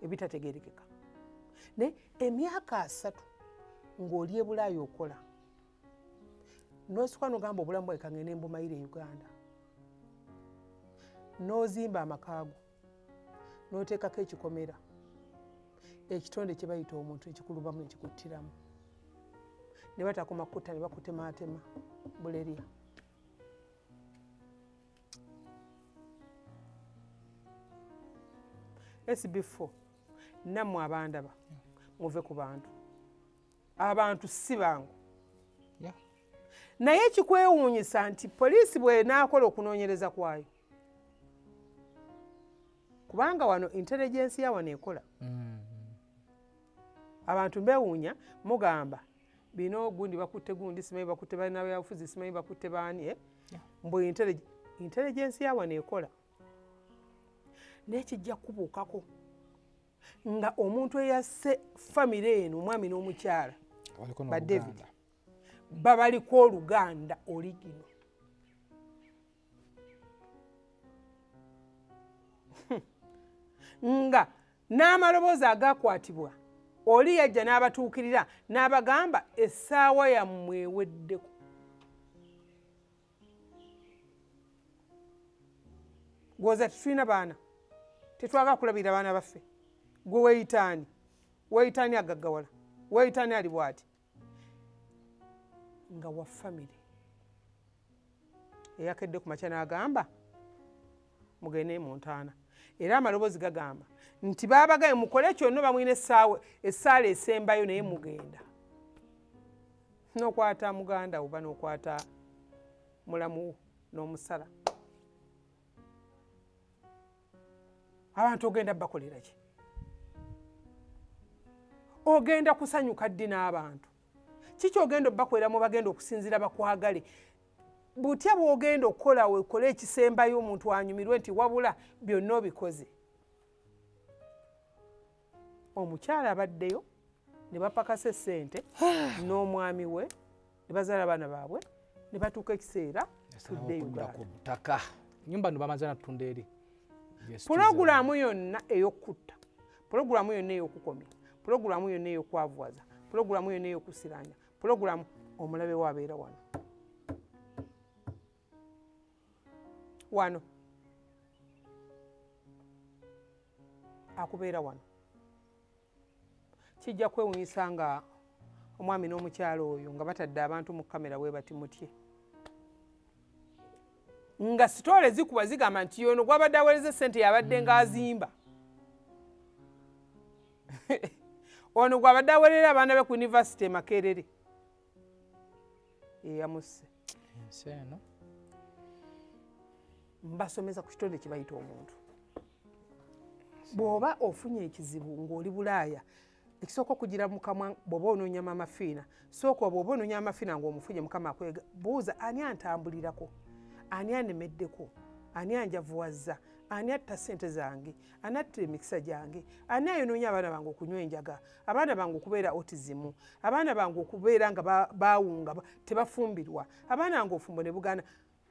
ebitategeerekeka ne emyaka 3 ng'oli e Bulaaya okola n'osukka n'ogamba obulamu bwawe kangende mbumayire e Uganda n'ozimba amakaago n'oteekako ekikomera ekitonde kye bayita omuntu ekikulubamu nekikuttiramu ne batakoma kutta ne bakutemaatema bulerya SB4 nammwe abandaba muve ku bantu abantu si bangu naye ekikwewuunyisa nti poliisi bw'enaakola okunoonyereza kwayo kubanga wano intelligence ya wano ekola abantu mbewuunya mugamba bino gundi bakutte gundi simanyi bakutte balina byabufuzi simanyi bakutte baani mbu intelligence ya wano ekola n'ekijja kubuukako nga omuntu eyasse famire eno omwami n'omukyala ba David babaliko oluganda oligino nga n'amaloboozi agakwatibwa oli yajja n'abatuukirira n'abagamba essaawa yammwe eweddeko gwoza tetulina baana tetwagala kulabira baana baffe gwe weeyitaani aggaggawala weeyitaani ali bw'ati nga wa famire eyakedde ku makya n'agamba mugende mu ntaana era amaloboozi gagamba nti baabagaye mukole kyonna bamwina essaala esembayo naye mugenda n'okwata muganda oba n'okwata mulamu n'omusala abantu ogenda bakolera ki ogenda kusanyuka ddi n'abantu kiki ogenda obakoleramu bagenda okusinzira bakwagale butya bw'ogenda okukola weekole ekisembayo omuntu anyumirwe nti wabula byonna obikoze omukyala abaddeyo ne bapakasa essente n'omwami we ne bazaala abaana baabwe ne batuuka ekiseera tudde Uganda. Nyumba ndo bamaze na tutunda eri. Pulogulaamu yonna ey'okutta, pulogulaamu yonna ey'okukomya, pulogulaamu yonna ey'okwavuwaza, pulogulaamu yonna ey'okusiranya, pulogulaamu omulabe waabeera wano. Wano akubeera wano. Kijja kwewunyisa nga omwami n'omukyalo oyo nga batadde abantu mu kamera we bati mutye. Nga sitole zikuba zigamba nti ono gwabadde aweereza ssente yabadde ng'azimba. Ono gwabadde aweerera abaana be ku yunivasite Makerere. Eyamusse. Ensi eno. Mbasomeza ku kitonde kye bayita omuntu. Bw'oba ofunye ekizibu ng'oli Bulaaya, ekisooka okugira mu kamwa bw'oba onoonya amafiina, sooka bw'oba onoonya amafiina ng'omufunye Mukama akwega, buuza ani antambulirako, ani anemeddeko, ani anjavuwazza, ani atta ssente zange, ani atta emikisa gyange, ani ayonoonya abaana bange okunywa enjaga, abaana bange okubeera otizimu, abaana bange okubeera nga baawunga tebafumbirwa, abaana bange ofumbo ne bugaana,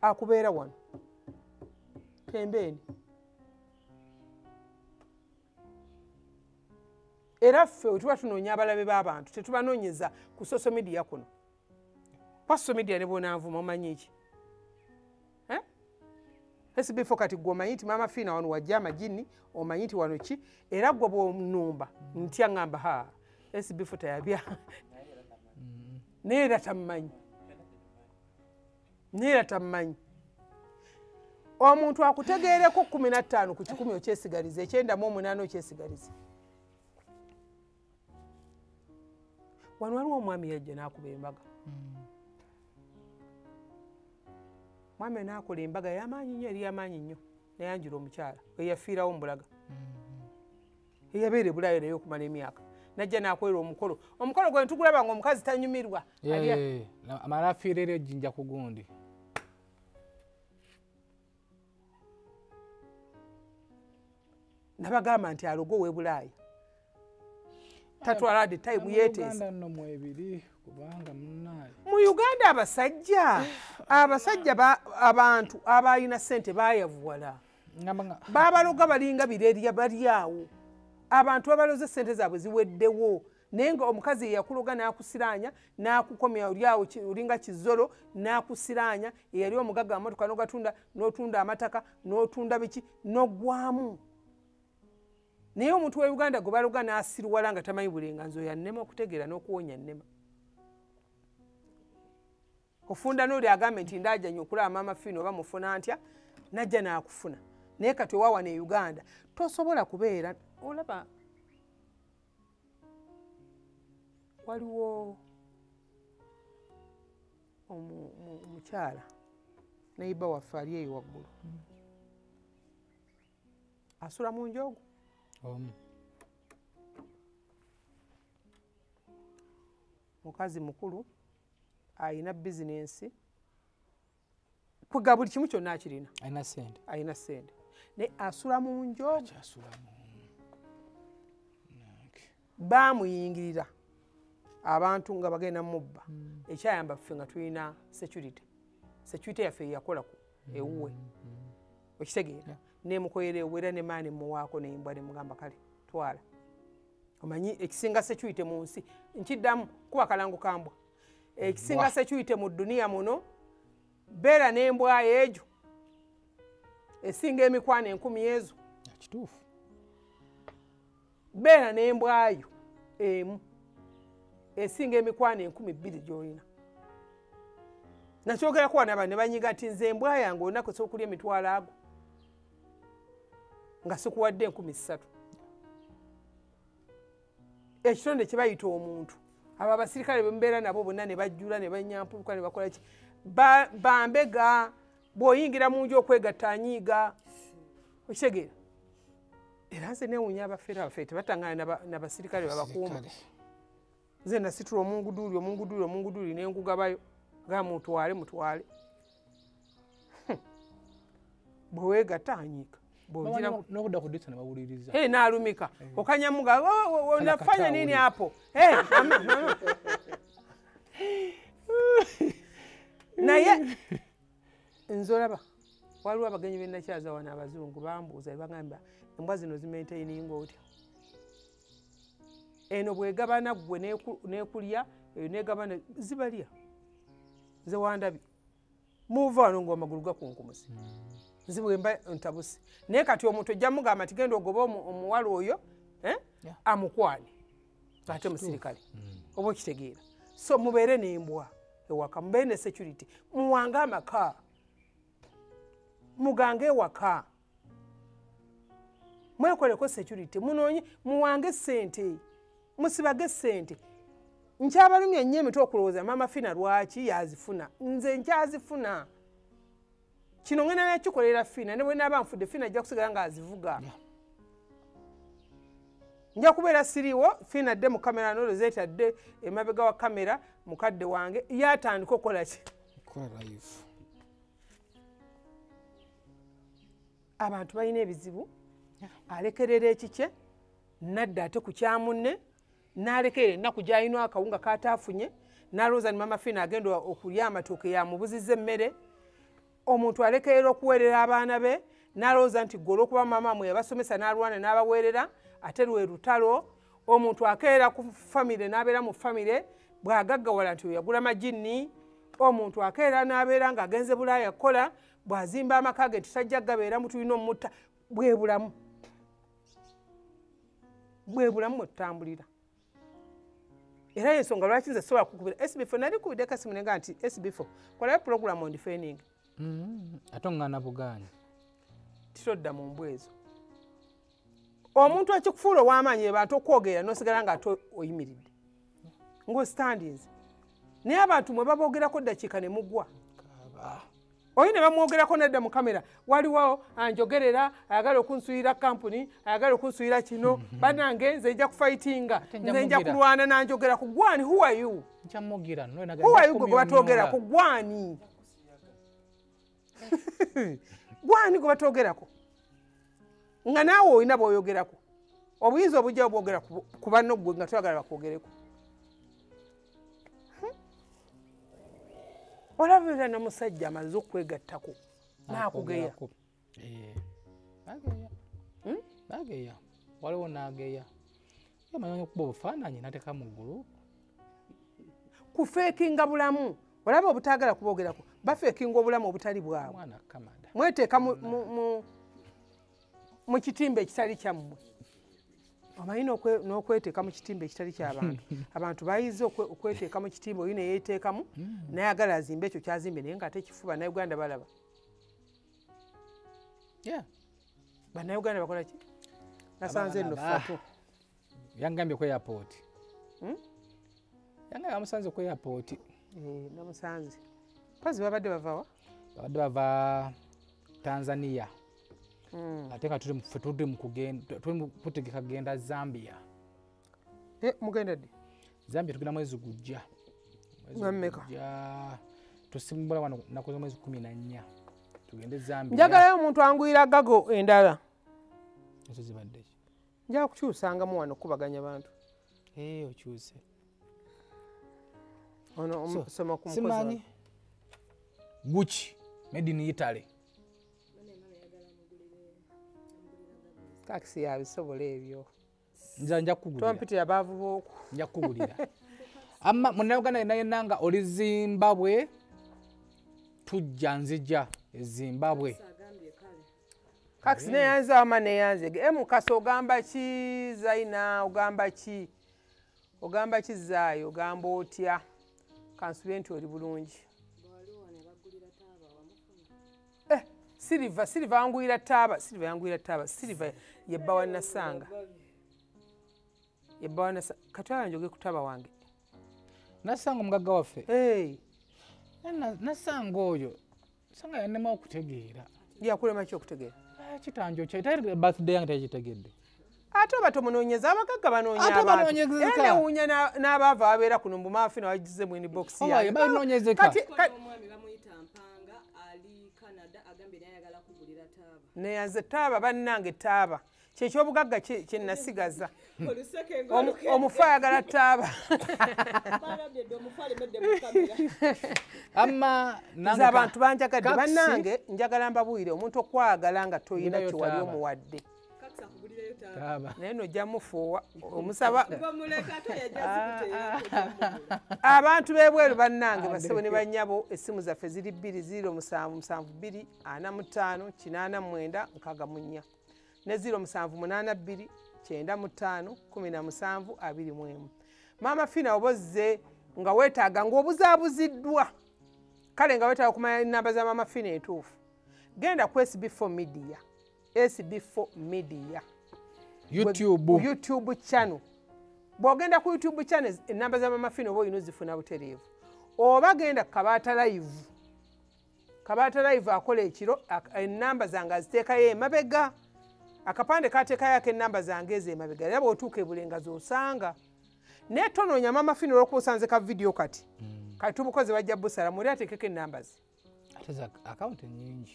akubeera wano. Pembeeni. Era ffe we tuba tunoonya abalabe b'abantu tetubanoonyeza ku social media kuno. Kwa social media ne bonaanvuma omanyi ki? SB4 kati gwe omanyi nti Maama Fiina wano wajja amagini, omanyi nti wano ki, era gwe bw'onnumba ntya ngamba ha SB4 tayabya. Neera tammanyi. Neera tammanyi. Omuntu akutegeereko 15 ku 10 okyesigalize, 98 okyesigalize. Wano waliwo omwami yajja n'akuba embaga. Mwami n'akola embaga y'amaanyi nnyo, eri y'amaanyi nnyo, nayanjula omukyala eyafiirawo Mbulaga. Eyabeera Bulaaya naye okumala emyaka. Najja n'akolera omukolo. Omukolo gwe ntugulaba ng'omukazi tanyumirwa. Amala afiira eri ejjinja ku gundi. Nabagamba nti alogo we Bulaaya. Tatwala de time yeteesa. Mu Uganda abasajja abantu abalina ssente baayavuwala. Baabaloga balinga birerya bali awo. Abantu babaloze ssente zaabwe ziweddewo. Naye nga omukazi eyakuloga n'akusiraanya n'akukomya oli awo olinga kizolo n'akusiraanya eyali omugagga amamotoka n'ogatunda n'otunda amataka n'otunda biki n'oggwamu. Naye omuntu wa Uganda gwe baloga n'asirwala nga tamanyi bulenganzo yannema okutegeera n'okuwonya nnema. Ofunda n'oli agambe nti ndajja nnyo okulaba Maama Fiina oba mufuna ntya, najja n'akufuna. Naye kati owawa ne Uganda tosobola kubeera. Olaba waliwo omukyala neiba waffe ali eyo waggulu asula mu njogo. Mukazi mukulu ayina bizinensi kwega buli kimu kyonna akirina, ayina ssente naye asula mu njogo. Baamuyingirira abantu nga bagenda mubba. Ekyayamba ffe nga tulina security yaffe yakolako ewuwe okitegeera nemukoyera ewera ne maani muwaako nembwa nemugamba kale twala. Omanyi ekisinga security mu nsi nkiddamu kuba kalango kambwa, ekisinga security mu duniya muno beera n'embwa ejo esinga emikwano 1000 ezo. Kituufu. Beera n'embwayo emu esinga emikwano 20,000 gy'olina. nakyogera ku wana ne banyiga nti nze embwa yange olunaku esokulya emitwalo ago nga sikuwadde 3,000 ekitonde kye bayita omuntu abo abasirikale bembeera nabo bonna ne bajjula ne banyampuluka ne bakola ki bambega bw'oyingira mu nju okwegatta anyiiga okitegeera era nze neewuunya abafeere abafeere tebatangana n'abasirikale babakuuma nze nasitula omunguduuli nenkugabayo ga mutwale bwe weegatta anyiiga n'okudda ku disa ne bawuliriza n'alumika okanyamuga nafanya nini hapo naye nze olaba waliwo abagenyi bennakyaza wano abazungu bambuuza bagamba embwa zino zimaintaininga otya eno bwegabana gwe nekulya eyo negabana zibalya nze wandabye muva wano ng'amagulu gakunkumusi nzibwemba ntabusi naye kati omuntu ojja mugamba nti genda ogoba omuwala oyo amukwane ate musirikale oba okitegeera so mubeere n'embwa ewaka mubeere ne security muwange amaka mugange ewaka mwekoleko security munoonye muwange sente musibage sente nkyabalumya nnyo emitwe okulowooza maama Fina lwaki yazifuna nze nkyazifuna kino ngenda nakikolera Fina ne bwe naaba nfudde Fina ajja kusigala ng'azivuga nja kubeera siriiwo Fina adde mu kamera nolo zeetadde emabega wa kamera mukadde wange yatandika okukola ki abantu balina ebizibu alekerera ekikye nadda ate ku kyamunne n'alekerera ennaku gy'alina akawunga kataafunye n'alowooza ni maama Fina agenda okulya amatooke yamubuzizza emmere omuntu alekerera okuweerera abaana be n'alowooza nti gwe olw'okuba maama mwe yabasomesa n'alwana n'abaweerera ate lwe lutalo omuntu akeera ku famire n'abeera mu famire bw'agaggawala nti yagula magini omuntu akeera n'abeera ng'agenze bulaaya kukola bw'azimba amaka ge titajja gabeeramu tulina omutta bwe bulamu mwe tutambulira era ensonga lwaki nze sobola kukubira SB4 nali kubidde kasimu nenga nti SB4 kolayo program on defending ate oŋŋaana bugaanyi titodda mu mbwa ezo omuntu ekikufuula ow'amaanyi abantu okwogera n'osigala ng'ate oyimiridde ng'ostandinze naye abantu mwe baboogerako ddakiika ne mugwa oyi ne bamwogerako nedda mu kamera waliwo anjogerera ayagala okunsuulira kampuni ayagala okunsuulira kino banange nze nja kufaitinga nze nja kulwana nanjogera ku gwani who are you gwe batwogerako gwani gwani gwe batwogerako nga naawe olina bw'oyogerako obuyinza obujja bwogera ku banno gwe nga toyagala bakwogereko olabira na musajja amaze okwegattako n'akugeya nageya waliwo nageya yamanyi okuba obufaananyi nateeka mu ggulu kufeekinga bulamu olaba obutaagala kuboogerako bafeekinga obulamu obutali bwabwe mweteeka mu kitimba ekitali kyammwe omanyi n'okweteeka mu kitimba ekitali ky'abantu abantu bayize okweteeka mu kitimba oyi neyeteekamu nayagala azimba ekyo kyazimbe naye ng'ate ekifuba Bannayuganda balaba Bannayuganda bakola ki nasanze nno fatu yangambye ku airport yangambye amusanze ku airport namusanze pazi babadde bavawa babadde bava Tanzania ate nga tuli mu kutegeka kugenda Zambia mugenda ddi Zambia tugenda mwezi gujja tusimbula wano nakoze mwezi 14 tugende Zambia njagalayo omuntu angwira gago endala ezo zibadde ki njaga kukyusangamu wano okubaganya abantu okyuse ono omusoma ku mukozi Gucci made in Italy takisi yabisobola ebyo nja kugulira tompitira baavu booku nja kugulira amma Munnayuganda naye nanga oli Zimbabwe tujja nzija Zimbabwe takisi neyanze ama neyanze Mukasa ogamba ki Zaina ogamba ki Zaayo ogamba otya kansubye nti oli bulungi Silva angwira Taaba Silva yebba wa Nasanga katwala njoge ku Taaba wange Nasanga omugagga waffe Nasanga oyo sanga yanema okutegeera yakulema ki okutegeera kitanjo kyayita birthday yange tekitegedde ate oba tomunoonyeza abagagga banoonya abantu newuunya n'abaava ababeera kuno mbu maafina bagize mu inbox omwami banoonyezeka omwami bamuyita Mpanga ali Canada agambye naye ayagala kugulira Taaba neyanze Taaba bannange Taaba kyekyobugagga kye nasigaza oluseke omufu ayagala Taaba balabye omufu alemedde mu kamera amma nze abantu banjagadde bannange njagala mbabuulire omuntu okwagala nga toyina kiwali omuwadde naye nojja mufuuwa omusaba abantu b'ebweru bannange basebo ne bannyabo essimu zaffe ziri 207754894 ne 0782951721 maama Fina obozze nga weetaaga ng'obuzaabuziddwa kale nga weetaaga okumanya ennamba za maama Fina entuufu genda ku SB4 Media YouTube channel bw'ogenda ku YouTube channel ennamba za maama Fina oba olina ozifuna butereevu oba genda Kabaata live akola ekiro ennamba zange aziteekayo emabega akapande kateekayo ak'ennamba zange ezo emabega era bw'otuuka ebulenga z'osanga naye tonoonya maama Fina olw'okuba osanze ka vidiyo kati tubukoze bajja busala muri ateekeko ennamba ze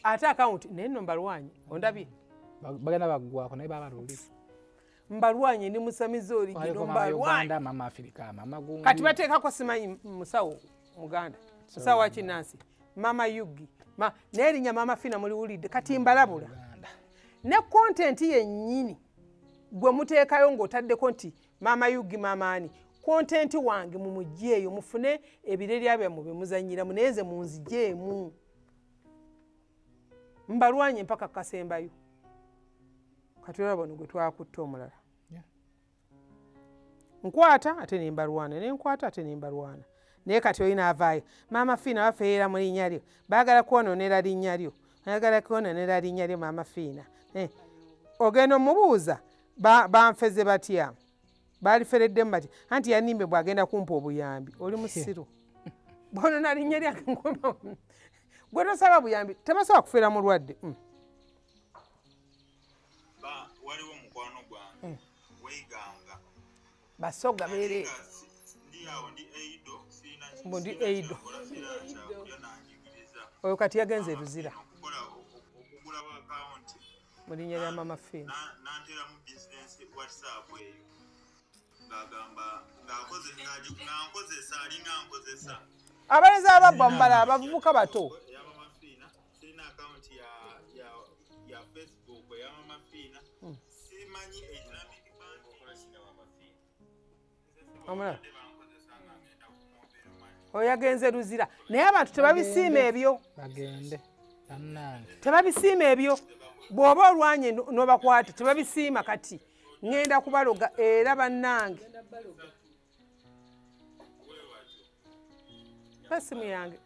ate akawunti naye nno mbalwanye ondabye bagenda baggwako naye baba luli mbalwanye ndi musamiza oligino mbalwanye kati bateekako simanyi musawo muganda musawo wa Kinansi Mama Yugi n'erinnya maama Fina muliwulidde kati mbalabula ne kontenti yennyini gwe muteekayo ng'otaddeko nti Mama Yugi maamaani kontenti wange mumugjeeyo mufune ebirerya byammwe bye muzannyiramu naye nze munzijeemu mbalwanye mpaka kasembayo kati olaba bano gwe twakutte omulala nkwata ate nembalwana nenkwata ate nembalwana naye kati olina avaayo maama Fina bafeera mu linnya lyo baagala kwonoonera linnya lyo ayagala kwonoonera linnya lyo maama Fina ogenda omubuuza banfeze batya baalifereddemu bati anti yanimbe bw'agenda kumpa obuyambi oli musiru bwonoona linnya lyange nkoma gwe tosaba buyambi tebasobola kufeera mulwadde waliwo mukwano gwange weiganga basoga beere ndi eido oyo kati yagenze Luzira mu linnya lya maama Fina nantera mu bizinesi WhatsApp eyo ngagamba ngankozesa alina nkozesa abalenzi ababba mubala abavubuka bato ya maama Fina sirina akawunti ya Facebook ya maama Fina simanyi Islamic Bank okolasina maama Fina omulala oyo yagenze Luzira naye abantu tebabisiima ebyo bagende tebabisiima ebyo bw'oba olwanye n'obakwata tebabisiima kati ŋŋenda kubaloga era bannange esimu yange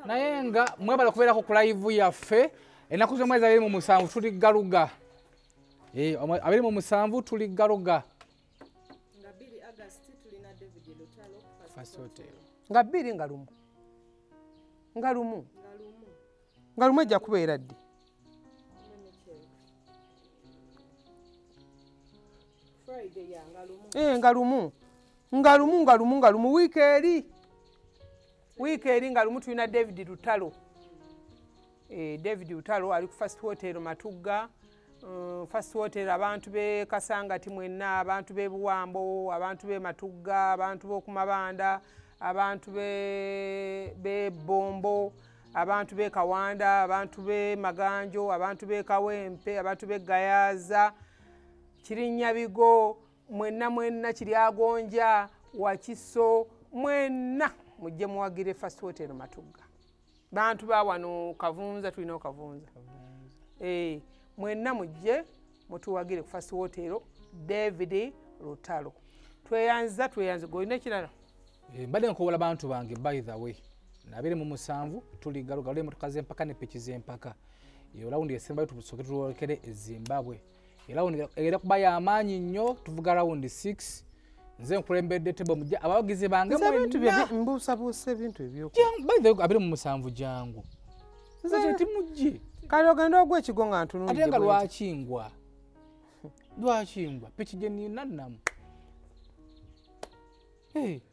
naye nga mwebala okubeerako ku live yaffe ennaku z'omwezi 27 tuli Galuga 27 tuli Galuga nga 2 nga lumu ejja kubeera ddi nga lumu wiiki eri nga lumu tulina David Lutalo ali ku First Hotel Matugga First Hotel abantu be Kasangati mwenna abantu be Buwambo abantu be Matugga abantu b'okumabanda abantu be Bombo abantu be Kawanda abantu be Maganjo abantu be Kawempe abantu be Gayaza Kirinnya Bigo mwenna Kiryagonja Wakiso mwenna mujje muwagire First Hotel Matugga bantu ba wano Kavunza tulina Kavunza mwenna mujje mutuwagire ku First Hotel David Lutalo tweyanza golina kirala mbadde nkobola bantu bange by the way 27 tuli galugalo emotoka z'empaka ne piki z'empaka iyo raundi esembayo tusoke tulokere eZimbabwe raundi era kuba y'amaanyi nnyo tuvuga raundi 6 nze nkulembedde tebo mujja abawagizi bange mbuusabuusa ebintu ebyo by the way 27 jangu nze timujje kale ogenda ogwa ekigo nga ntunudde ate nga lwakingwa piki gye nina nnamu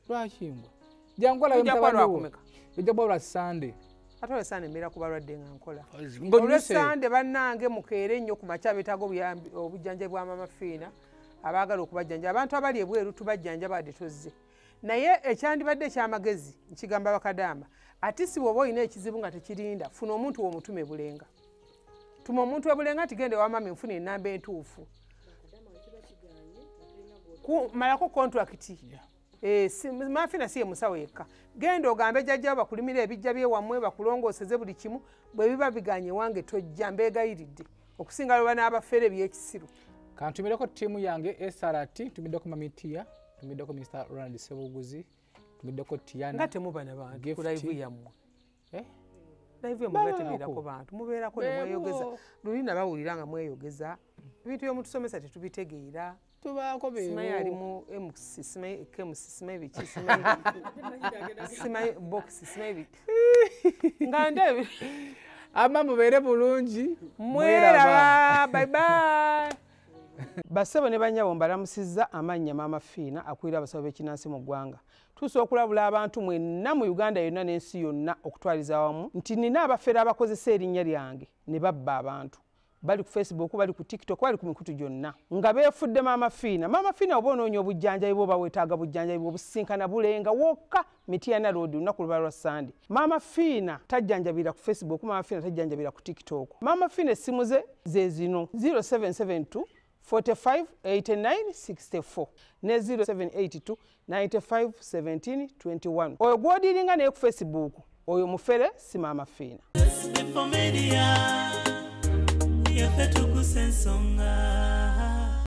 lwakingwa jangu alabe mutabani ejja kuba lwa Sunday ate olwesande embeera ku balwadde nga nkola olwesande bannange mukeere ennyo ku makya beetaaga obujjanjabi bwa Mama Fiina abaagala okubajjanja abantu abali ebweru tubajjanja badde tozze naye ekyandibadde ekyamagezi nkigamba bakadamba ati si bw'oba olina ekizibu nga tekirinda funa omuntu w'omutume bulenga tuma omuntu webulenga nti gende wa mama enfuna ennamba entuufu malako kontrakiti Mama Fiina si ye musawo yekka genda ogambe jjajjawo bakulimira ebijja byewammwe bakulongooseze buli kimu bwe biba biganye wange tojja mbeegayiridde okusinga lwe n'abafere ebyekisiru kantumireko ttiimu yange SRT ntumiddeko Mamitia ntumiddeko Mr. Ronald Sebuguzi ntumiddeko Tiana nga temuba n'abantu ku live yammwe live yammwe batebeerako bantu mubeerako ne mweyogeza luli nabawulira nga mweyogeza ebintu byomutusomesa tetubitegeera tubaako simanyi ali mu MC simanyi KMC simanyi biki simanyi box simanyi biki nga ndebi ama mubeere bulungi mweraba bye bye Bassebo ne bannyabo mbalamusizza amannya Mama Fiina akulira abasawo b'ekinnansi mu ggwanga. Tusobola okulabula abantu mwenna mu Uganda yonna n'ensi yonna okutwaliza awamu nti nina abafere abakozesa erinnya lyange ne babba abantu. Bali ku Facebook, bali ku TikTok, bali ku mikutu gyonna. Nga beefudde Mama Fiina. Mama Fiina oba onoonya obujjanjabi bwo bawetaaga bujjanjabi bwo businkana bulenga wokka Mityana Road lunaku luba lwa Sunday. Mama Fiina tajjanjabira ku Facebook, Mama Fiina tajjanjabira ku TikTok. Mama Fiina essimu ze zino 0772 45 89 64 ne 0782 95 17 21. Oyo gwodiringa naye ku Facebook oyo mufere si Mama Fiina. Yeffe tukusensonga